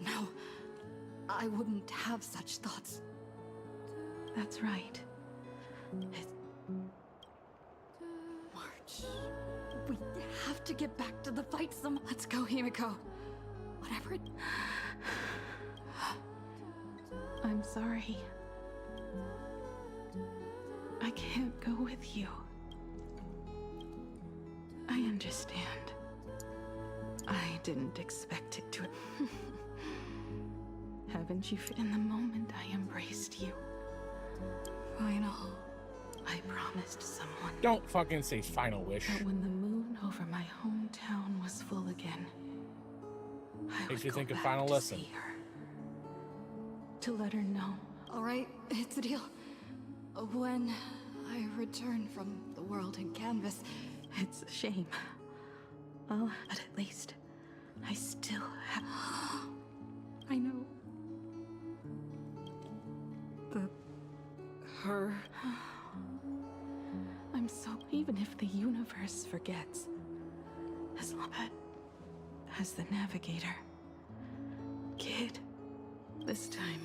No, I wouldn't have such thoughts. That's right. March. We have to get back to the fight some. Let's go, Himiko. Whatever it... I'm sorry. I can't go with you. I understand. I didn't expect it to. Haven't you? In the moment I embraced you. Final. I promised someone. Don't fucking say final wish. That when the moon over my hometown was full again, I Makes would you go think of back final to lesson. see her. To let her know. All right, it's a deal. When I return from the world in canvas... It's a shame. But at least I still have... I know. Her... I'm so... Even if the universe forgets, as long as the navigator... Kid, this time,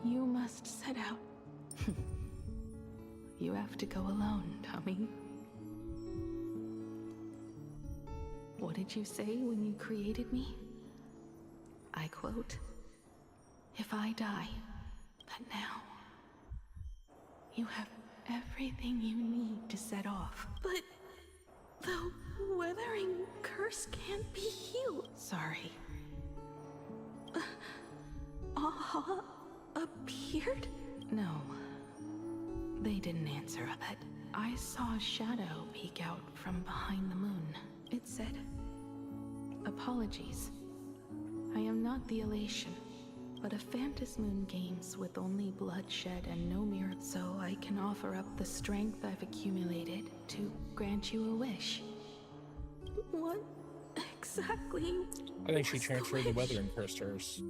you must set out. You have to go alone, Tommy. What did you say when you created me? I quote, "If I die, then now you have everything you need to set off." But the weathering curse can't be healed. Sorry. Appeared? No. They didn't answer, but I saw a shadow peek out from behind the moon. It said, "Apologies. I am not the elation, but a phantasmoon games with only bloodshed and no mirror, so I can offer up the strength I've accumulated to grant you a wish." What exactly? I think she transferred the weathering curse to hers.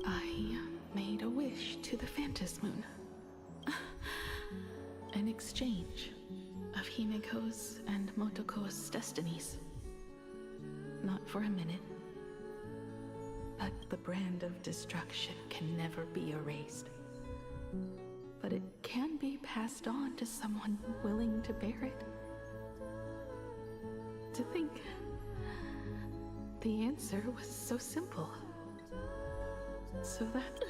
I made a wish to the phantasmoon. An exchange of Himiko's and Motoko's destinies. Not for a minute. But the brand of destruction can never be erased. But it can be passed on to someone willing to bear it. To think the answer was so simple. So that...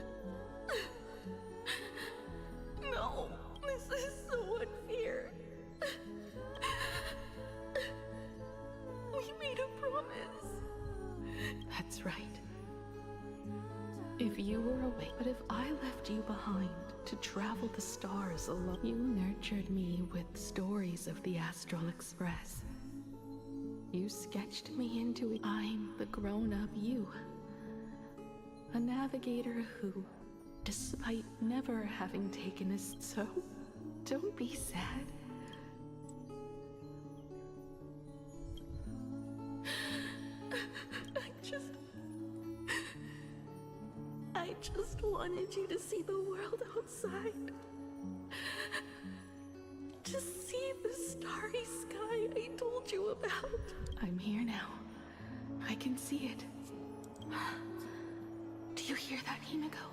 No, this is so unfair. We made a promise. That's right. If you were awake, but if I left you behind to travel the stars alone, you nurtured me with stories of the Astral Express. You sketched me into it. I'm the grown-up you. A navigator who, despite never having taken a... So, don't be sad. I just wanted you to see the world outside. To see the starry sky I told you about. I'm here now. I can see it. Do you hear that, Himiko?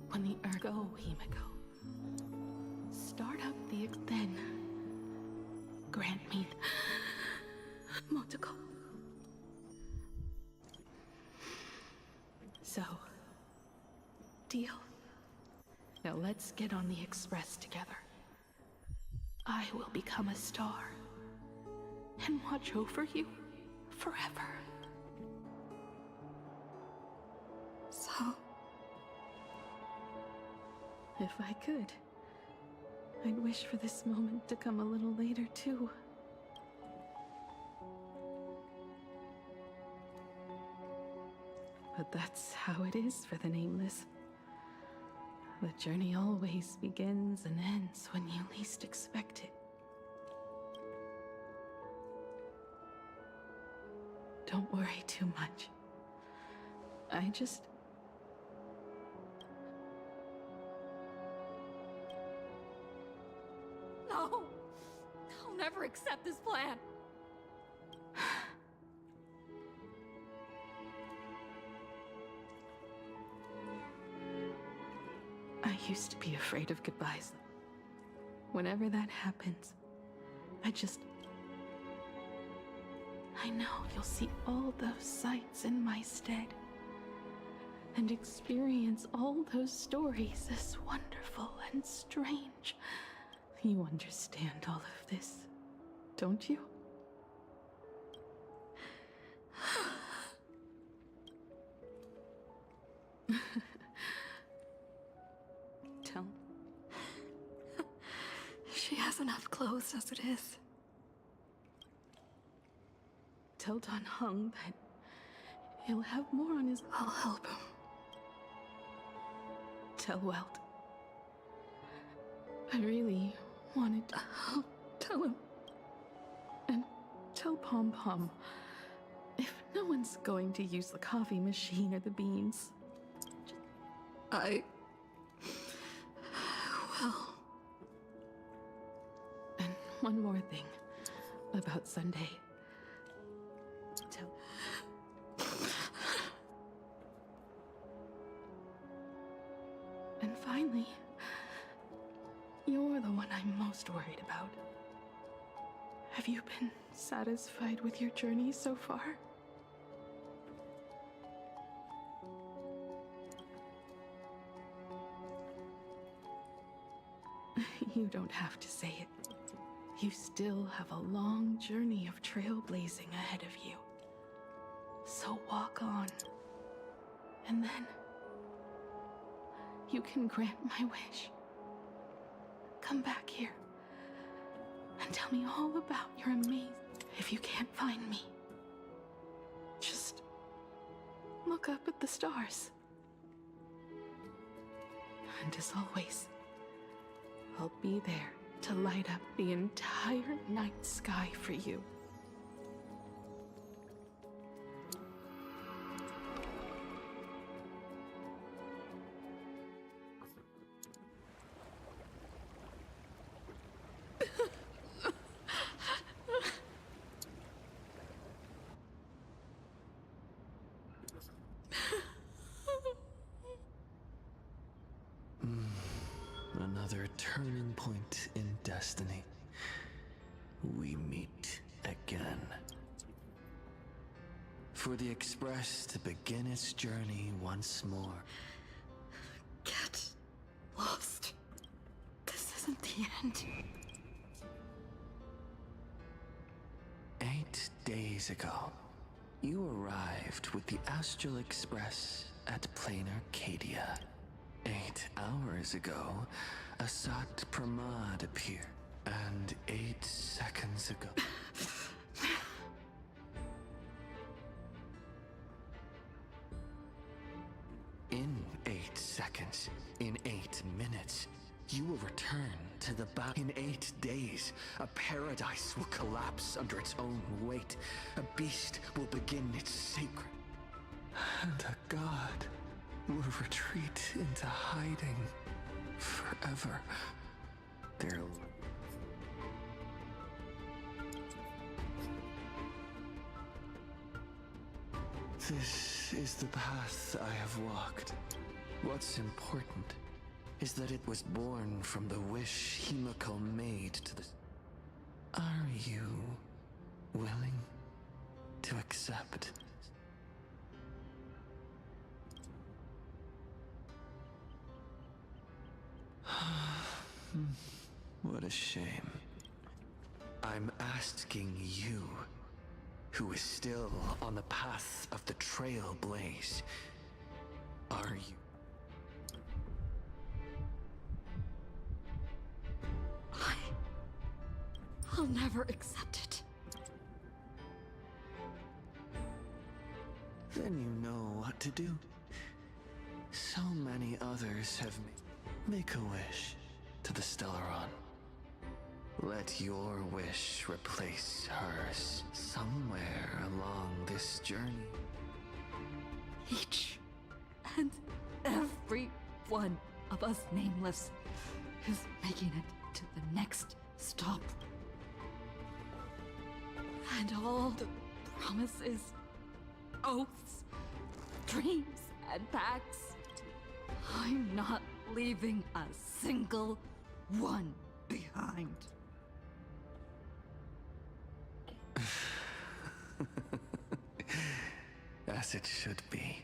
When the Go, Himiko. Start up the... Then... grant me... Motoko. So... deal. Now let's get on the Express together. I will become a star. And watch over you forever. If I could, I'd wish for this moment to come a little later, too. But that's how it is for the Nameless. The journey always begins and ends when you least expect it. Don't worry too much. No! I'll never accept this plan! I used to be afraid of goodbyes. Whenever that happens, I know you'll see all those sights in my stead and experience all those stories as wonderful and strange. You understand all of this, don't you? Tell me. She has enough clothes as it is. Tell Don Hung that he'll have more on his... I'll help him. Tell Welt. I really wanted to... I'll tell him. And tell Pom Pom, if no one's going to use the coffee machine or the beans... Well... And one more thing about Sunday. And finally, you're the one I'm most worried about. Have you been satisfied with your journey so far? You don't have to say it. You still have a long journey of trailblazing ahead of you. So walk on. And then you can grant my wish. Come back here and tell me all about your amazing... If you can't find me, just look up at the stars. And as always, I'll be there to light up the entire night sky for you. Another turning point in destiny. We meet again. For the Express to begin its journey once more. Get lost. This isn't the end. 8 days ago, you arrived with the Astral Express at Plain Arcadia. 8 hours ago, Asat Pramad appeared. And 8 seconds ago... In 8 seconds, in 8 minutes, you will return to the back. In 8 days, a paradise will collapse under its own weight. A beast will begin its sacred... And a god will retreat into hiding forever. This is the path I have walked. What's important is that it was born from the wish Himiko made to the... Are you willing to accept? What a shame. I'm asking you, who is still on the path of the Trailblaze, are you... I'll never accept it. Then you know what to do. So many others have make a wish to the Stellaron. Let your wish replace hers somewhere along this journey. Each and every one of us nameless is making it to the next stop. And all the promises, oaths, dreams, and pacts, I'm not leaving a single one behind. As it should be.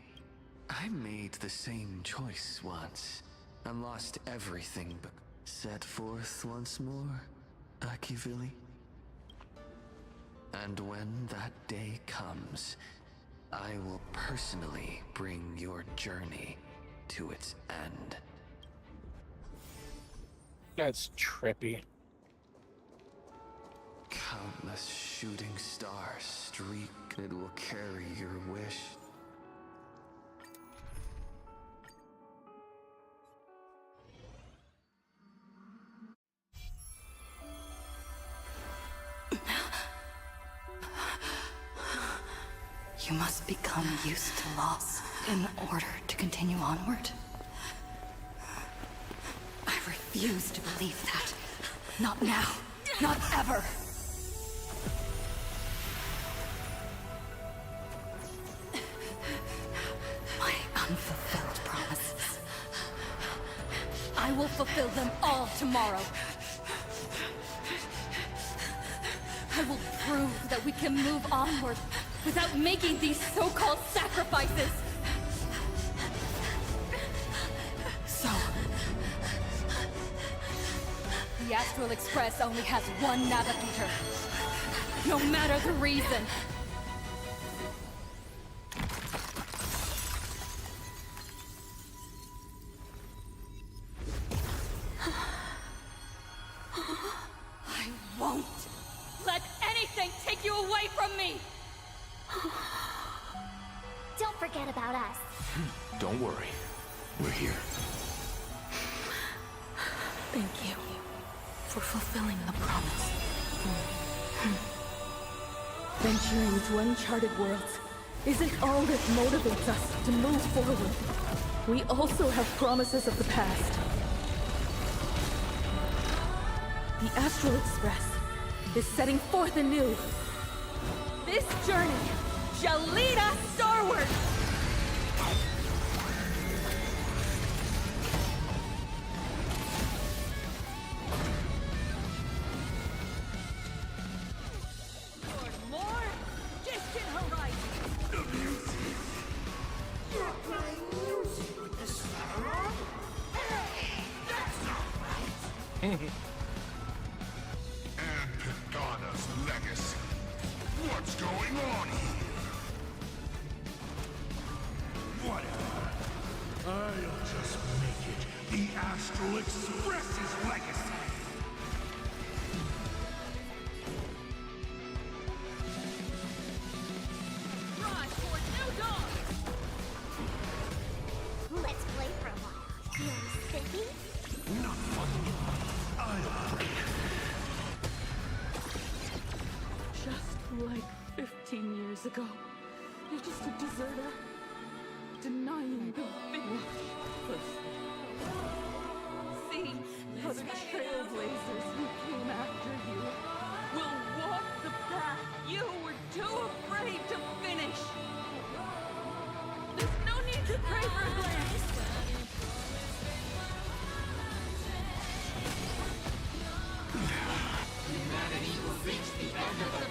I made the same choice once, and lost everything but set forth once more, Akivili. And when that day comes, I will personally bring your journey to its end. That's trippy. Countless shooting stars streak, it will carry your wish. You must become used to loss in order to continue onward. I refuse to believe that. Not now. Not ever. My unfulfilled promises. I will fulfill them all tomorrow. I will prove that we can move onward without making these so-called sacrifices. So, the Astral Express only has one navigator, no matter the reason. I won't let anything take you away from me! Don't forget about us. Don't worry. We're here. Thank you for fulfilling the promise. Venturing into uncharted worlds isn't all that motivates us to move forward. We also have promises of the past. The Astral Express is setting forth anew. This journey shall lead us starward! Toward more distant horizons. The music. You're playing music with the Stellaron? Hey, that's not right. And Pagana's legacy. What's going on here? Whatever. I'll just make it the Astral Express's legacy. Rise toward new dawn. Let's play for a while. Feeling sleepy? Not fun. I'll break. Just like 15 years ago. You're just a deserter. Denying the big See how the trailblazers who came after you will walk the path you were too afraid to finish. There's no need to pray for a glance. Humanity will reach the end of the...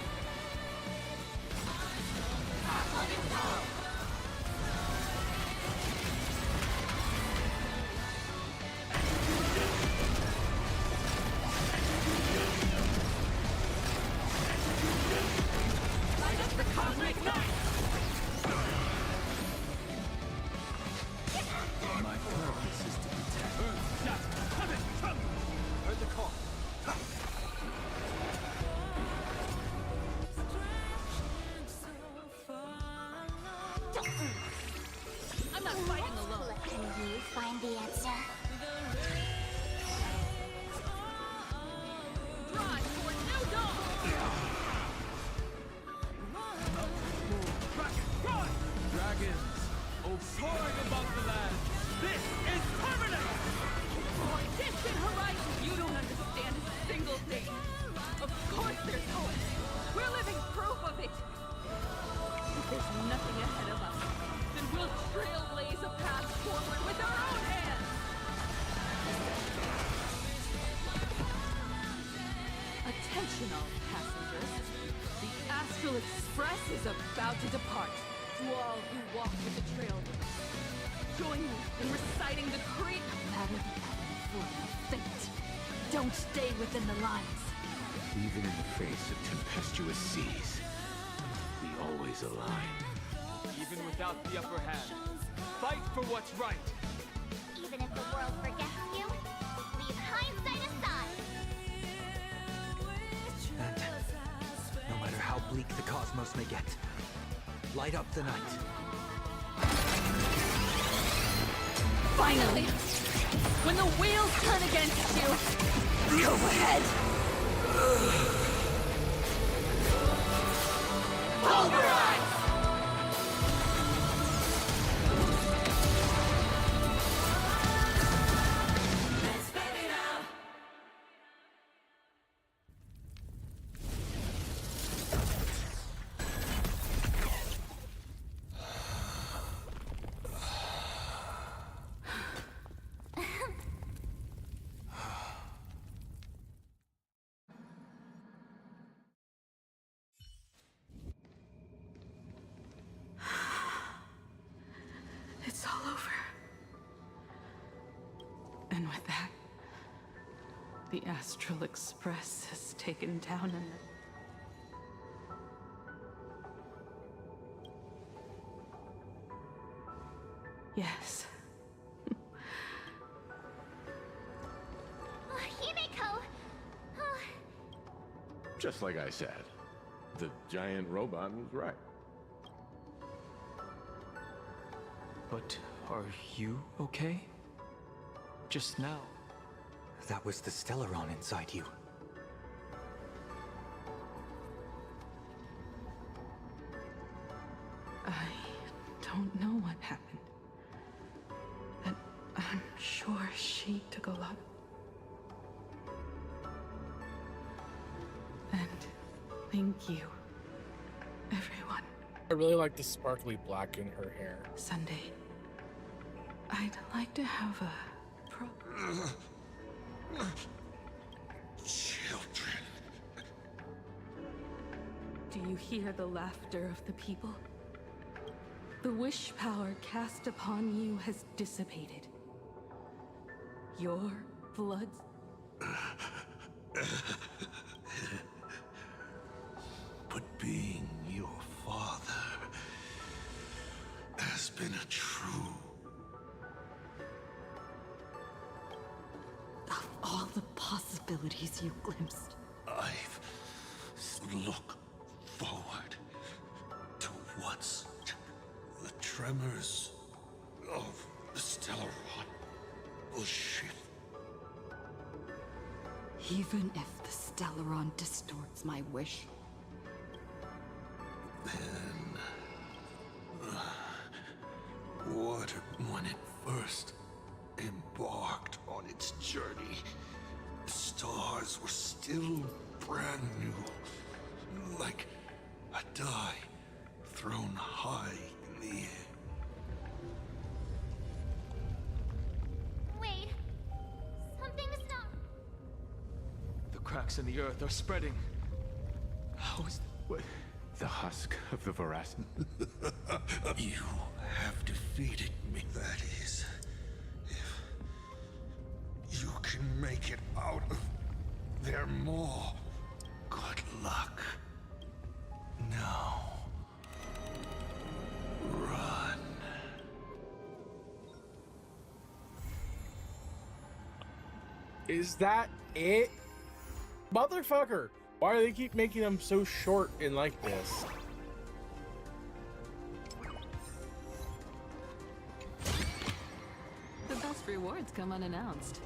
Light up the cosmic night! My purpose is to protect. Heard the call. not fighting alone. Can you find the answer? Drive for new dawn! Dragons, oh soaring above the land, this is permanent! On distant horizon, you don't understand a single thing. Of course there's hope. We're living proof of it. If there's nothing ahead of us, then we'll trailblaze a path forward with our own hands. Attention all passengers. The Astral Express is about to depart. To all who walk with the trail with us, join me in reciting the creed. No matter the ebb and flow of fate, don't stay within the lines. Even in the face of tempestuous seas, we always align. Even without the upper hand, fight for what's right. Even if the world forgets you, leave hindsight aside. And no matter how bleak the cosmos may get, light up the night. Finally! When the wheels turn against you, go ahead! Pulverize! It's all over. And with that, the Astral Express has taken down an... Yes. Himeko! Oh, Just like I said, the giant robot was right. But are you okay? Just now. That was the Stellaron inside you. I don't know what happened. But I'm sure she took a lot. And thank you, everyone. I really like the sparkly black in her hair. Sunday, I'd like to have a Children. Do you hear the laughter of the people? The wish power cast upon you has dissipated. Your blood... But being your father has been a true... Of all the possibilities you glimpsed, I've looked forward to what's the tremors of the Stellaron will shift. even if the Stellaron distorts my wish. Then... when it first embarked on its journey, the stars were still brand new. Like a die thrown high in the air. Wait. Something's not... The cracks in the earth are spreading. How is... what? The husk of the Veracity. You have defeated me. That is, if you can make it out of there more. Good luck. Now, run. Is that it? Motherfucker! Why do they keep making them so short and like this? rewards come unannounced.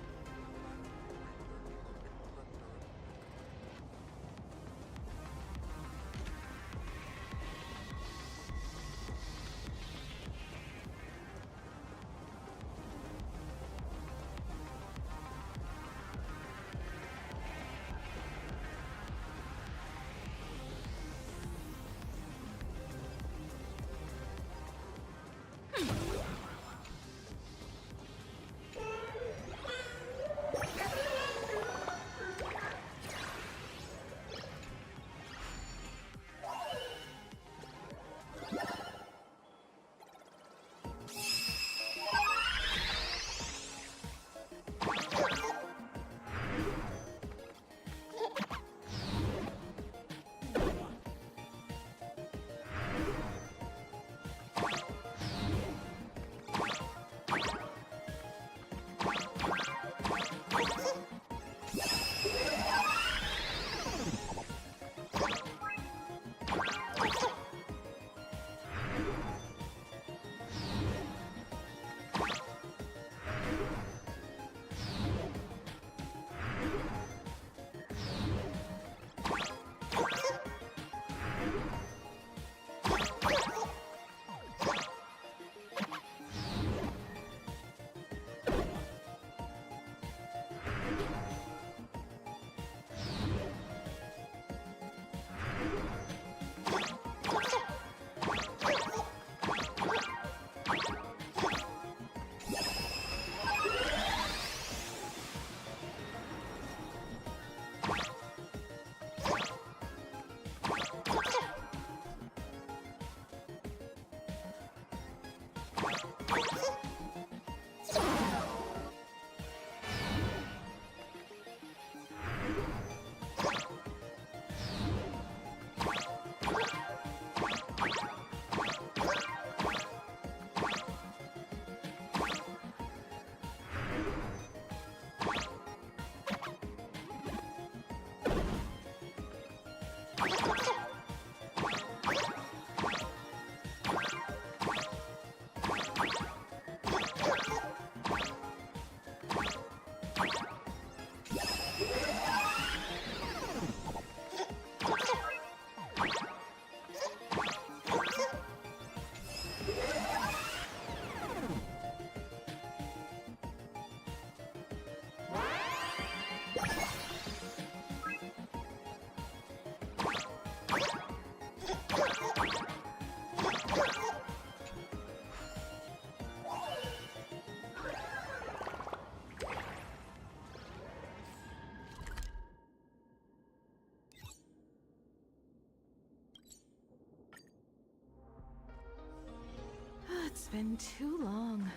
It's been too long.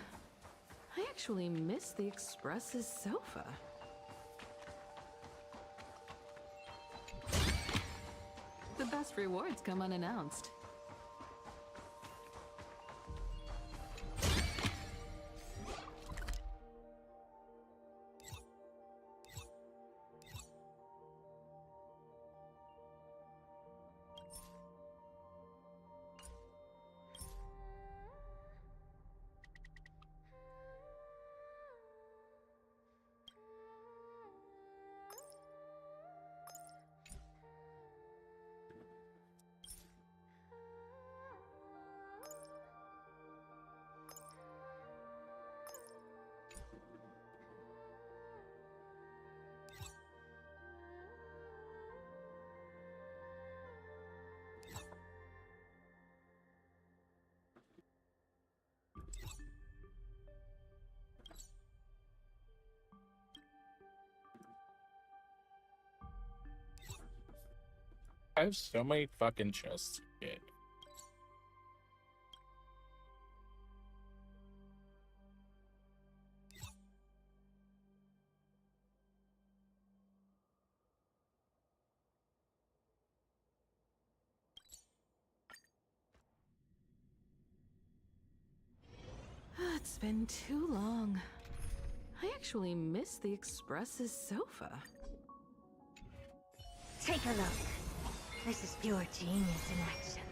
I actually miss the Express's sofa. The best rewards come unannounced. I have so many fucking chests to get. It's been too long. I actually miss the Express's sofa. Take a look. This is pure genius in action.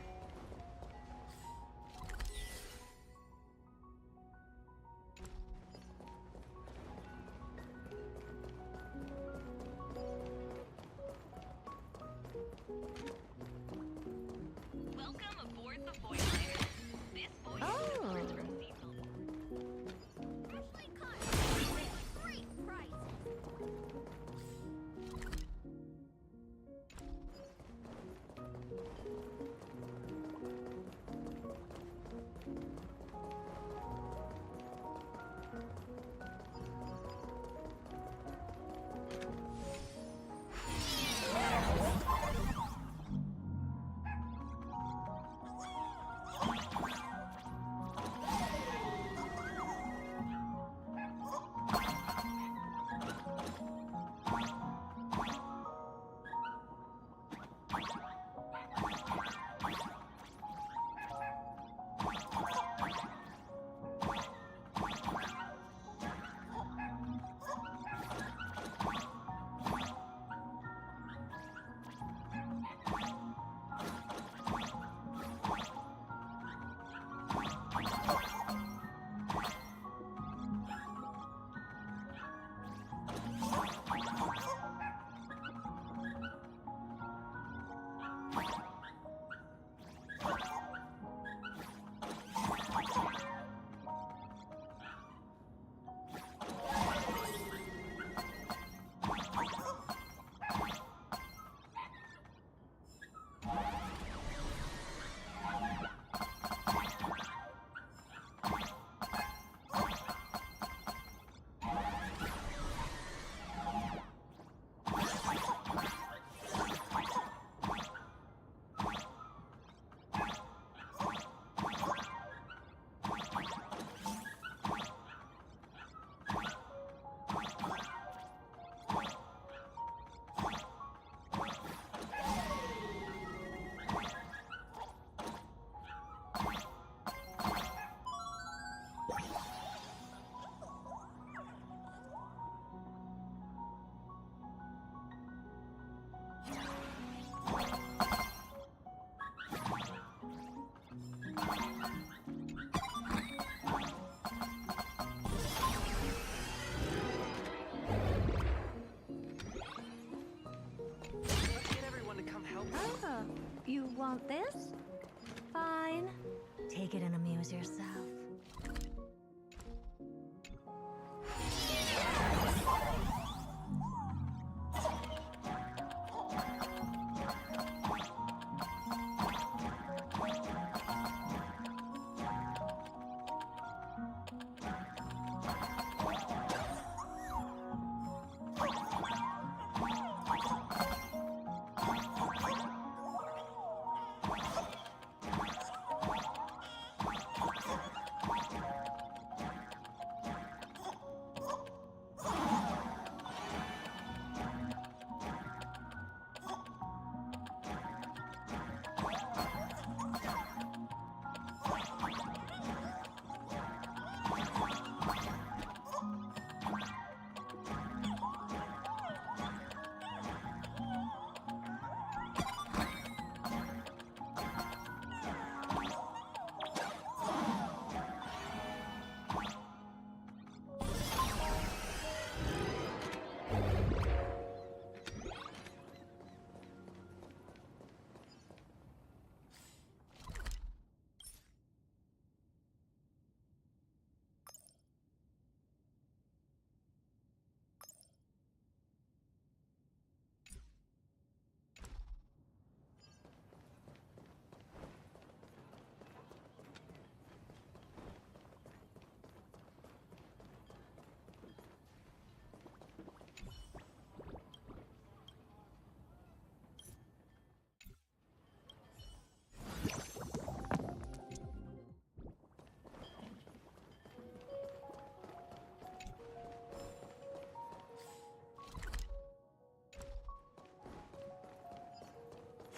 take it and amuse yourself.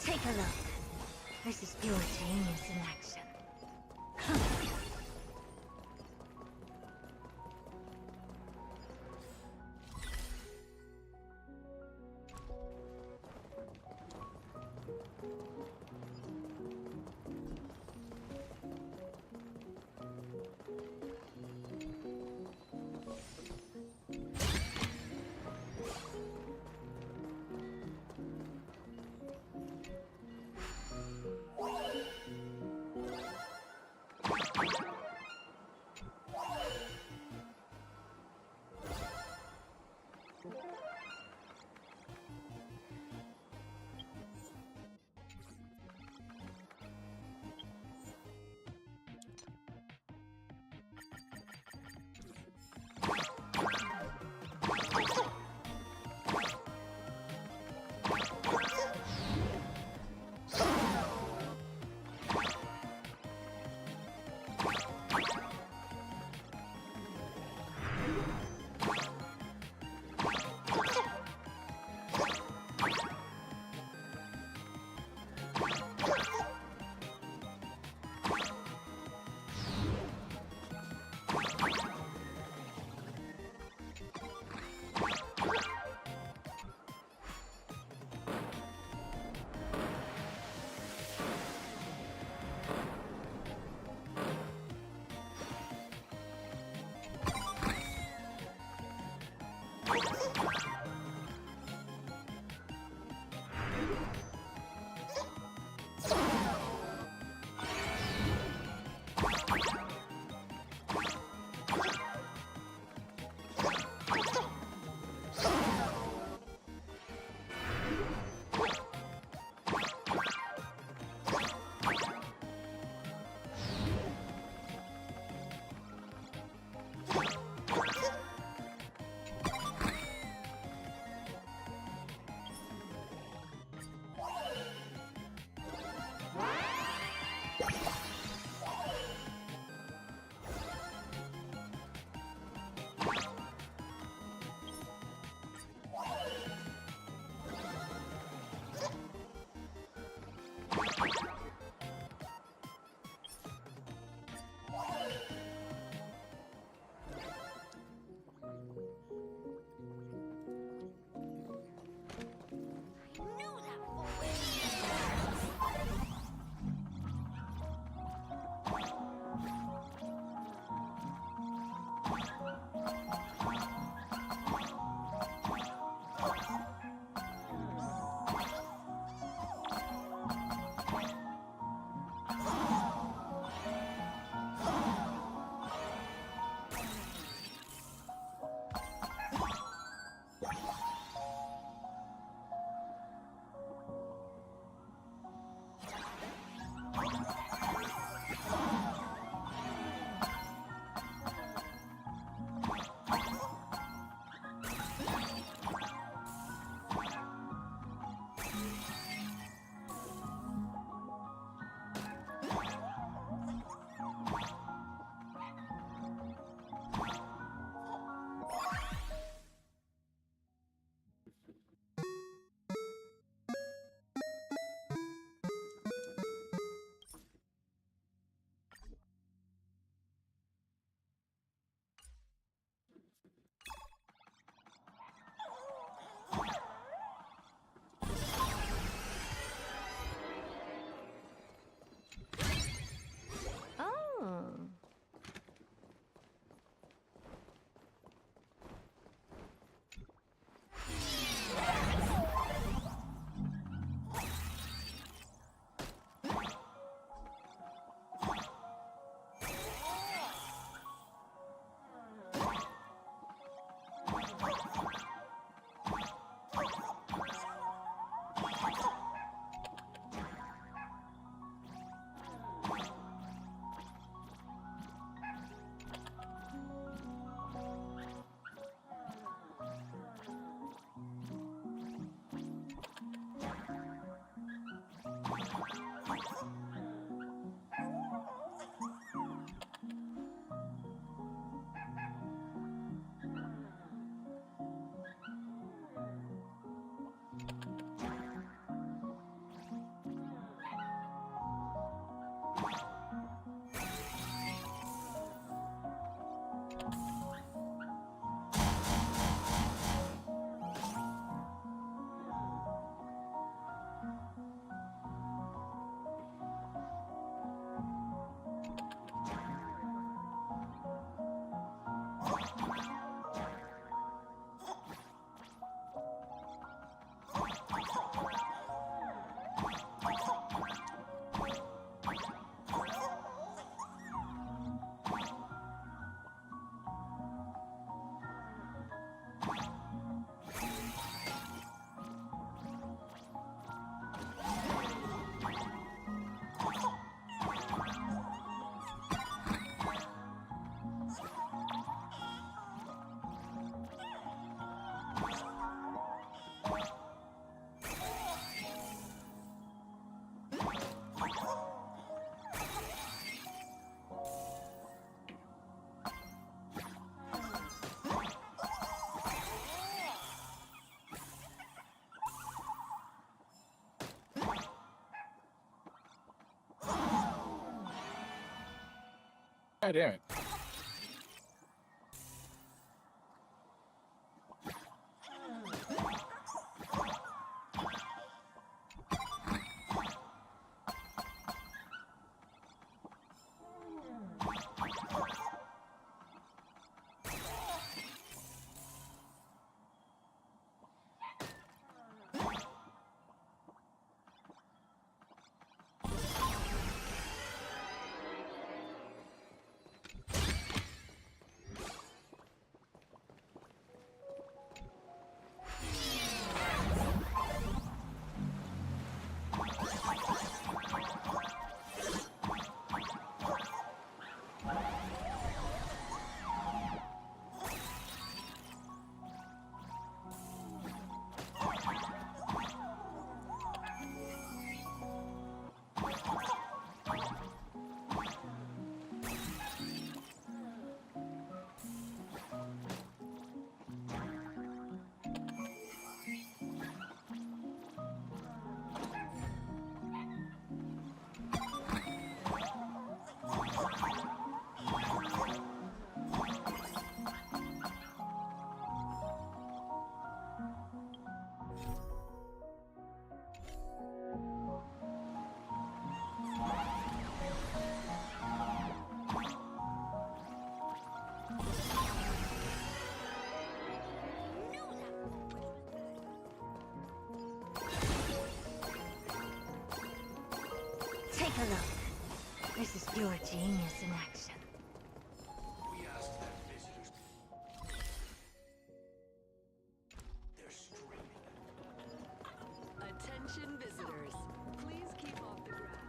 Take a look. This is pure genius in action. God damn it. Take a look. This is pure genius in action. We ask that visitors... They're streaming. Attention visitors. Please keep off the grass.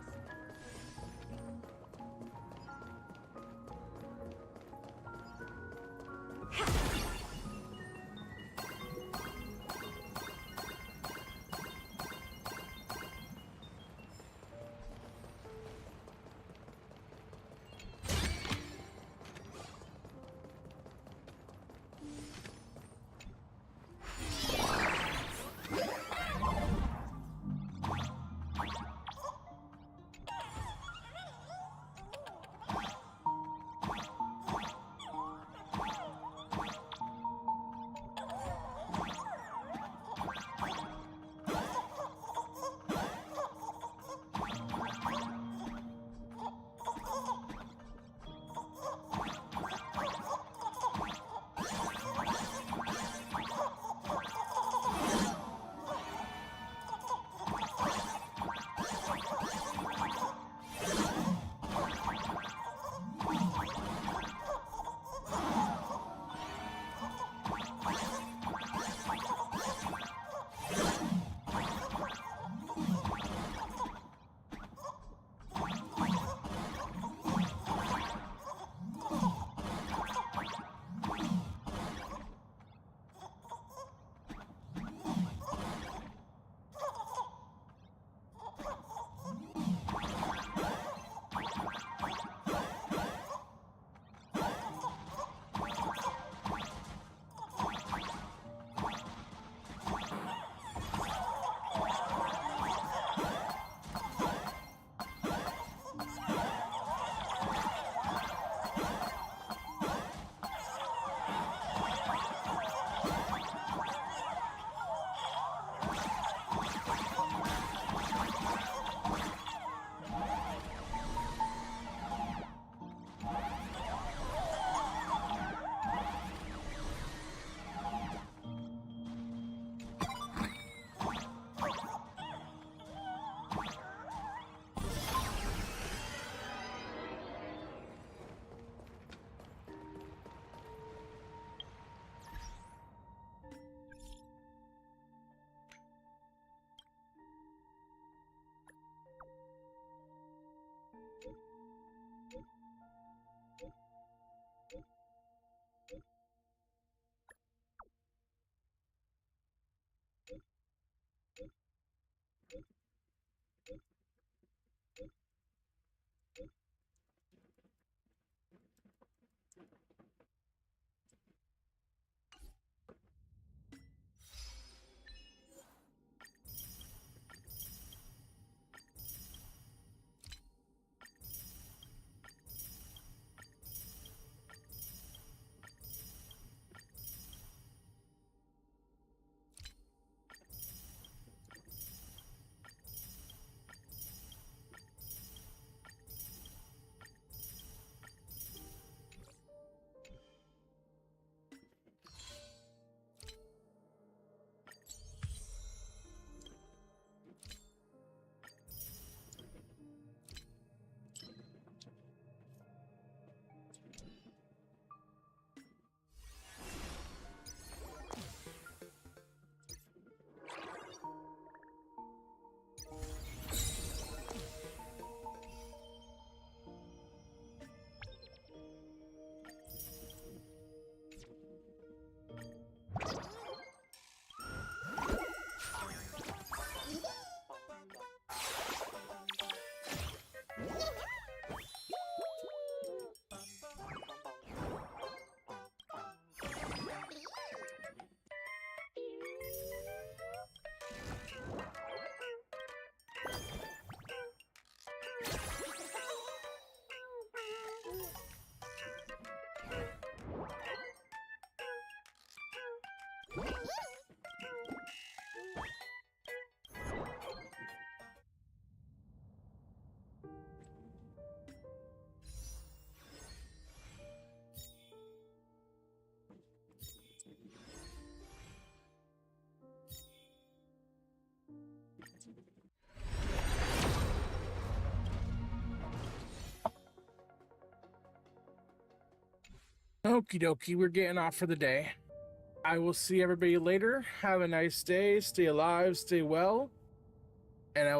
Okie dokie, we're getting off for the day. I will see everybody later. Have a nice day. Stay alive, stay well.